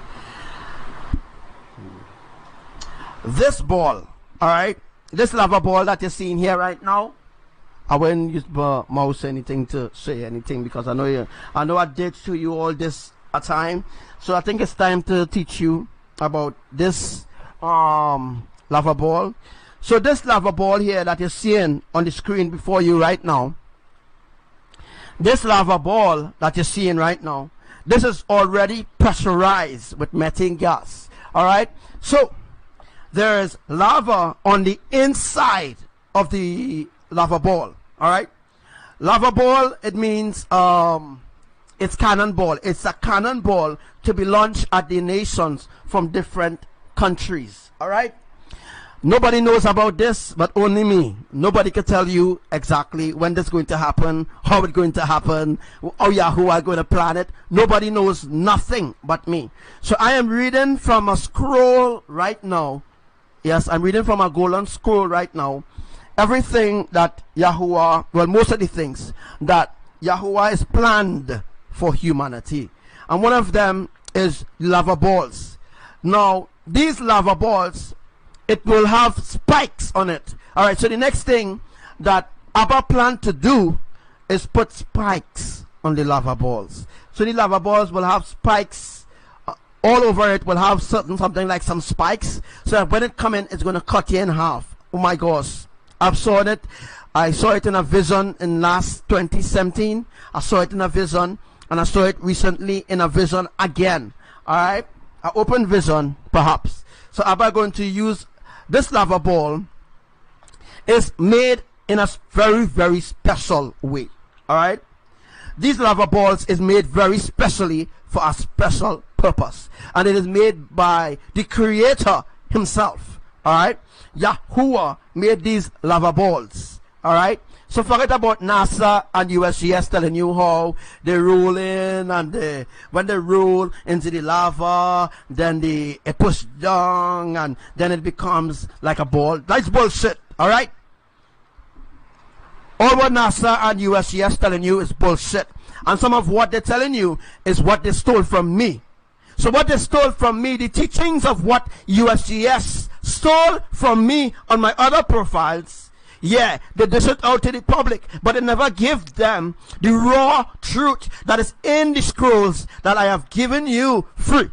This ball, alright, this lava ball that you're seeing here right now, I wouldn't use my mouse or anything to say anything, because I know I did show you all this a time. So I think it's time to teach you about this lava ball. So this lava ball here that you're seeing on the screen before you right now, this lava ball that you're seeing right now, This is already pressurized with methane gas. All right. So there is lava on the inside of the lava ball. All right. Lava ball, it means it's cannonball. It's a cannonball to be launched at the nations from different countries. All right. Nobody knows about this, but only me. Nobody can tell you exactly when this is going to happen, how it's going to happen, how Yahuwah going to plan it. Nobody knows nothing but me. So I am reading from a scroll right now. Yes, I'm reading from a golden scroll right now. Everything that Yahuwah, well, most of the things that Yahuwah is planned for humanity. And one of them is lava balls. Now, these lava balls, it will have spikes on it. All right, so the next thing that Abba planned to do is put spikes on the lava balls. So the lava balls will have spikes all over it, will have something like some spikes, so that when it come in, it's going to cut you in half. Oh my gosh, I've saw it. I saw it in a vision in last 2017. I saw it in a vision, and I saw it recently in a vision again. All right, an open vision perhaps. So Abba going to use this lava ball is made in a very, very special way. All right, these lava balls is made very specially for a special purpose, and it is made by the Creator himself. All right, Yahuwah made these lava balls. All right, so forget about NASA and USGS telling you how they roll in, and when they roll into the lava, then it pushes down, and then it becomes like a ball. That's bullshit. All right, all what NASA and USGS telling you is bullshit, and some of what they're telling you is what they stole from me. So what they stole from me, the teachings of what USGS stole from me on my other profiles, yeah, they dish it out to the public, but they never give them the raw truth that is in the scrolls that I have given you free.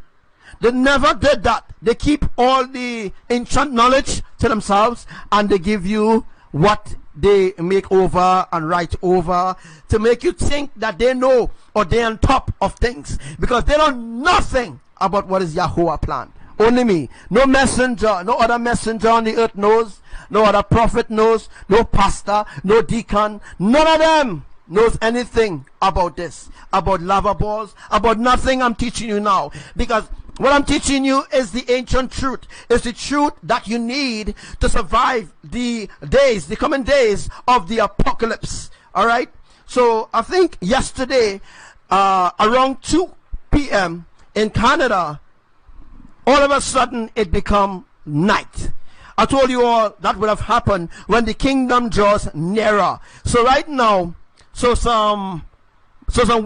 They never did that. They keep all the ancient knowledge to themselves, and they give you what they make over and write over to make you think that they know or they're on top of things, because they know nothing about what is Yahuwah plan. Only me. No messenger, no other messenger on the earth knows, no other prophet knows, no pastor, no deacon, none of them knows anything about this, about lava balls, about nothing I'm teaching you now, because what I'm teaching you is the ancient truth. It's the truth that you need to survive the days, the coming days of the apocalypse. All right. So I think yesterday, around 2 p.m. in Canada, all of a sudden it become night. I told you all that would have happened when the kingdom draws nearer. So right now, so some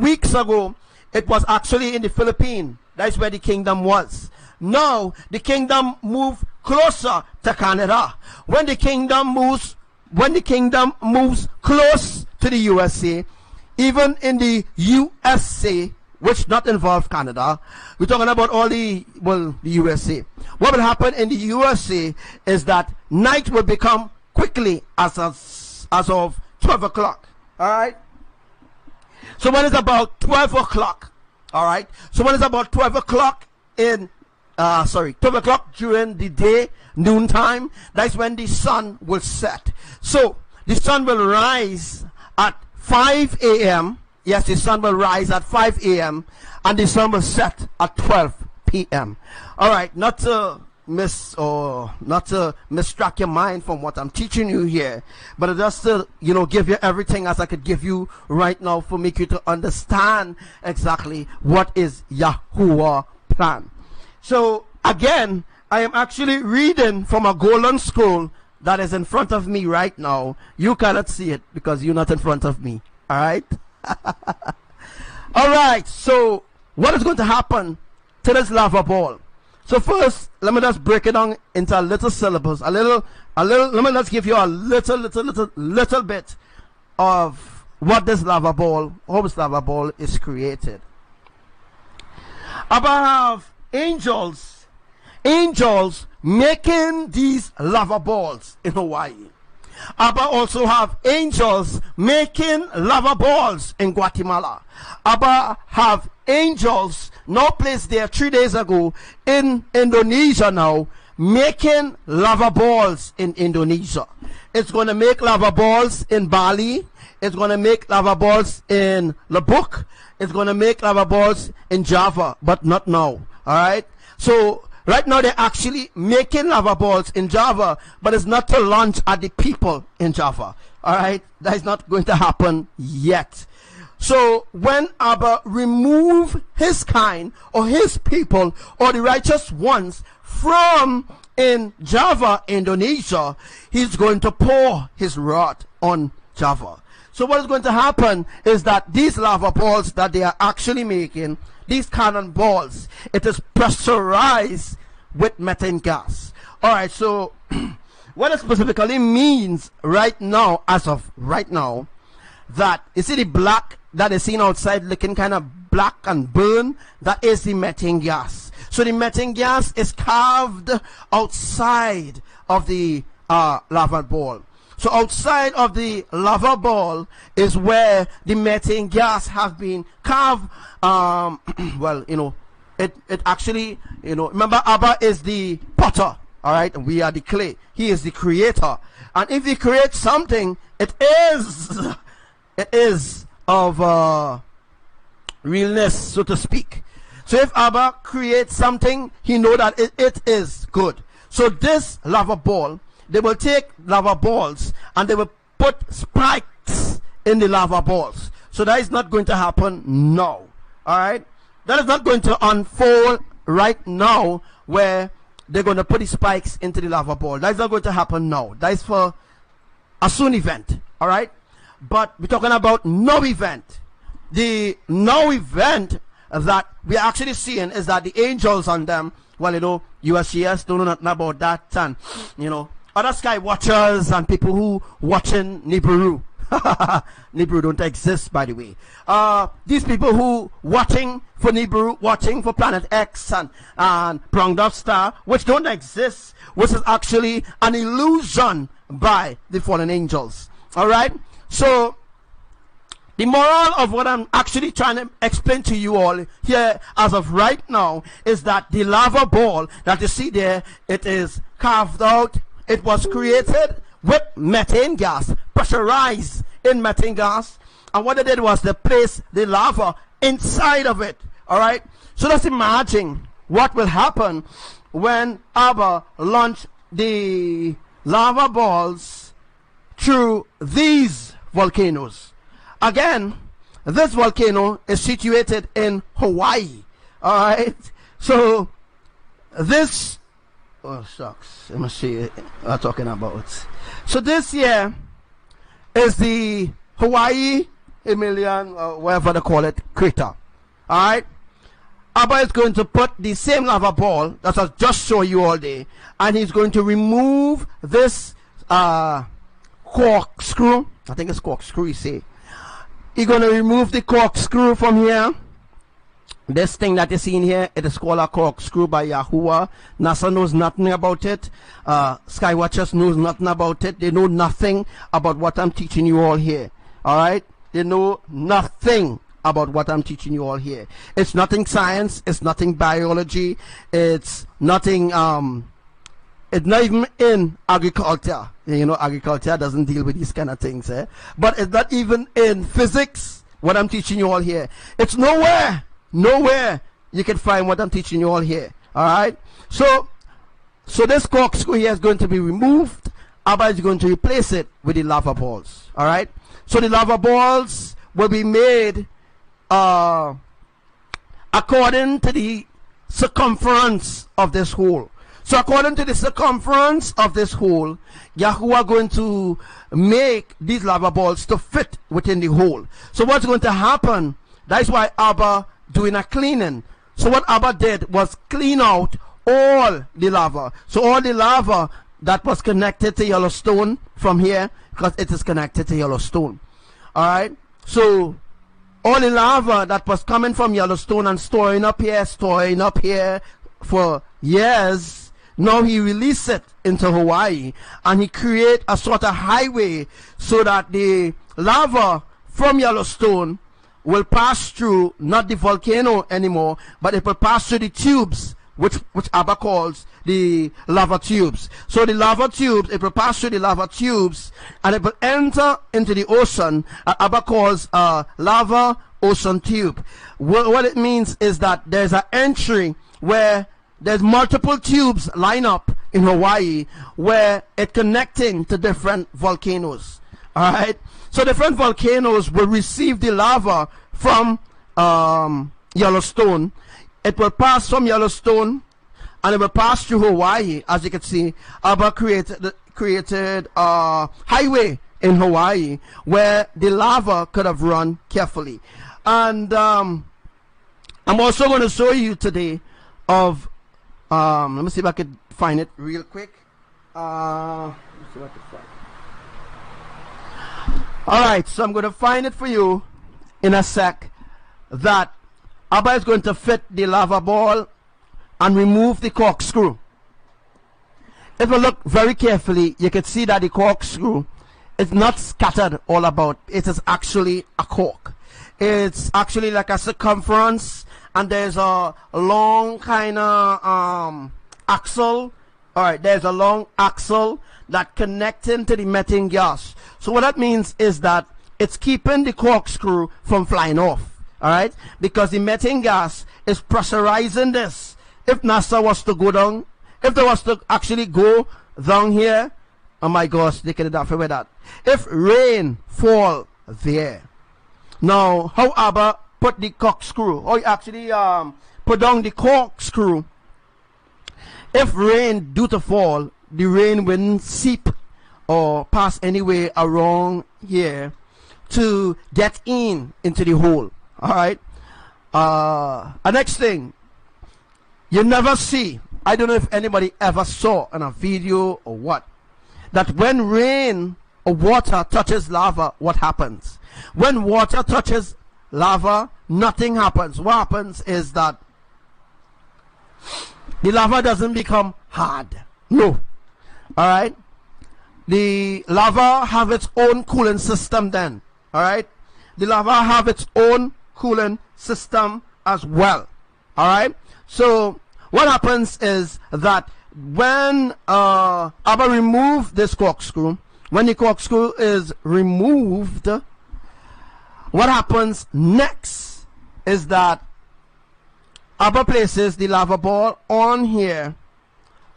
weeks ago, it was actually in the Philippines. That's where the kingdom was. Now the kingdom moved closer to Canada. When the kingdom moves close to the USA, even in the USA, which not involve Canada, we're talking about all the USA. What will happen in the USA is that night will become quickly as of 12 o'clock. All right. So when it's about 12 o'clock, all right. So when it's about 12 o'clock 12 o'clock during the day, noontime, that's when the sun will set. So the sun will rise at 5 a.m. Yes, the sun will rise at 5 a.m. and the sun will set at 12 p.m. All right, not to distract your mind from what I'm teaching you here, but just to give you everything as I could give you right now for make you to understand exactly what is Yahuwah plan. So again, I am actually reading from a golden scroll that is in front of me right now. You cannot see it because you're not in front of me. All right. All right, so what is going to happen to this lava ball? So first, let me just break it down into a little syllables, a little. Let me just give you a little bit of what this lava ball, how this lava ball is created. I have angels making these lava balls in Hawaii. Abba also have angels making lava balls in Guatemala. Abba have angels now placed there 3 days ago in Indonesia now, making lava balls in Indonesia. It's going to make lava balls in Bali. It's going to make lava balls in Lombok. It's going to make lava balls in Java, but not now. Alright? So right now they're actually making lava balls in Java, but it's not to launch at the people in Java. Alright? That is not going to happen yet. So when Abba remove his kind or his people or the righteous ones from in Java, Indonesia, he's going to pour his wrath on Java. So what is going to happen is that these lava balls that they are actually making, these cannon balls, it is pressurized with methane gas. Alright, so what it specifically means right now, as of right now, that you see the black that is seen outside looking kind of black and burn, that is the methane gas. So the methane gas is carved outside of the lava ball. So outside of the lava ball is where the methane gas has been carved. Well, you know, it actually, you know, remember Abba is the potter, all right, and we are the clay. He is the creator, and if he creates something, it is of realness, so to speak. So if Abba creates something, he know that it is good. So this lava ball, they will take lava balls and they will put spikes in the lava balls. So that is not going to happen now. Alright? That is not going to unfold right now where they're going to put the spikes into the lava ball. That is not going to happen now. That is for a soon event. Alright? But we're talking about no event. The no event that we're actually seeing is that the angels on them, well, you know, USCS don't know nothing about that, and you know, other sky watchers and people who watching Nibiru. Nibiru don't exist, by the way. These people who watching for Nibiru, watching for Planet X and Pronged Up Star, which don't exist, which is actually an illusion by the fallen angels. All right. So the moral of what I'm actually trying to explain to you all here as of right now is that the lava ball that you see there, it is carved out. It was created with methane gas, pressurized in methane gas. And what they did was they placed the lava inside of it. All right. So let's imagine what will happen when Abba launched the lava balls through these volcanoes. Again, this volcano is situated in Hawaii. Alright, so this, oh shucks, let me see what I'm talking about. So this here is the Hawaii Emilian, whatever they call it, crater. Alright, Abba is going to put the same lava ball that I just showed you all day, and he's going to remove this corkscrew. I think it's corkscrew, you see. You're going to remove the corkscrew from here. This thing that you see in here, it is called a corkscrew by YAHUWAH. NASA knows nothing about it. Skywatchers knows nothing about it. They know nothing about what I'm teaching you all here. Alright? They know nothing about what I'm teaching you all here. It's nothing science. It's nothing biology. It's nothing, it's not even in agriculture. You know, agriculture doesn't deal with these kind of things, eh? But it's not even in physics, what I'm teaching you all here. It's nowhere you can find what I'm teaching you all here. Alright? So this corkscrew here is going to be removed. Abba is going to replace it with the lava balls. Alright? So the lava balls will be made according to the circumference of this hole. So according to the circumference of this hole, YAHUWAH going to make these lava balls to fit within the hole. So what's going to happen? That's why Abba doing a cleaning. So what Abba did was clean out all the lava. So all the lava that was connected to Yellowstone from here, because it is connected to Yellowstone. Alright? So all the lava that was coming from Yellowstone and storing up here for years, now he released it into Hawaii, and he create a sort of highway so that the lava from Yellowstone will pass through not the volcano anymore, but it will pass through the tubes, which Abba calls the lava tubes. So the lava tubes, it will pass through the lava tubes, and it will enter into the ocean. Abba calls lava ocean tube. What it means is that there's an entry where there's multiple tubes line up in Hawaii where it connecting to different volcanoes. All right, so different volcanoes will receive the lava from Yellowstone. It will pass from Yellowstone and it will pass through Hawaii. As you can see, Abba created a highway in Hawaii where the lava could have run carefully. And I'm also going to show you today of let me see if I could find it real quick. Let's see what I can find. Alright, so I'm going to find it for you in a sec. That Abba is going to fit the lava ball and remove the corkscrew. If you look very carefully, you can see that the corkscrew is not scattered all about. It is actually a cork. It's actually like a circumference, and there's a long kind of axle. Alright, there's a long axle that connecting to the methane gas. So what that means is that it's keeping the corkscrew from flying off. Alright, because the methane gas is pressurizing this. If NASA was to go down, if they was to actually go down here, oh my gosh, they could have done with that. If rain fall there, now how Abba put the corkscrew, or actually put down the corkscrew. If rain due to fall, the rain wouldn't seep or pass anyway around here to get into the hole. Alright. Next thing, you never see, I don't know if anybody ever saw in a video or what, that when rain or water touches lava, what happens? When water touches lava, nothing happens. What happens is that the lava doesn't become hard. No. Alright. The lava have its own cooling system then. Alright. The lava have its own cooling system as well. Alright. So what happens is that when Abba remove this corkscrew, when the corkscrew is removed, what happens next is that Abba places the lava ball on here,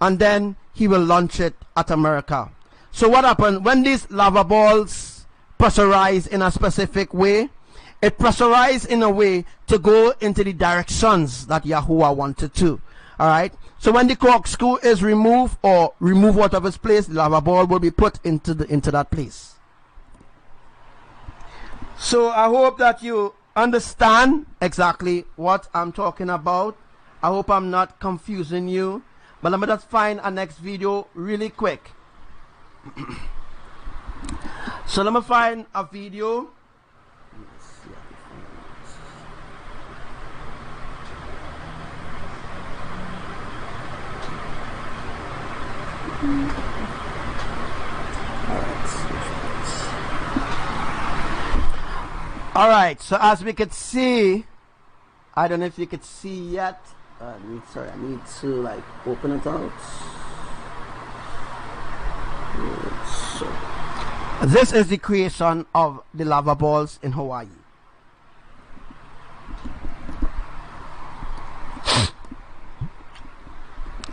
and then he will launch it at America. So what happens when these lava balls pressurize in a specific way? It pressurizes in a way to go into the directions that Yahuwah wanted to. Alright, so when the corkscrew is removed or removed out of its place, the lava ball will be put into that place. So I hope that you understand exactly what I'm talking about. I hope I'm not confusing you, but let me just find a next video really quick. So let me find a video. Alright, so as we could see, I don't know if you could see yet. Sorry, I need to like open it out. So, this is the creation of the lava balls in Hawaii.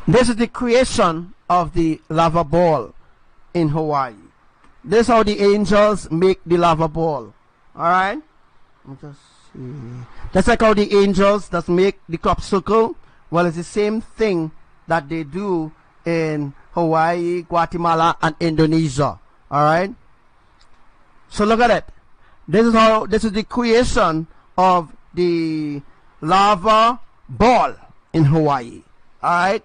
This is the creation of the lava ball in Hawaii. This is how the angels make the lava ball. Alright? Just see. That's like how the angels that make the crop circle. Well, it's the same thing that they do in Hawaii, Guatemala, and Indonesia. Alright? So look at it. This is the creation of the lava ball in Hawaii. Alright?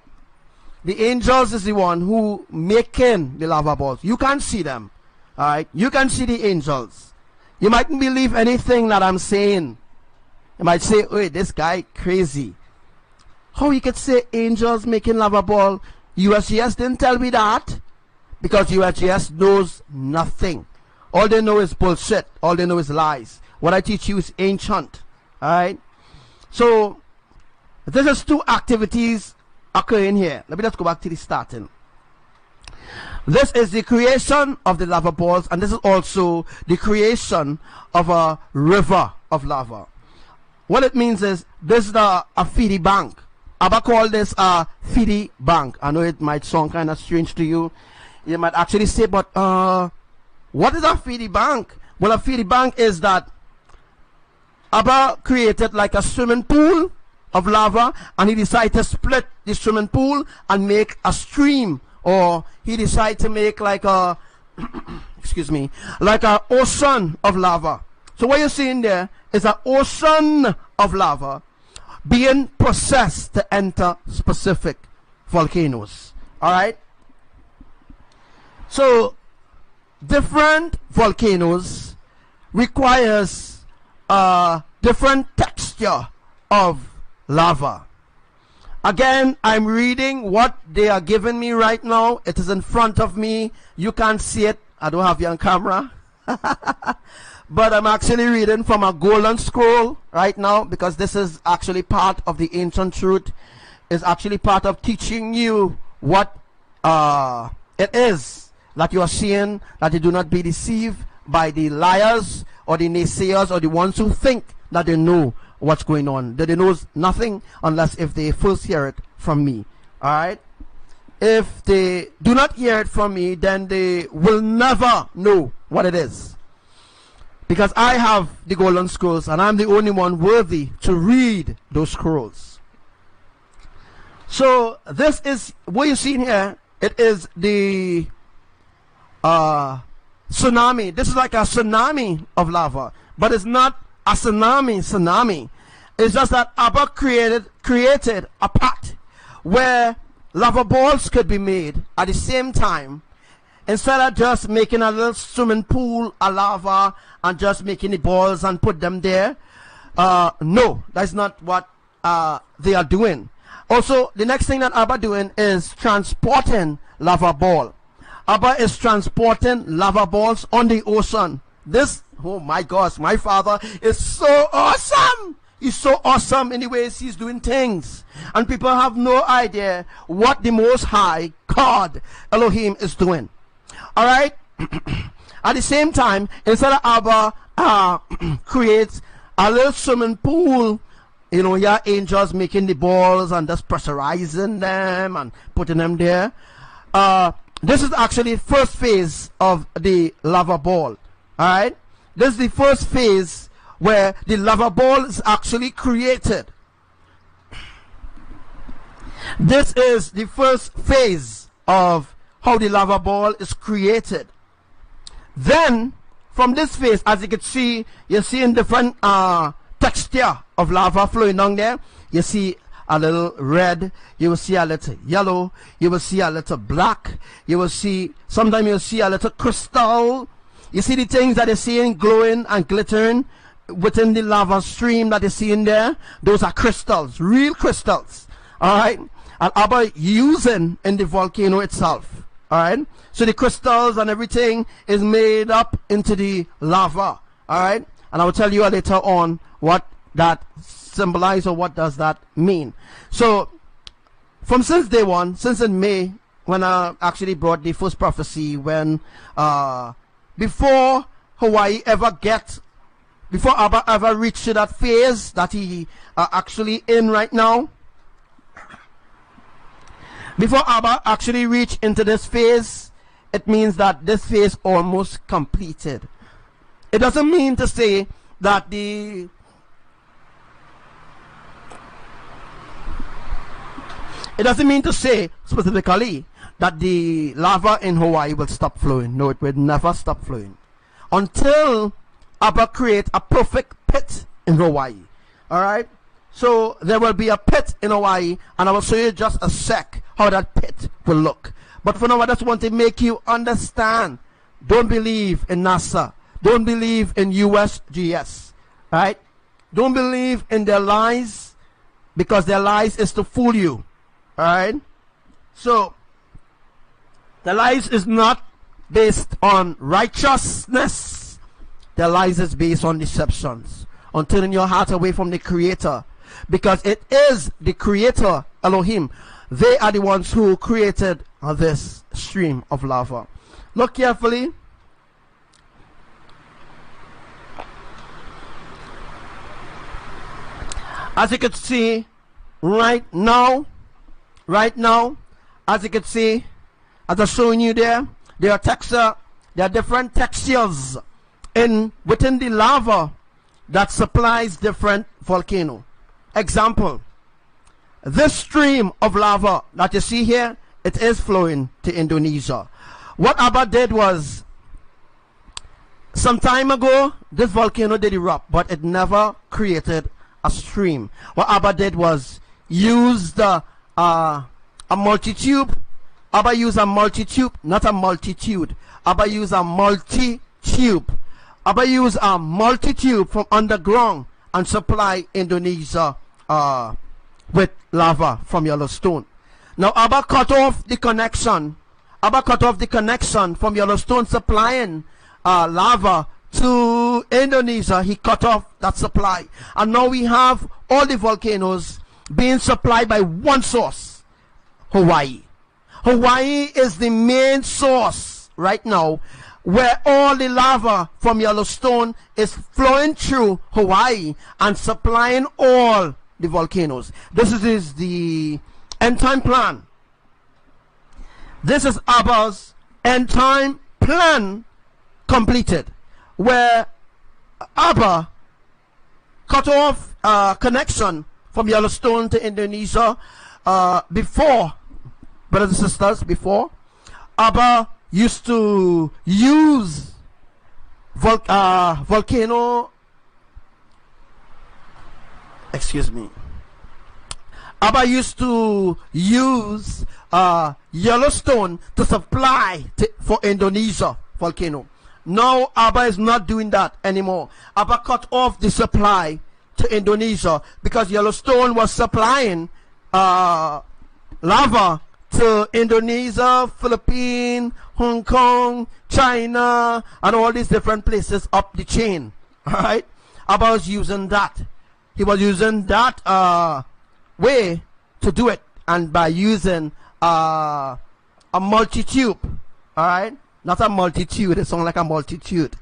The angels is the one who making the lava balls. You can't see them. Alright? You can see the angels. You mightn't believe anything that I'm saying. You might say, "Wait, this guy crazy. How you could say angels making lava ball? USGS didn't tell me that, because USGS knows nothing. All they know is bullshit. All they know is lies. What I teach you is ancient. Alright? So, this is two activities occurring here. Let me just go back to the starting. This is the creation of the lava balls, and this is also the creation of a river of lava. What it means is, this is a feedy bank. Abba call this a feedy bank. I know it might sound kind of strange to you. You might actually say, but what is a feedy bank? Well, a feedy bank is that Abba created like a swimming pool of lava, and he decided to split the swimming pool and make a stream, or he decided to make like a excuse me, like an ocean of lava. So what you're seeing there is an ocean of lava being processed to enter specific volcanoes. All right. So different volcanoes requires a different texture of lava. Again, I'm reading what they are giving me right now. It is in front of me. You can't see it. I don't have you on camera. But I'm actually reading from a golden scroll right now, because this is actually part of the ancient truth. It's actually part of teaching you what it is that you are seeing, that you do not be deceived by the liars or the naysayers or the ones who think that they know what's going on. That they know nothing unless if they first hear it from me. Alright? If they do not hear it from me, then they will never know what it is. Because I have the golden scrolls, and I'm the only one worthy to read those scrolls. So this is what you see here. It is the tsunami. This is like a tsunami of lava, but it's not a tsunami. It's just that Abba created a pot where lava balls could be made at the same time. Instead of just making a little swimming pool of lava and just making the balls and put them there, no, that's not what they are doing. Also, the next thing that Abba doing is transporting lava ball. Abba is transporting lava balls on the ocean. This, oh my gosh, my father is so awesome. He's so awesome in the ways he's doing things. And people have no idea what the Most High God, Elohim, is doing. Alright? At the same time, instead of Abba creates a little swimming pool, you know, your angels making the balls and just pressurizing them and putting them there. This is actually the first phase of the lava ball. Alright? This is the first phase where the lava ball is actually created. This is the first phase of how the lava ball is created. Then, from this phase, as you can see, you're seeing different texture of lava flowing down there. You see a little red, you will see a little yellow, you will see a little black, you will see, sometimes you'll see a little crystal. You see the things that you're seeing glowing and glittering within the lava stream that you see in there. Those are crystals, real crystals. Alright? And Abba using in the volcano itself. Alright? So the crystals and everything is made up into the lava. Alright? And I will tell you later on what that symbolizes or what does that mean. So, from since day one, since in May, when I actually brought the first prophecy, when before Hawaii ever before Abba ever reached to that phase that he actually in right now, before Abba actually reached into this phase, it means that this phase almost completed. It doesn't mean to say that it doesn't mean to say specifically that the lava in Hawaii will stop flowing. No, it will never stop flowing until Abba create a perfect pit in Hawaii. Alright? So there will be a pit in Hawaii, and I will show you just a sec how that pit will look. But for now, I just want to make you understand. Don't believe in NASA. Don't believe in USGS. Right? Don't believe in their lies, because their lies is to fool you. Alright? So Their lives is not based on righteousness. Their lives is based on deceptions, on turning your heart away from the Creator, because it is the Creator, Elohim. They are the ones who created this stream of lava. Look carefully. As you can see, right now, as you can see, as I'm showing you there are different textures within the lava that supplies different volcano. Example, this stream of lava that you see here, it is flowing to Indonesia. What Abba did was, some time ago, this volcano did erupt, but it never created a stream. What Abba did was use a multi-tube. Abba used a multi-tube, not a multitude. Abba used a multi-tube. Abba used a multi-tube from underground and supply Indonesia with lava from Yellowstone. Now Abba cut off the connection. Abba cut off the connection from Yellowstone supplying lava to Indonesia. He cut off that supply, and now we have all the volcanoes being supplied by one source, Hawaii. Hawaii is the main source right now, where all the lava from Yellowstone is flowing through Hawaii and supplying all the volcanoes. This is the end time plan. This is Abba's end time plan completed, where Abba cut off connection from Yellowstone to Indonesia before, brothers and sisters, before Abba used to use volcano, excuse me, Abba used to use Yellowstone to supply for Indonesia volcano. Now Abba is not doing that anymore. Abba cut off the supply to Indonesia because Yellowstone was supplying lava to Indonesia, Philippines, Hong Kong, China, and all these different places up the chain. Alright? Abba was using that. He was using that way to do it, and by using a multi-tube. Alright? Not a multitude, it sounds like a multitude.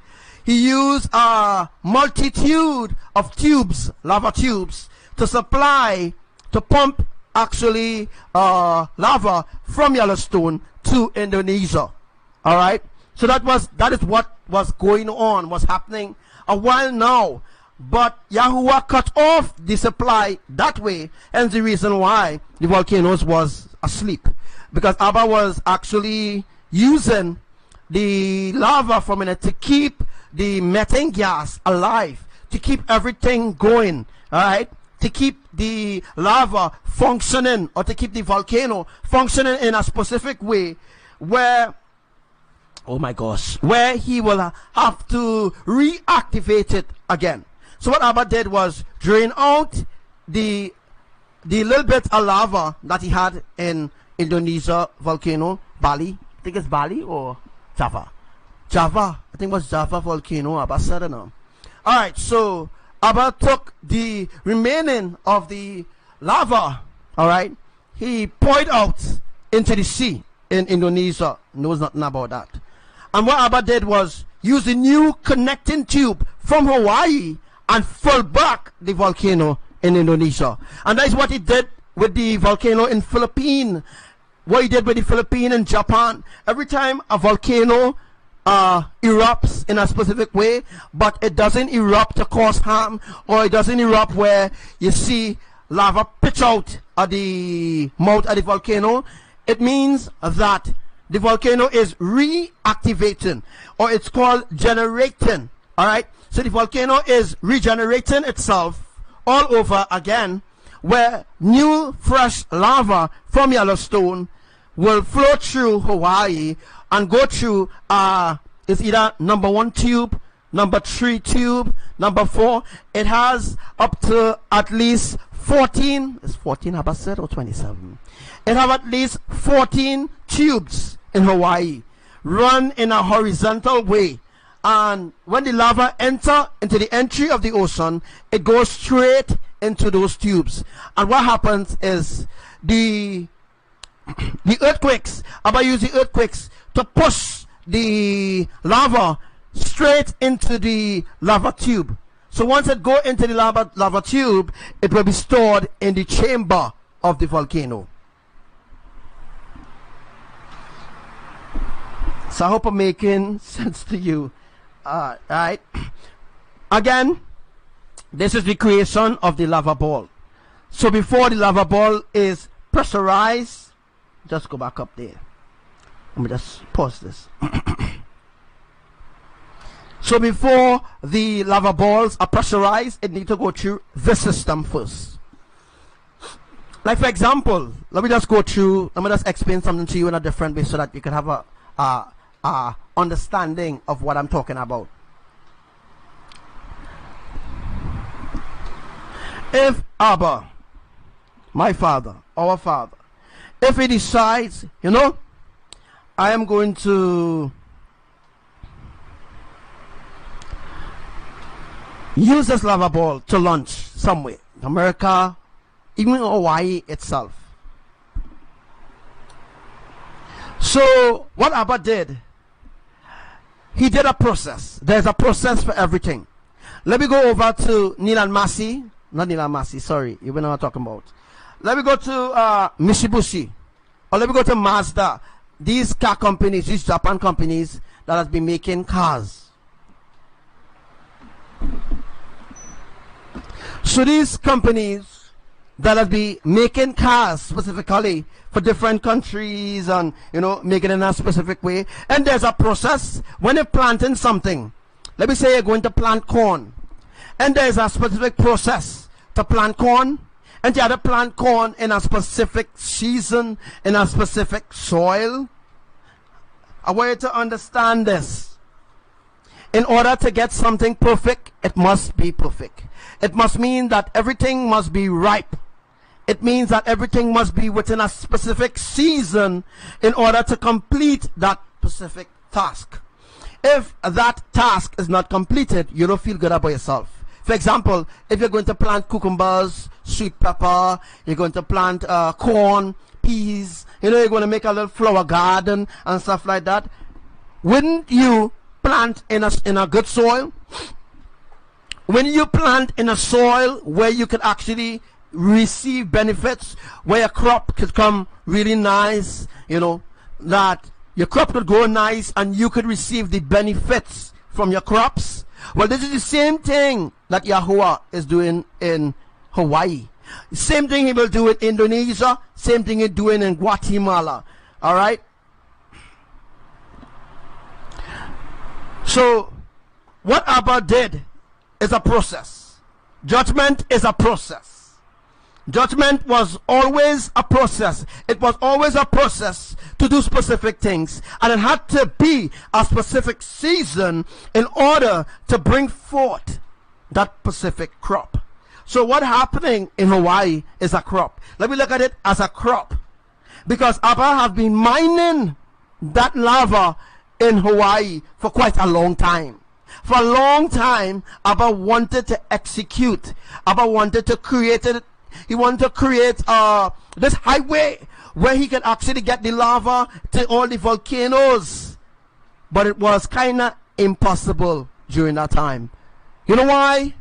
He used a multitude of tubes, lava tubes, to supply, to pump actually lava from Yellowstone to Indonesia. Alright? So that is what was going on, was happening a while now. But YAHUWAH cut off the supply that way, and the reason why the volcanoes was asleep. Because Abba was actually using the lava from it to keep the methane gas alive, to keep everything going, alright? To keep the lava functioning, or to keep the volcano functioning in a specific way where, oh my gosh, where he will have to reactivate it again. So what Abba did was drain out the little bit of lava that he had in Indonesia volcano, Bali. I think it's Bali or Java. Java. I think it was Java volcano. Abba said it now. Alright, so Abba took the remaining of the lava, alright, he poured out into the sea in Indonesia. Knows nothing about that. And what Abba did was use a new connecting tube from Hawaii and fill back the volcano in Indonesia. And that is what he did with the volcano in Philippines. What he did with the Philippines and Japan. Every time a volcano erupts in a specific way, but it doesn't erupt to cause harm, or it doesn't erupt where you see lava pitch out at the mouth of the volcano, it means that the volcano is reactivating, or it's called generating. Alright, so the volcano is regenerating itself all over again, where new fresh lava from Yellowstone will flow through Hawaii and go through it's either number 1 tube, number 3 tube, number 4. It has up to at least 14, is 14 Abba said, or 27? It have at least 14 tubes in Hawaii run in a horizontal way, and when the lava enter into the entry of the ocean, it goes straight into those tubes. And what happens is the earthquakes, Abba use the earthquakes to push the lava straight into the lava tube. So once it go into the lava tube, it will be stored in the chamber of the volcano. So I hope I'm making sense to you. Right. Again, this is the creation of the lava ball. So before the lava ball is pressurized, just go back up there. Let me just pause this. So before the lava balls are pressurized, it needs to go through this system first. Like for example, let me just go through, let me just explain something to you in a different way so that you can have a understanding of what I'm talking about. If Abba, my father, our father, if he decides, you know, I am going to use this lava ball to launch somewhere, America, even Hawaii itself. So what Abba did, he did a process. There's a process for everything. Let me go over to Nilan Masi. Not Nilan Masi, sorry, you know what I'm talking about. Let me go to Mitsubishi, or let me go to Mazda. These car companies, these Japan companies that has been making cars. So these companies that have been making cars specifically for different countries, and you know, making it in a specific way, and there's a process when you're planting something. Let me say you're going to plant corn, and there's a specific process to plant corn, and you have to plant corn in a specific season, in a specific soil. I want you to understand this. In order to get something perfect, it must be perfect. It must mean that everything must be ripe. It means that everything must be within a specific season in order to complete that specific task. If that task is not completed, you don't feel good about yourself. For example, if you're going to plant cucumbers, sweet pepper, you're going to plant corn, peas, you know, you're going to make a little flower garden and stuff like that. Wouldn't you plant in a good soil? When you plant in a soil where you could actually receive benefits, where your crop could come really nice, you know, that your crop could grow nice and you could receive the benefits from your crops. Well, this is the same thing that Yahuwah is doing in Hawaii. Same thing he will do in Indonesia, same thing he's doing in Guatemala. All right? So what Abba did is a process. Judgment is a process. Judgment was always a process. It was always a process to do specific things, and it had to be a specific season in order to bring forth that specific crop. So what's happening in Hawaii is a crop. Let me look at it as a crop, because Abba have been mining that lava in Hawaii for quite a long time. For a long time, Abba wanted to execute. Abba wanted to create it. He wanted to create this highway where he could actually get the lava to all the volcanoes. But it was kind of impossible during that time. You know why?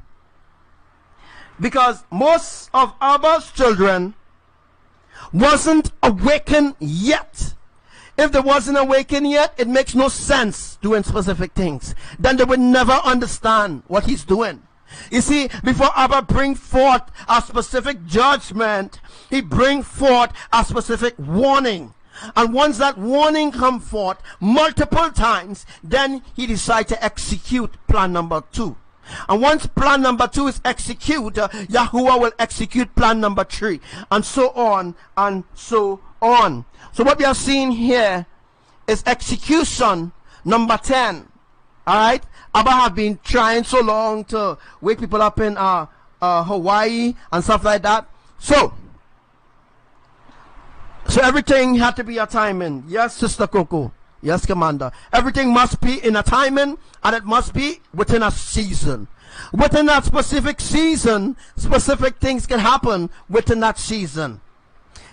Because most of Abba's children wasn't awakened yet. If they wasn't awakened yet, it makes no sense doing specific things. Then they would never understand what he's doing. You see, before Abba bring forth a specific judgment, he bring forth a specific warning. And once that warning come forth multiple times, then he decide to execute plan number 2. And once plan number 2 is executed, Yahuwah will execute plan number 3, and so on and so on. So what we are seeing here is execution number 10. Alright? Abba have been trying so long to wake people up in Hawaii and stuff like that. So So everything had to be a timing. Yes, Sister Coco. Yes, Commander. Everything must be in a timing, and it must be within a season. Within that specific season, specific things can happen within that season.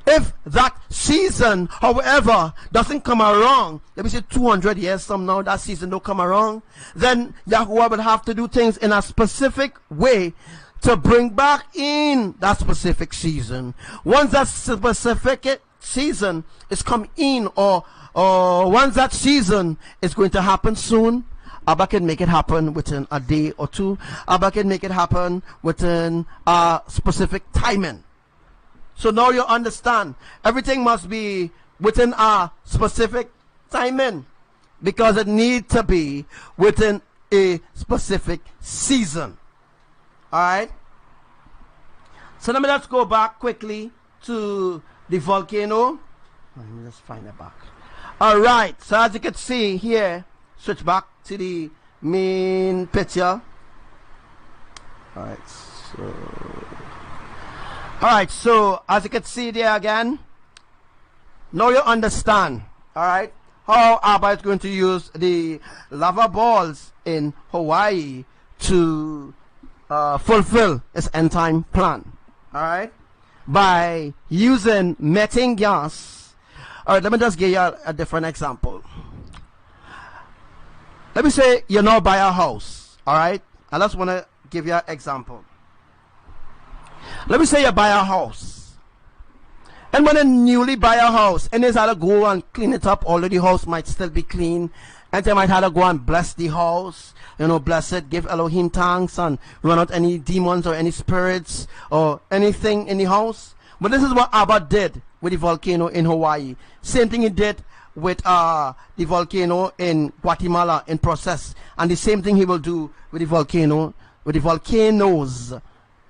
If that season, however, doesn't come around, let me say 200 years from now, that season don't come around, then Yahuwah will have to do things in a specific way to bring back in that specific season. Once that specific season is come in, or once that season is going to happen soon, Abba can make it happen within a day or two. Abba can make it happen within a specific timing. So now you understand, everything must be within a specific timing, because it needs to be within a specific season. Alright? So let me just go back quickly to the volcano. Let me just find it back. Alright, so as you can see here, switch back to the main picture. Alright, so as you can see there again, now you understand, alright, how Abba is going to use the lava balls in Hawaii to fulfill its end time plan. Alright, by using methane gas. Alright, let me just give you a different example. Let me say you now buy a house. Alright, I just want to give you an example. Let me say you buy a house, and when you newly buy a house, and there's how to go and clean it up, although the house might still be clean, and they might have to go and bless the house, you know, bless it, give Elohim thanks, and run out any demons or any spirits or anything in the house. But this is what Abba did with the volcano in Hawaii. Same thing he did with the volcano in Guatemala in process, and the same thing he will do with the volcanoes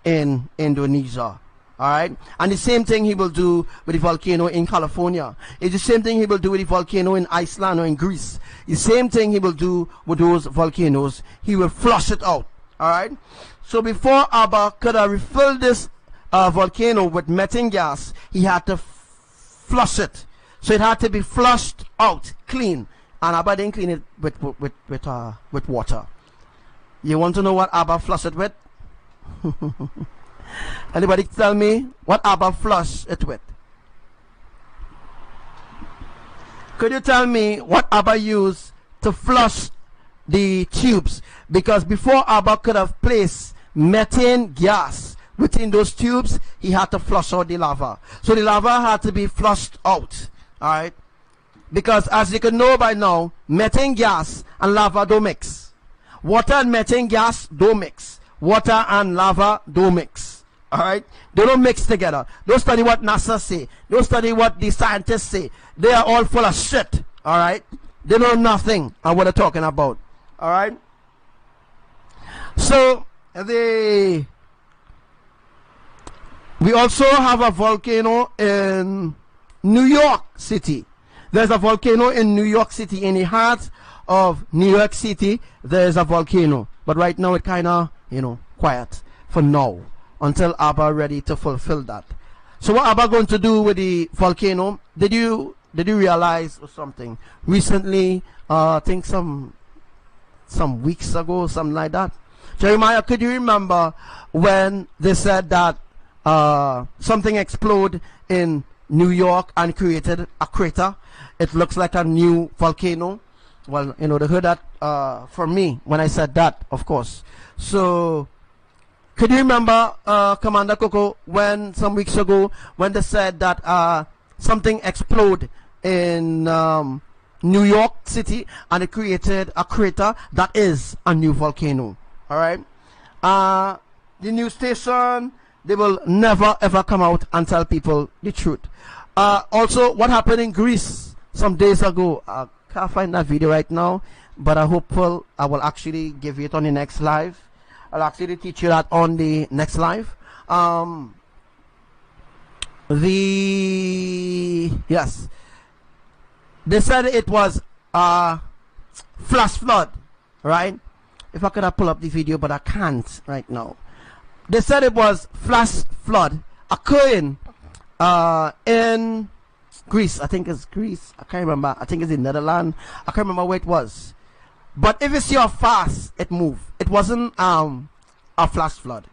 in Indonesia. Alright, and the same thing he will do with the volcano in California. It's the same thing he will do with the volcano in Iceland or in Greece. The same thing he will do with those volcanoes. He will flush it out. Alright, so before Abba could have refilled this volcano with methane gas, he had to flush it. So it had to be flushed out clean, and Abba didn't clean it with water. You want to know what Abba flushed it with? Anybody tell me what Abba flushed it with? Could you tell me what Abba used to flush the tubes? Because before Abba could have placed methane gas within those tubes, he had to flush out the lava. So the lava had to be flushed out. Alright? Because as you can know by now, methane gas and lava don't mix. Water and methane gas don't mix. Water and lava don't mix. Alright? They don't mix together. Don't study what NASA say. Don't study what the scientists say. They are all full of shit. Alright? They know nothing of what they're talking about. Alright? So, we also have a volcano in New York City. There's a volcano in New York City. In the heart of New York City, there's a volcano. But right now, it kind of, quiet for now, until Abba ready to fulfill that. So what Abba going to do with the volcano? Did you realize something recently? I think some weeks ago, something like that. Jeremiah, could you remember when they said that something exploded in New York and created a crater? It looks like a new volcano. Well, they heard that from me when I said that, of course. So, could you remember, Commander Coco, when some weeks ago, when they said that something exploded in New York City and it created a crater that is a new volcano? All right. The news station, they will never ever come out and tell people the truth. Also, what happened in Greece some days ago? I can't find that video right now, but I hope I will actually give you it on the next live. I'll actually teach you that on the next live. Yes, they said it was flash flood, right? If I could have pulled up the video, but I can't right now. They said it was flash flood occurring in Greece. I think it's Greece. I can't remember. I think it's in Netherlands. I can't remember where it was. But if it's your fast, it moved. It wasn't a flash flood.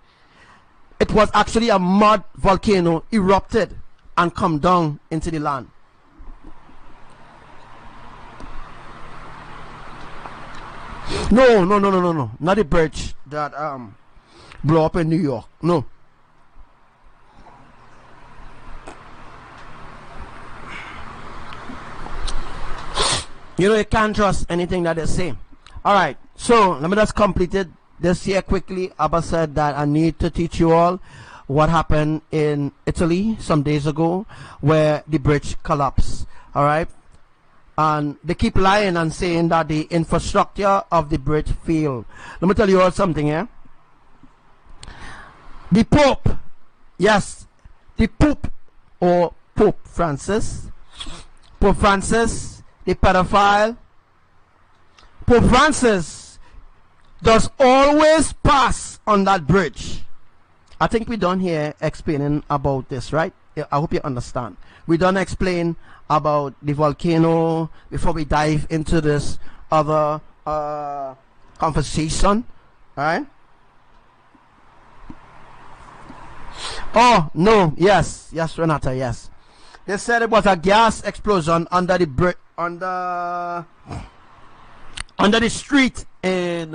It was actually a mud volcano erupted and come down into the land. No. Not the bridge that blew up in New York. No. You know, you can't trust anything that they say. Alright, so let me just complete it this here quickly. Abba said that I need to teach you all what happened in Italy some days ago where the bridge collapsed. Alright, and they keep lying and saying that the infrastructure of the bridge failed. Let me tell you all something here. The Pope, yes, the Pope or Pope Francis, the pedophile, Pope Francis does always pass on that bridge. I think we done here explaining about this, right? I hope you understand. We done explain about the volcano before we dive into this other conversation, right? Oh no, yes, Renata, yes. They said it was a gas explosion under the under the street in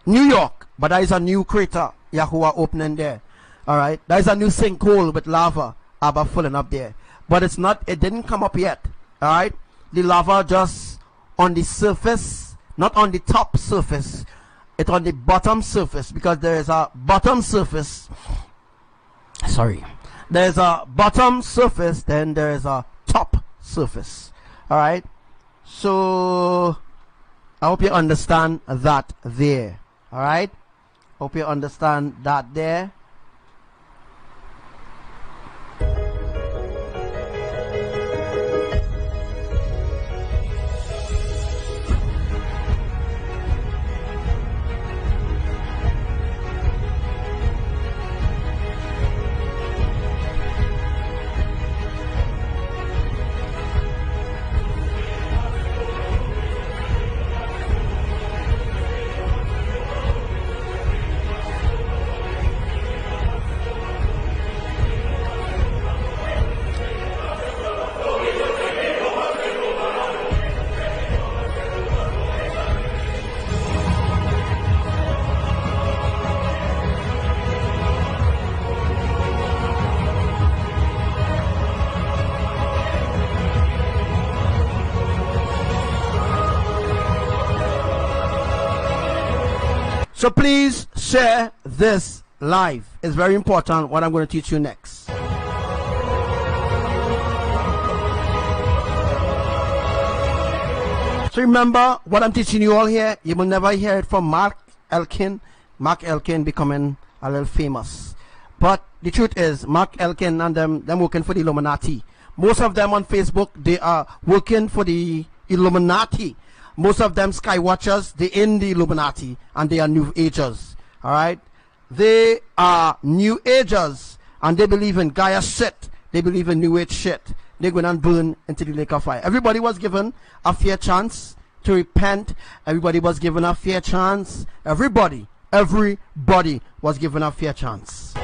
New York, but there is a new crater YAHUWAH opening there. All right, there is a new sinkhole with lava about filling up there, but it's not. It didn't come up yet. All right, the lava just on the surface, not on the top surface. It's on the bottom surface because there is a bottom surface. Sorry, there's a bottom surface, then there is a top surface. All right. So I hope you understand that there. All right, hope you understand that there. So please share this live. It's very important what I'm going to teach you next. So remember what I'm teaching you all here. You will never hear it from Mark Elkin. Mark Elkin becoming a little famous. But the truth is, Mark Elkin and them working for the Illuminati. Most of them on Facebook, they are working for the Illuminati. Most of them sky watchers, they in the Illuminati and they are new agers. Alright? They are new agers and they believe in Gaia shit. They believe in new age shit. They're going to burn into the lake of fire. Everybody was given a fair chance to repent. Everybody was given a fair chance. Everybody was given a fair chance.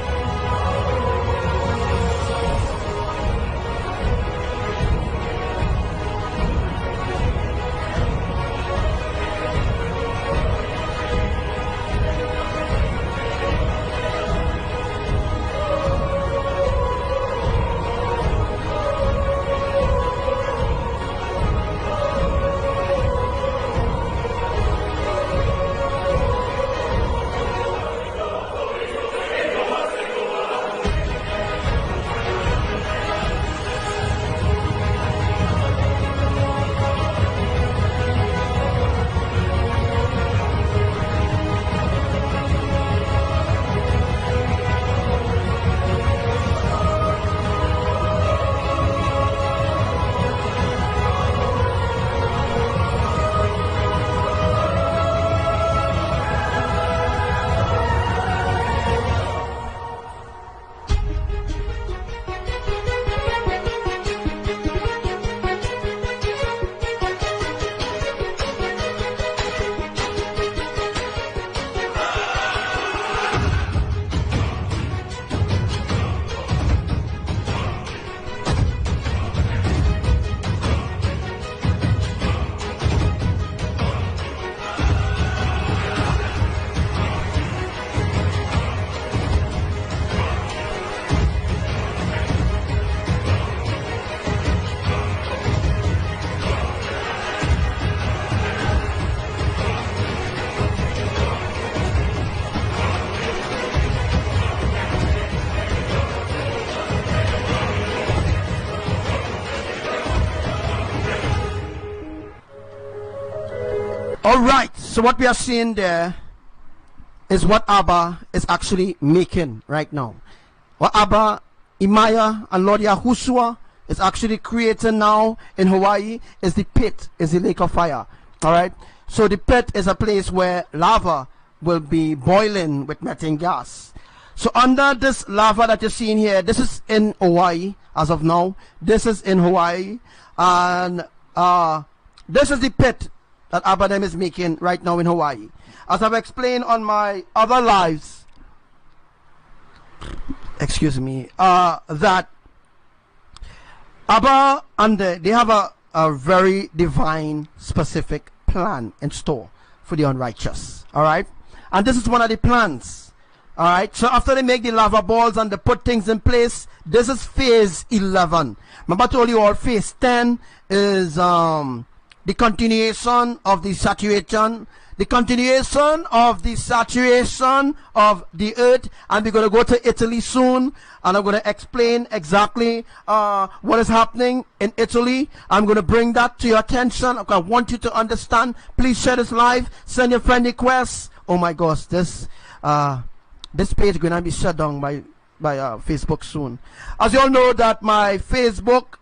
All right, so what we are seeing there is what Abba is actually making right now. What Abba, Imaya, and Lord Yahushua is actually creating now in Hawaii is the pit, is the lake of fire. All right, so the pit is a place where lava will be boiling with methane gas. So under this lava that you're seeing here, this is in Hawaii as of now. This is in Hawaii, and this is the pit that Abba is making right now in Hawaii. As I've explained on my other lives, excuse me, that Abba and they have a very divine, specific plan in store for the unrighteous. All right, and this is one of the plans. All right, so after they make the lava balls and they put things in place, this is phase 11. Remember I told you all phase 10 is the continuation of the saturation, the saturation of the earth, and we're going to go to Italy soon, and I'm going to explain exactly what is happening in Italy. I'm going to bring that to your attention. I want you to understand. Please share this live, send your friend requests. Oh my gosh, this page is going to be shut down by Facebook soon. As you all know that my Facebook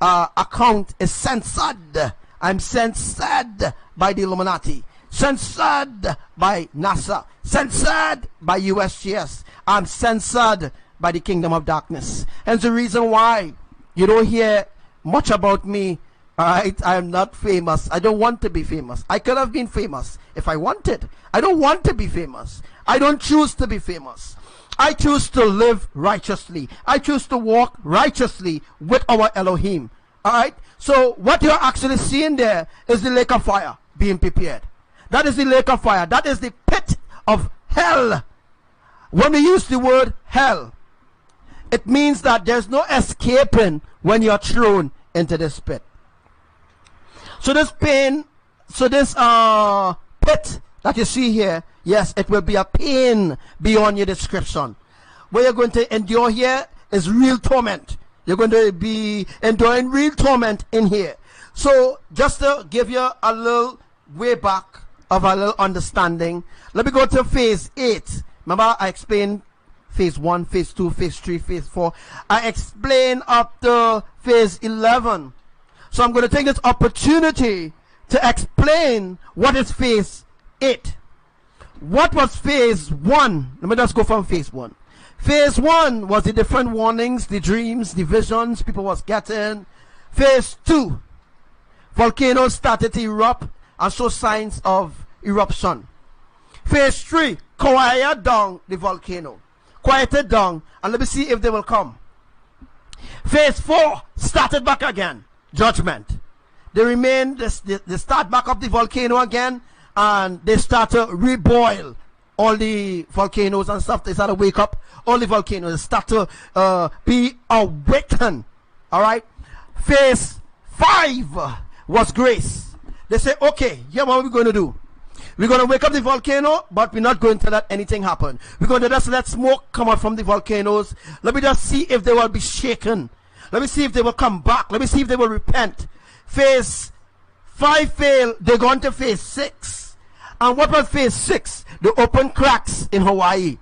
account is censored. I'm censored by the Illuminati, censored by NASA, censored by USGS. I'm censored by the kingdom of darkness. And the reason why you don't hear much about me, alright, I'm not famous. I don't want to be famous. I could have been famous if I wanted. I don't want to be famous. I don't choose to be famous. I choose to live righteously. I choose to walk righteously with our Elohim. Alright, so what you're actually seeing there is the lake of fire being prepared. That is the lake of fire. That is the pit of hell. When we use the word hell, it means that there's no escaping when you're thrown into this pit. So this pain, so this pit that you see here, yes, it will be a pain beyond your description. What you're going to endure here is real torment. You're going to be enduring real torment in here. So just to give you a little way back of a little understanding, let me go to phase 8. Remember I explained phase 1, phase 2, phase 3, phase 4. I explained up to phase 11. So I'm going to take this opportunity to explain what is phase 8. What was phase 1? Let me just go from phase 1. Phase 1 was the different warnings, the dreams, the visions people was getting. Phase 2, volcanoes started to erupt and show signs of eruption. Phase 3, quiet down the volcano. Quieted down, and let me see if they will come. Phase 4 started back again. Judgment. They remain, they start back up the volcano again, and they start to reboil all the volcanoes and stuff. They start to wake up all the volcanoes, start to be awakened. All right. Phase 5 was grace. They say, okay, here's what we're going to do. We're going to wake up the volcano, but we're not going to let anything happen. We're going to just let smoke come out from the volcanoes. Let me just see if they will be shaken. Let me see if they will come back. Let me see if they will repent. Phase 5 failed. They're going to phase 6. And what was phase 6? The open cracks in Hawaii.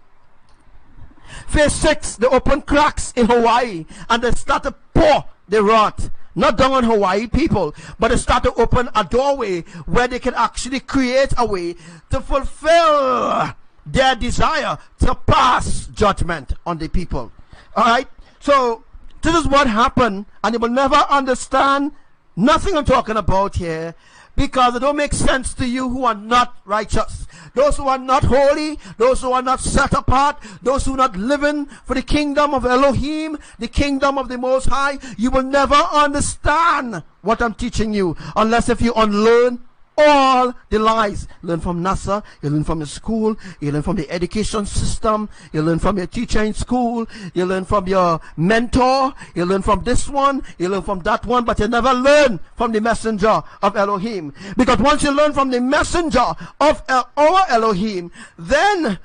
Phase 6, the open cracks in Hawaii. And they start to pour the wrath. Not down on Hawaii people, but they start to open a doorway where they can actually create a way to fulfill their desire to pass judgment on the people. Alright? So, this is what happened, and you will never understand nothing I'm talking about here, because it don't make sense to you who are not righteous. Those who are not holy, those who are not set apart, those who are not living for the kingdom of Elohim, the kingdom of the Most High, you will never understand what I'm teaching you unless if you unlearn all the lies. Learn from NASA, you learn from your school, you learn from the education system, you learn from your teacher in school, you learn from your mentor, you learn from this one, you learn from that one, but you never learn from the messenger of Elohim. Because once you learn from the messenger of our Elohim, then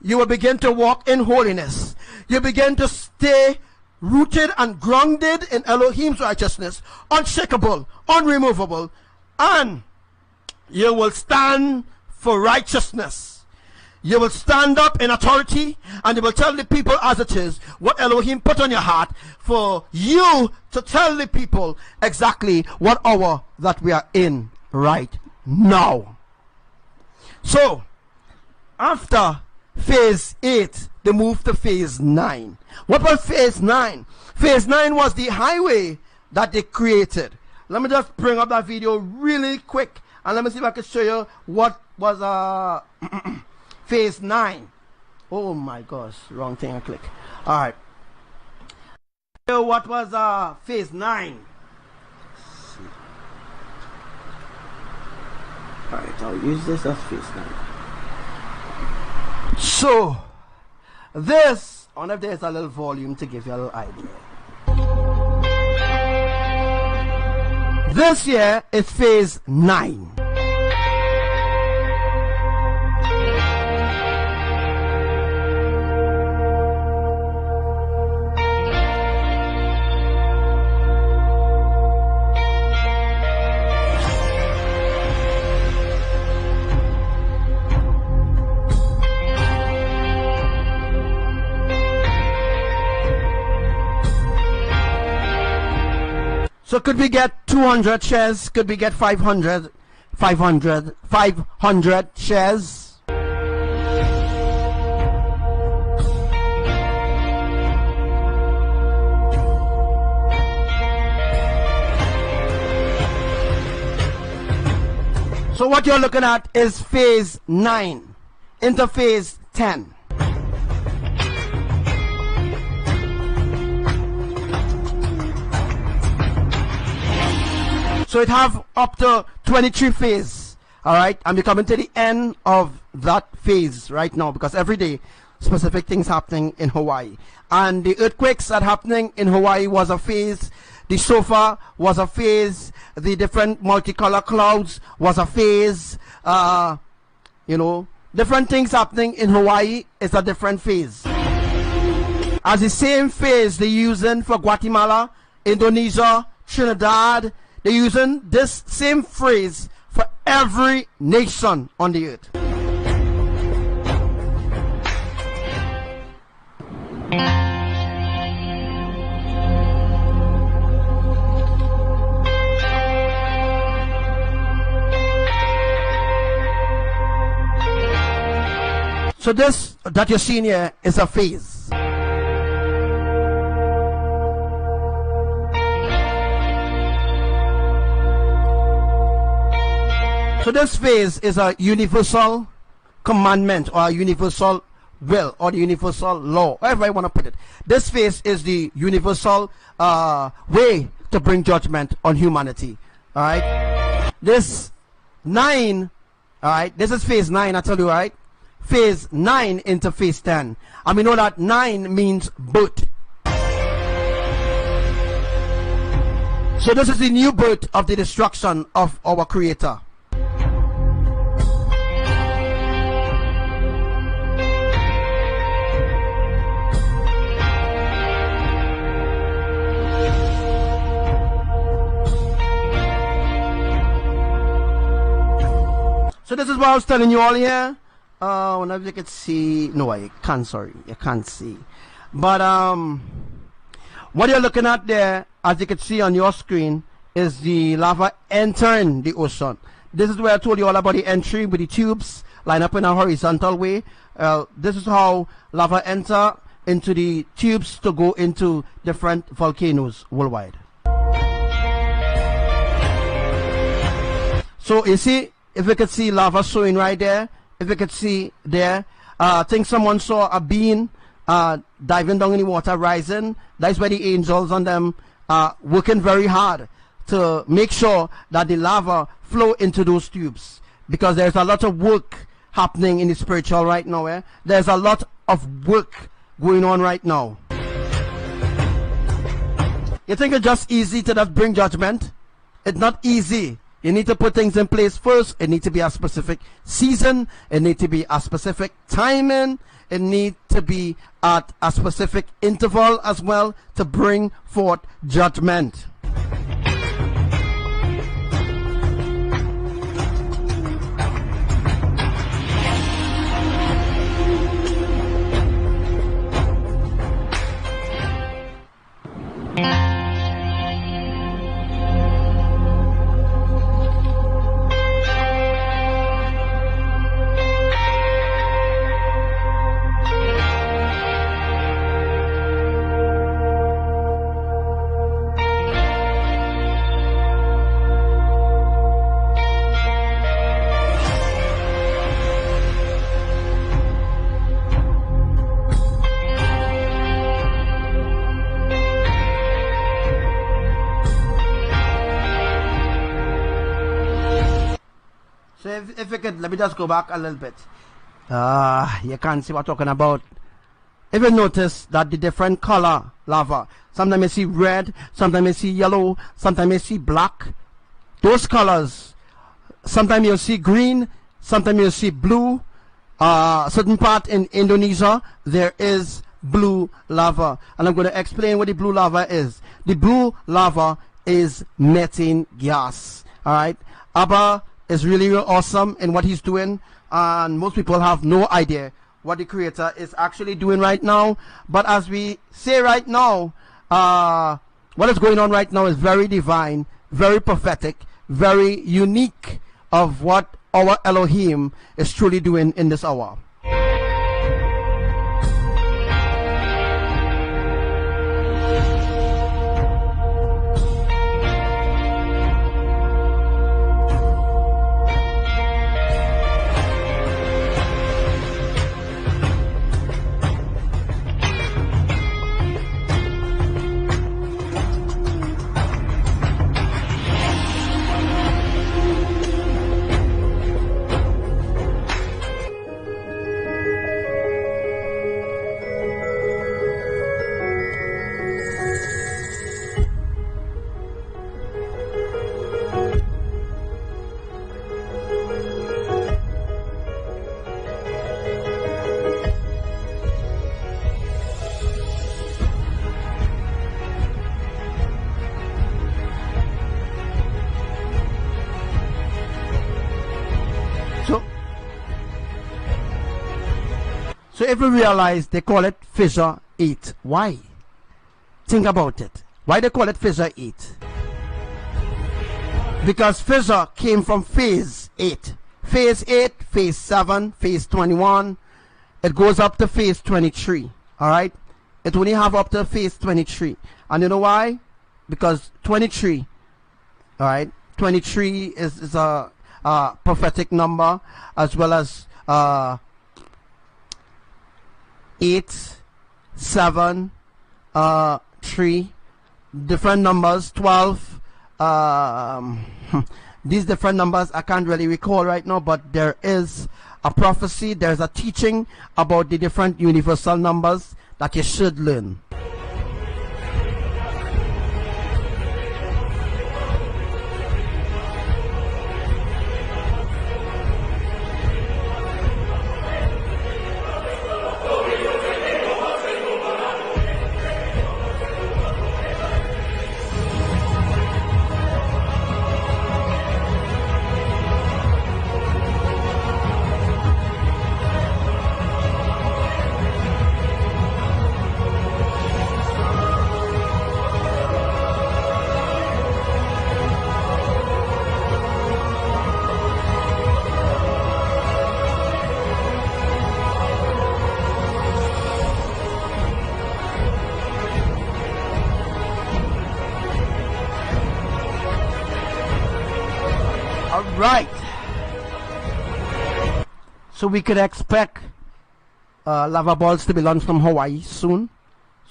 you will begin to walk in holiness. You begin to stay rooted and grounded in Elohim's righteousness, unshakable, unremovable, and You will stand for righteousness. You will stand up in authority and you will tell the people as it is what Elohim put on your heart for you to tell the people exactly what hour that we are in right now. So, after phase 8, they moved to phase 9. What was phase 9? Phase 9 was the highway that they created. Let me just bring up that video really quick and let me see if I can show you what was phase 9. Oh my gosh, wrong thing I click. Alright. What was phase 9? Alright, I'll use this as phase 9. So, this, I wonder if there's a little volume to give you a little idea. This year is phase 9. So could we get 200 shares? Could we get 500 shares? So what you're looking at is phase 9 into phase 10. So it have up to 23 phases, all right? And we're coming to the end of that phase right now because every day specific things happening in Hawaii. And the earthquakes that happening in Hawaii was a phase. The sofa was a phase. The different multicolor clouds was a phase. You know, different things happening in Hawaii is a different phase. As the same phase they're using for Guatemala, Indonesia, Trinidad, they're using this same phrase for every nation on the earth. So this that you're seeing here is a phase. So this phase is a universal commandment or a universal will or the universal law, however I want to put it. This phase is the universal way to bring judgment on humanity. Alright? This 9, alright, this is phase 9, I tell you, right? Phase 9 into phase 10. And we know that 9 means birth. So this is the new birth of the destruction of our Creator. So this is what I was telling you all here. Whenever you can see, no, I can't. Sorry, you can't see. But what you're looking at there, as you can see on your screen, is the lava entering the ocean. This is where I told you all about the entry with the tubes lined up in a horizontal way. This is how lava enter into the tubes to go into different volcanoes worldwide. So you see. If you could see lava showing right there, if you could see there, I think someone saw a being diving down in the water, rising. That's where the angels on them are working very hard to make sure that the lava flow into those tubes. Because there's a lot of work happening in the spiritual right now. There's a lot of work going on right now. You think it's just easy to just bring judgment? It's not easy. You need to put things in place first. It needs to be a specific season. It needs to be a specific timing. It needs to be at a specific interval as well to bring forth judgment. So if you could, let me just go back a little bit. You can't see what I'm talking about. If you notice that the different color lava, sometimes you see red, sometimes you see yellow, sometimes you see black. Those colors, sometimes you see green, sometimes you see blue. Certain part in Indonesia, there is blue lava. And I'm going to explain what the blue lava is. The blue lava is methane gas. Alright? Abba is really awesome in what he's doing. And most people have no idea what the Creator is actually doing right now. But as we say right now, what is going on right now is very divine, very prophetic, very unique of what our Elohim is truly doing in this hour. So if you realize they call it fissure 8, why? Think about it. Why they call it fissure 8? Because fissure came from phase 8. Phase 8, phase 7, phase 21. It goes up to phase 23. Alright? It only have up to phase 23. And you know why? Because 23, alright? 23 is a prophetic number, as well as 8, 7, 3, different numbers, 12, these different numbers I can't really recall right now, but there is a prophecy, there's a teaching about the different universal numbers that you should learn. Right. So we could expect lava balls to be launched from Hawaii soon.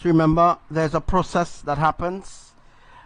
So remember, there's a process that happens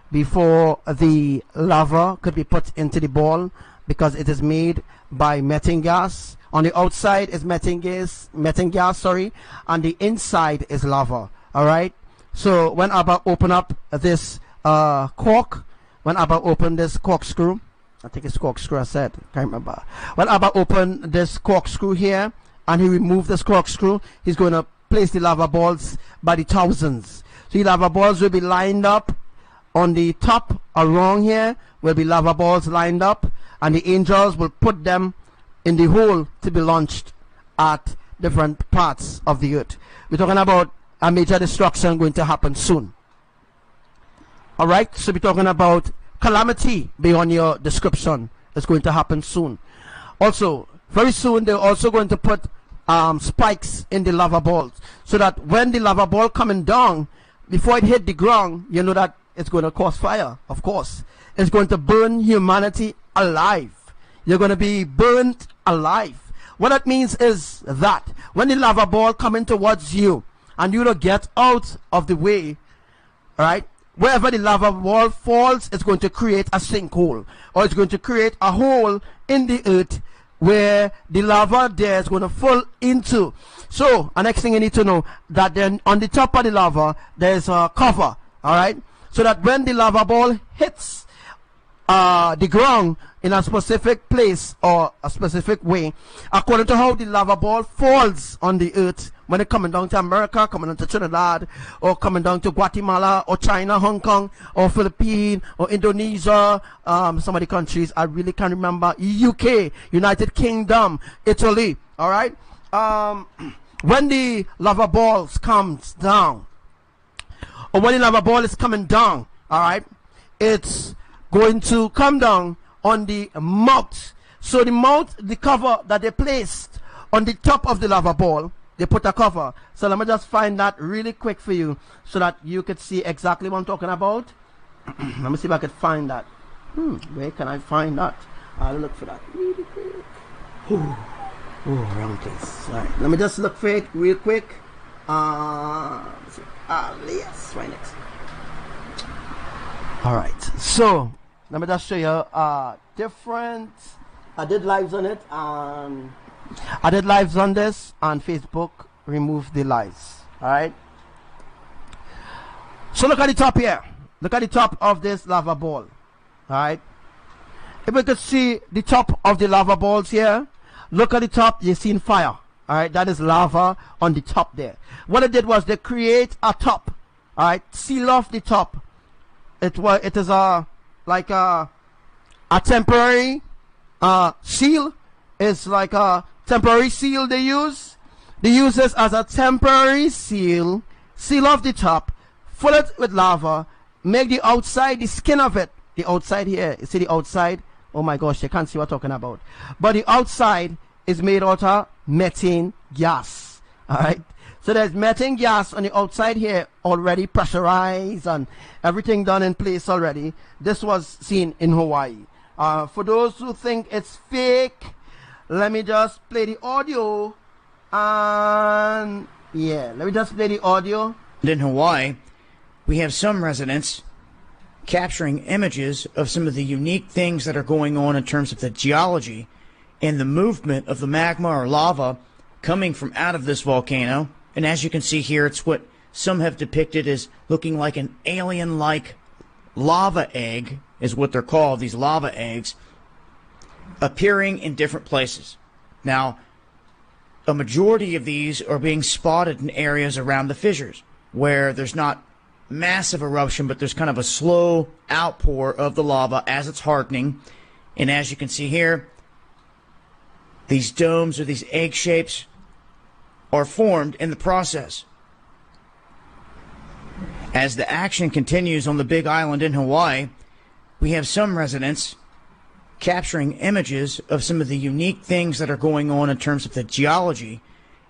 before the lava could be put into the ball, because it is made by methane gas. On the outside is methane gas, and the inside is lava. All right. So when Abba open up this cork, when Abba open this corkscrew, I think it's corkscrew I said, can't remember. When Abba opened this corkscrew here and he removed this corkscrew, he's going to place the lava balls by the thousands. So the lava balls will be lined up on the top around here, will be lava balls lined up, and the angels will put them in the hole to be launched at different parts of the earth. We're talking about a major destruction going to happen soon. Alright, so we're talking about calamity beyond your description is going to happen soon. Also, very soon they're also going to put spikes in the lava balls, so that when the lava ball coming down, before it hit the ground, you know that it's going to cause fire. Of course, it's going to burn humanity alive. You're going to be burnt alive. What that means is that when the lava ball coming towards you and you don't get out of the way, right? Wherever the lava ball falls, it's going to create a sinkhole, or it's going to create a hole in the earth where the lava there is going to fall into. So, the next thing you need to know, that then on the top of the lava, there's a cover, all right? So that when the lava ball hits the ground in a specific place or a specific way, according to how the lava ball falls on the earth, when it's coming down to America, coming down to Trinidad, or coming down to Guatemala, or China, Hong Kong, or Philippines, or Indonesia, some of the countries I really can't remember, UK, United Kingdom, Italy, all right? When the lava balls comes down, or when the lava ball is coming down, all right, it's going to come down on the mouth. So the mouth, the cover that they placed on the top of the lava ball, they put a cover. So let me just find that really quick for you so that you could see exactly what I'm talking about. Let me see if I could find that. Where can I find that? I'll look for that really quick. Oh, wrong place. All right, let me just look for it real quick. Yes, right next. All right, so let me just show you different. I did lives on it, and I did lives on this on Facebook. Remove the lives. All right. So look at the top here. Look at the top of this lava ball. All right. If we could see the top of the lava balls here, look at the top. You're seeing fire. All right, that is lava on the top there. What they did was they create a top. All right, seal off the top. It is like a temporary seal. It's like a temporary seal they use. They use this as a temporary seal. Seal off the top, fill it with lava, make the outside, the skin of it, the outside here. You see the outside? Oh my gosh, you can't see what I'm talking about. But the outside is made out of methane gas. All right. So there's methane gas on the outside here already pressurized and everything done in place already. This was seen in Hawaii. For those who think it's fake, let me just play the audio. And yeah, let me just play the audio. In Hawaii, we have some residents capturing images of some of the unique things that are going on in terms of the geology and the movement of the magma or lava coming from out of this volcano. And as you can see here, it's what some have depicted as looking like an alien-like lava egg, is what they're called, these lava eggs, appearing in different places. Now, a majority of these are being spotted in areas around the fissures, where there's not massive eruption, but there's kind of a slow outpour of the lava as it's hardening. And as you can see here, these domes or these egg shapes are formed in the process. As the action continues on the Big Island in Hawaii, we have some residents capturing images of some of the unique things that are going on in terms of the geology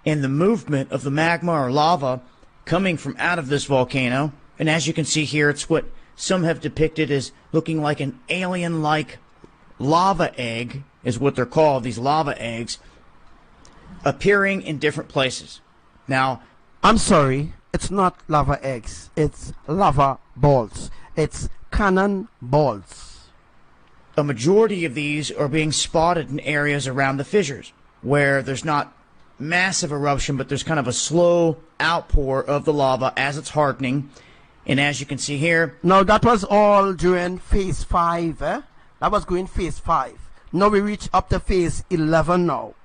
and the movement of the magma or lava coming from out of this volcano. And as you can see here, it's what some have depicted as looking like an alien-like lava egg, is what they're called, these lava eggs, appearing in different places. Now, I'm sorry, it's not lava eggs, it's lava balls. It's cannon balls. A majority of these are being spotted in areas around the fissures, where there's not massive eruption, but there's kind of a slow outpour of the lava as it's hardening. And as you can see here... No, that was all during phase 5, eh? That was going phase 5. Now we reach up to phase 11 now.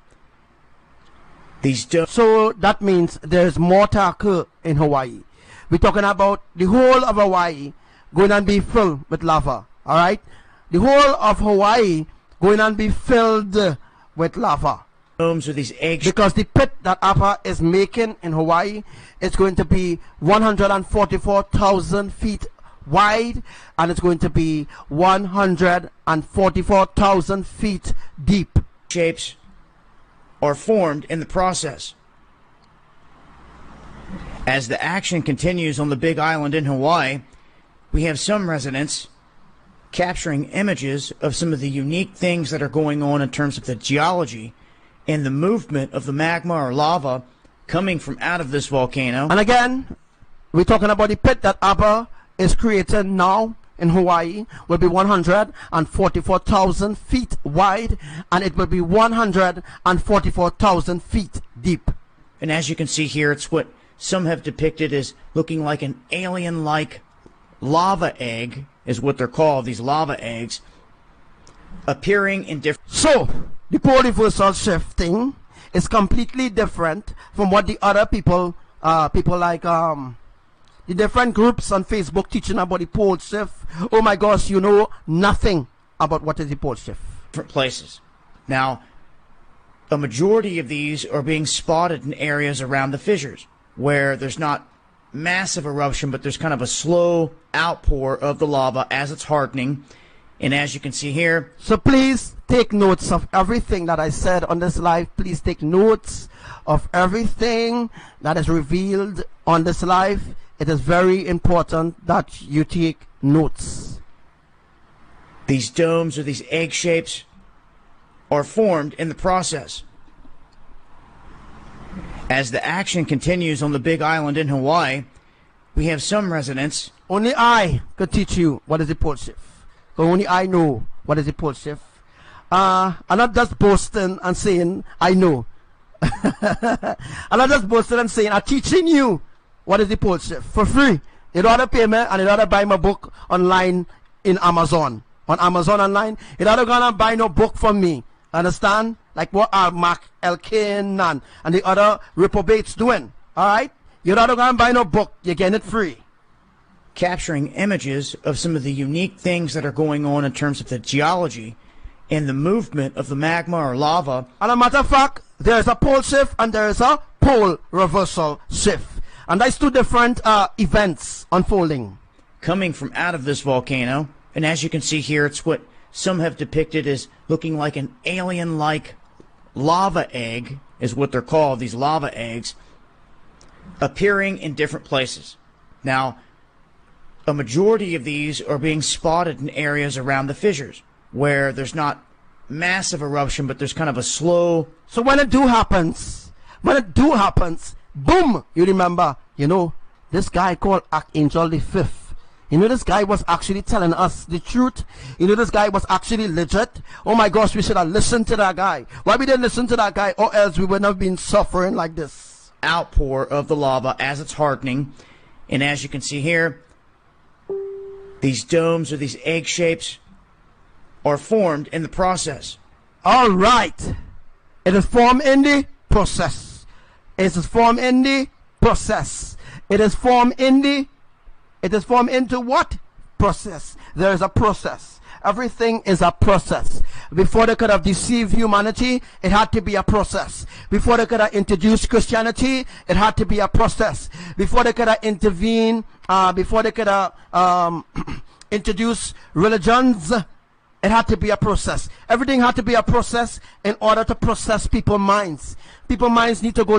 So that means there's more to occur in Hawaii. We're talking about the whole of Hawaii going and be filled with lava. All right? The whole of Hawaii going and be filled with lava. Domes or these eggs. Because the pit that Appa is making in Hawaii is going to be 144,000 feet wide, and it's going to be 144,000 feet deep. Shapes are formed in the process. As the action continues on the Big Island in Hawaii, we have some residents capturing images of some of the unique things that are going on in terms of the geology and the movement of the magma or lava coming from out of this volcano. And again, we're talking about the pit that Abba is creating now in Hawaii will be 144,000 feet wide, and it will be 144,000 feet deep. And as you can see here, it's what some have depicted as looking like an alien-like lava egg, is what they're called, these lava eggs, appearing in different... So, the pole reversal shift thing is completely different from what the other people like the different groups on Facebook teaching about the pole shift. Oh my gosh, you know nothing about what is the pole shift. Different places. Now, a majority of these are being spotted in areas around the fissures, where there's not massive eruption, but there's kind of a slow outpour of the lava as it's hardening. And as you can see here... So please take notes of everything that I said on this live. Please take notes of everything that is revealed on this live. It is very important that you take notes. These domes or these egg shapes are formed in the process. As the action continues on the Big Island in Hawaii, we have some residents... Only I could teach you what is the pole shift. Only I know what is the pole shift. I'm not just boasting and saying I know. I'm not just boasting and saying I'm teaching you what is the pole shift for free. You don't have to pay me, and you don't have to buy my book online in Amazon. On Amazon online, you don't have to go and buy no book from me. Understand? Like what Mark Elkin and the other reprobates doing. Alright? You don't have to go and buy no book. You're getting it free. Capturing images of some of the unique things that are going on in terms of the geology and the movement of the magma or lava. And a matter of fact, there is a pole shift and there is a pole reversal shift. And that's two different events unfolding. Coming from out of this volcano. And as you can see here, it's what some have depicted as looking like an alien-like lava egg, is what they're called, these lava eggs, appearing in different places. Now, a majority of these are being spotted in areas around the fissures, where there's not massive eruption, but there's kind of a slow... So when it do happens, boom, you remember, you know, this guy called Archangel the Fifth. You know, this guy was actually telling us the truth. You know, this guy was actually legit. Oh my gosh, we should have listened to that guy. Why we didn't listen to that guy, or else we wouldn't have been suffering like this. Outpour of the lava as it's hardening. And as you can see here, these domes or these egg shapes are formed in the process. All right. It is formed in the process. It is formed in the process. It is formed in the... It is formed into what? Process. There is a process. Everything is a process. Before they could have deceived humanity, it had to be a process. Before they could have introduced Christianity, it had to be a process. Before they could have intervened, before they could have introduced religions, it had to be a process. Everything had to be a process in order to process people's minds. People's minds need to go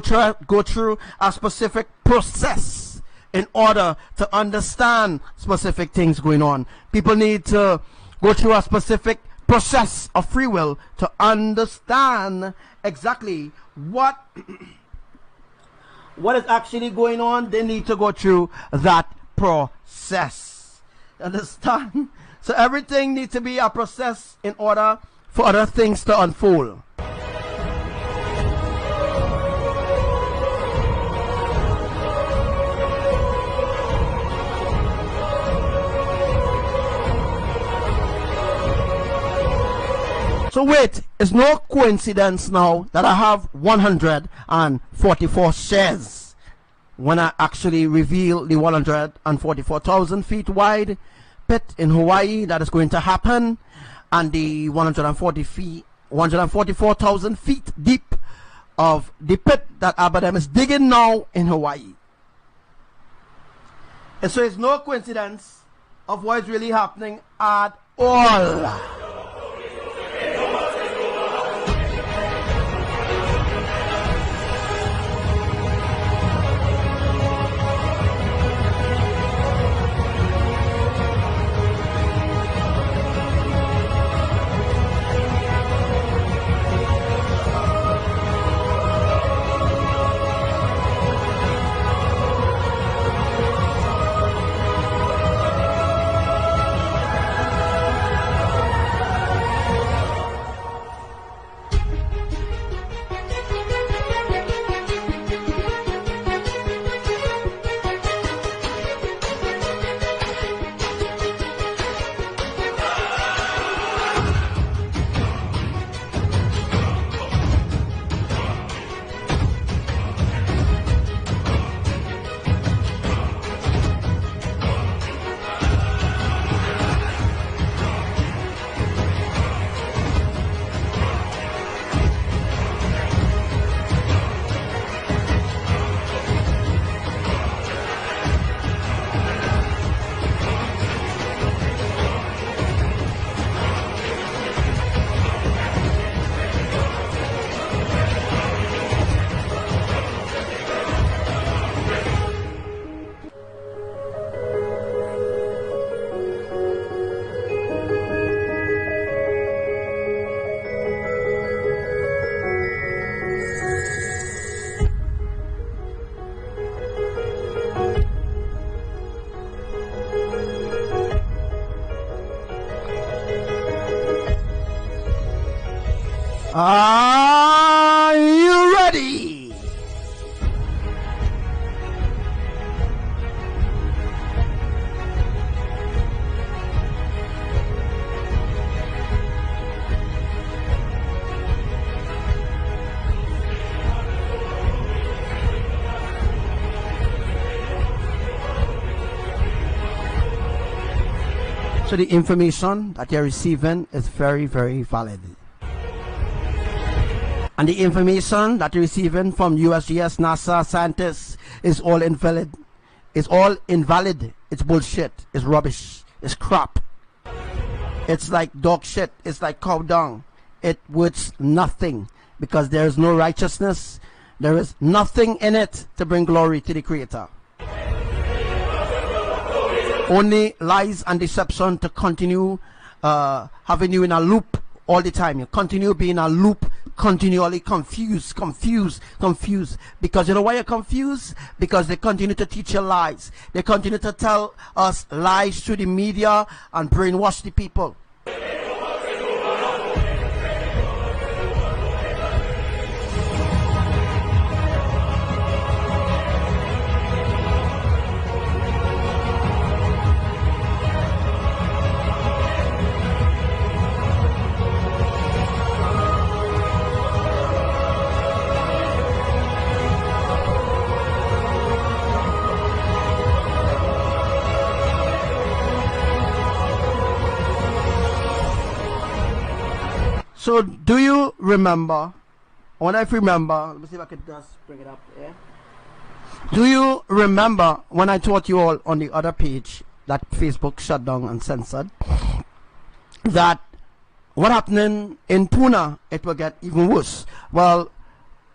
through a specific process in order to understand specific things going on. People need to go through a specific process of free will to understand exactly what is actually going on. They need to go through that process. Understand? So everything needs to be a process in order for other things to unfold. So wait, it's no coincidence now that I have 144 shares when I actually reveal the 144,000 feet wide pit in Hawaii that is going to happen, and the 144,000 feet deep of the pit that Abraham is digging now in Hawaii. And so it's no coincidence of what is really happening at all. Are you ready? So the information that you're receiving is very, very valid. And the information that you're receiving from USGS, NASA, scientists is all invalid. It's all invalid. It's bullshit. It's rubbish. It's crap. It's like dog shit. It's like cow dung. It worth nothing because there is no righteousness. There is nothing in it to bring glory to the Creator. Only lies and deception to continue having you in a loop all the time. You continue being in a loop, continually confused. Because you know why you're confused? Because they continue to teach you lies. They continue to tell us lies through the media and brainwash the people. So do you remember, let me see if I could just bring it up there. Do you remember when I taught you all on the other page that Facebook shut down and censored, that what happening in Pune, it will get even worse? Well,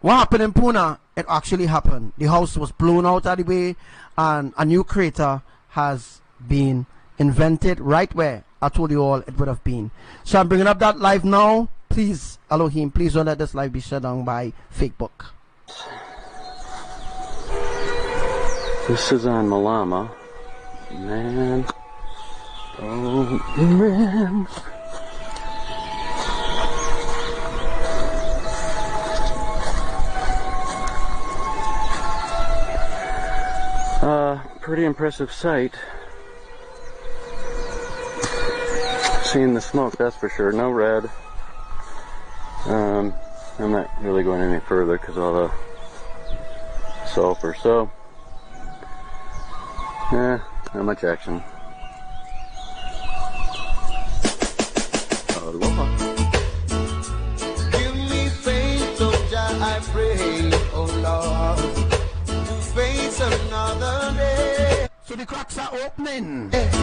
what happened in Pune, it actually happened. The house was blown out of the way and a new crater has been invented right where I told you all it would have been. So I'm bringing up that live now. Please, Elohim, please don't let this live be shut down by Facebook. This is on Malama. Man. Oh, man. Pretty impressive sight. Seeing the smoke, that's for sure. No red. I'm not really going any further because all the sulfur, so not much action. Aloha. Give me faith, oh Jah, I pray, oh Lord, to face another day. So the cracks are opening. This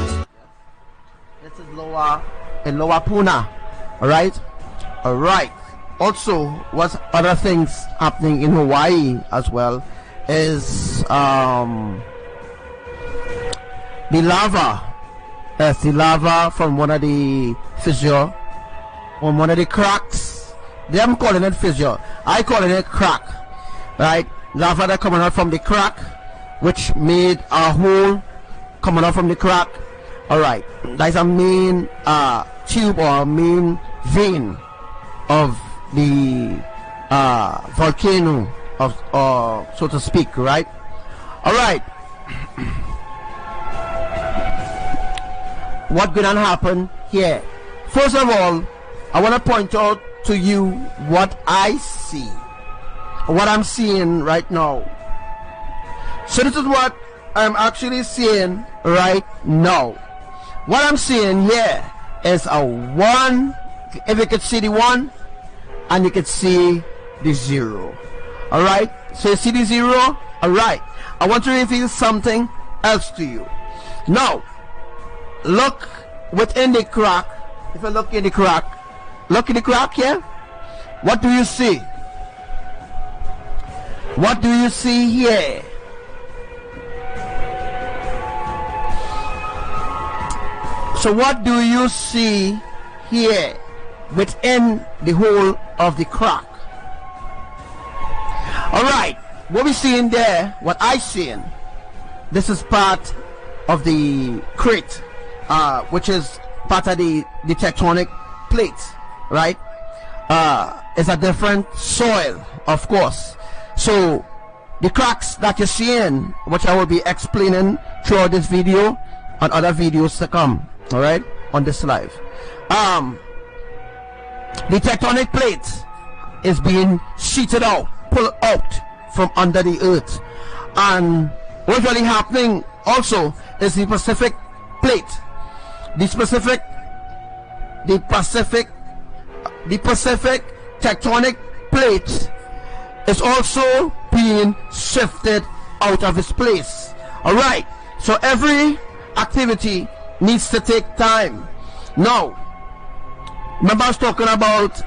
is lower Pune. Alright. Also, what's other things happening in Hawaii as well is the lava. That's the lava from one of the fissure, on one of the cracks. Them calling it fissure. I calling it crack. Right? Lava that coming out from the crack, which made a hole coming out from the crack. Alright. That's a main tube or main vein of the volcano of so to speak, right? All right. What gonna happen here? First of all, I want to point out to you what I see, what I'm seeing right now. So this is what I'm actually seeing right now. What I'm seeing here is a 1. If you could see the 1, and you can see the 0. Alright, so you see the 0. Alright, I want to reveal something else to you. Now, look within the crack. If you look in the crack, here. What do you see? What do you see here? So what do you see here within the hole of the crack? Alright, what we seeing there, what I seeing, this is part of the crate, which is part of the tectonic plate, right? is a different soil, of course. So the cracks that you're seeing, which I will be explaining throughout this video and other videos to come, all right, on this live. The tectonic plate is being sheeted out, pulled out from under the earth, and what's really happening also is the Pacific plate, the Pacific tectonic plate is also being shifted out of its place. All right, so every activity needs to take time. Now, remember I was talking about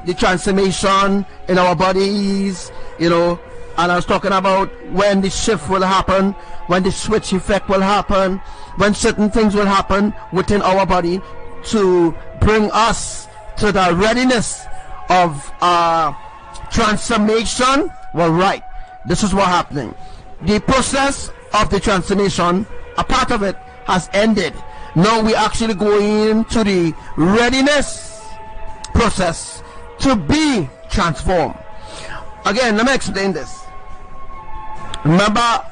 the transformation in our bodies, you know, and I was talking about when the shift will happen, when the switch effect will happen, when certain things will happen within our body to bring us to the readiness of transformation. Well, right, this is what's happening. The process of the transformation, a part of it has ended. Now we actually go into the readiness process to be transformed. Again, let me explain this. Remember,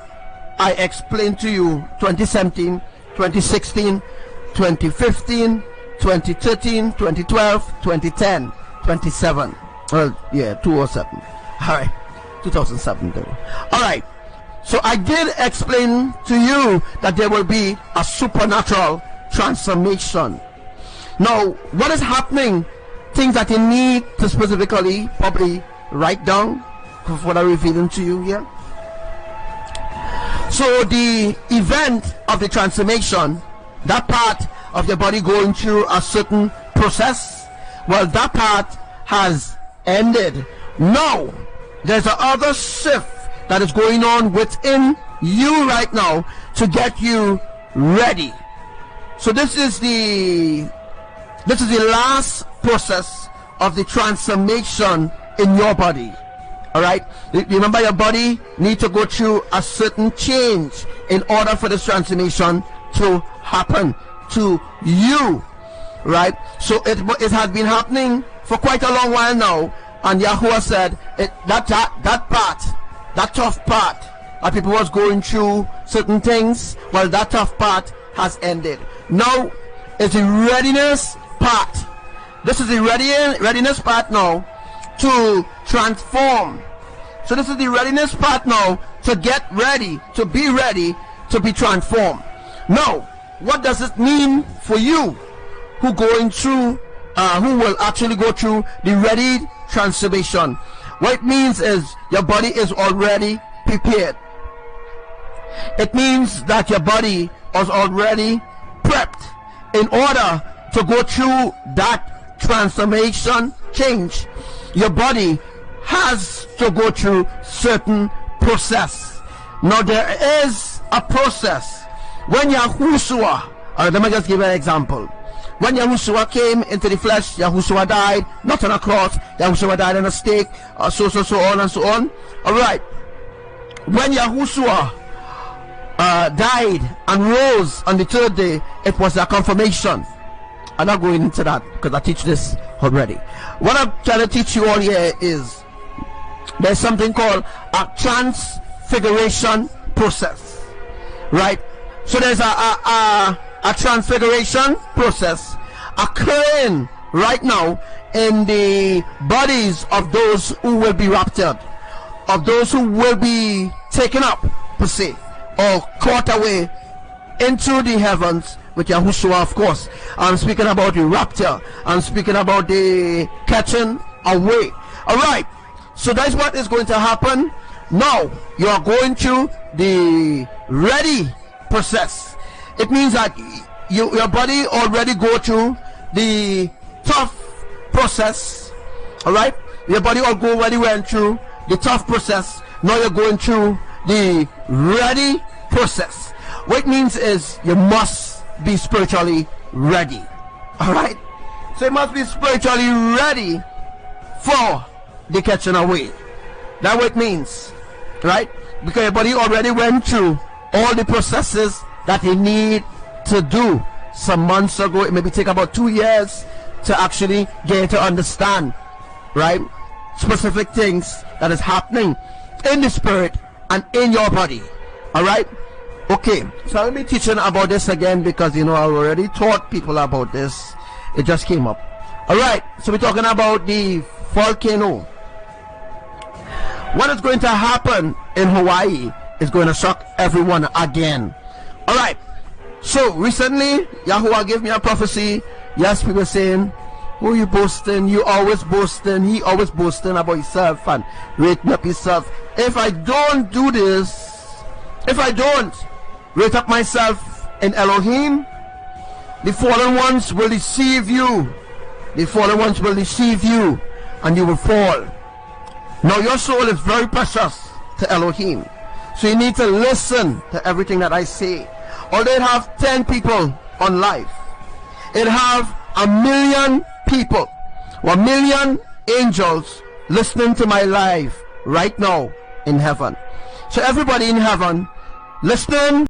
I explained to you 2017, 2016, 2015, 2013, 2012, 2010, 2007. Well, yeah, 2007. All right, 2007 though. All right. So I did explain to you that there will be a supernatural transformation. Now, what is happening? Things that you need to specifically probably write down for what I'm revealing to you here. So the event of the transformation, that part of the body going through a certain process, well, that part has ended. Now there's a other shift that is going on within you right now to get you ready. So this is the last process of the transformation in your body. All right, remember, your body needs to go through a certain change in order for this transformation to happen to you, right? So it has been happening for quite a long while now, and Yahuwah said that tough part that people was going through certain things, well, that tough part has ended. Now it's the readiness part. This is the readiness part now to transform. So this is the readiness part now to get ready, to be ready to be transformed. Now, what does it mean for you who going through who will actually go through the ready transformation? What it means is your body is already prepared. It means that your body is already prepped in order to go through that transformation change. Your body has to go through certain process. Now there is a process. When Yahushua, let me just give an example. When Yahushua came into the flesh, Yahushua died, not on a cross. Yahushua died on a stake, so on and so on. All right. When Yahushua died and rose on the third day, it was a confirmation. I'm not going into that because I teach this already. What I'm trying to teach you all here is there's something called a transfiguration process, right? So there's a transfiguration process occurring right now in the bodies of those who will be raptured, of those who will be taken up, per se, or caught away into the heavens with Yahushua, of course. I'm speaking about the rapture. I'm speaking about the catching away. All right. So that's what is going to happen. Now you are going through the ready process. It means that your body already go through the tough process. All right. Your body already went through the tough process. Now you're going through the ready process. What it means is you must be spiritually ready. All right. So you must be spiritually ready for the catching away. That's what it means, right? Because your body already went through all the processes that you need to do. Some months ago, it maybe take about 2 years to actually get to understand, right, specific things that is happening in the spirit and in your body. All right. Okay, so I'll be teaching about this again because, you know, I already taught people about this. It just came up. All right, so we're talking about the volcano. What is going to happen in Hawaii is going to shock everyone again. All right, so recently Yahuwah gave me a prophecy. Yes, people saying, oh, you boasting, you always boasting, he always boasting about himself and rating up himself. If I don't do this, if I don't rate up myself in Elohim, the fallen ones will deceive you. The fallen ones will deceive you and you will fall. Now your soul is very precious to Elohim, so you need to listen to everything that I say. Although it have 10 people on live, it have 1 million people, 1 million angels listening to my live right now in heaven. So everybody in heaven, listen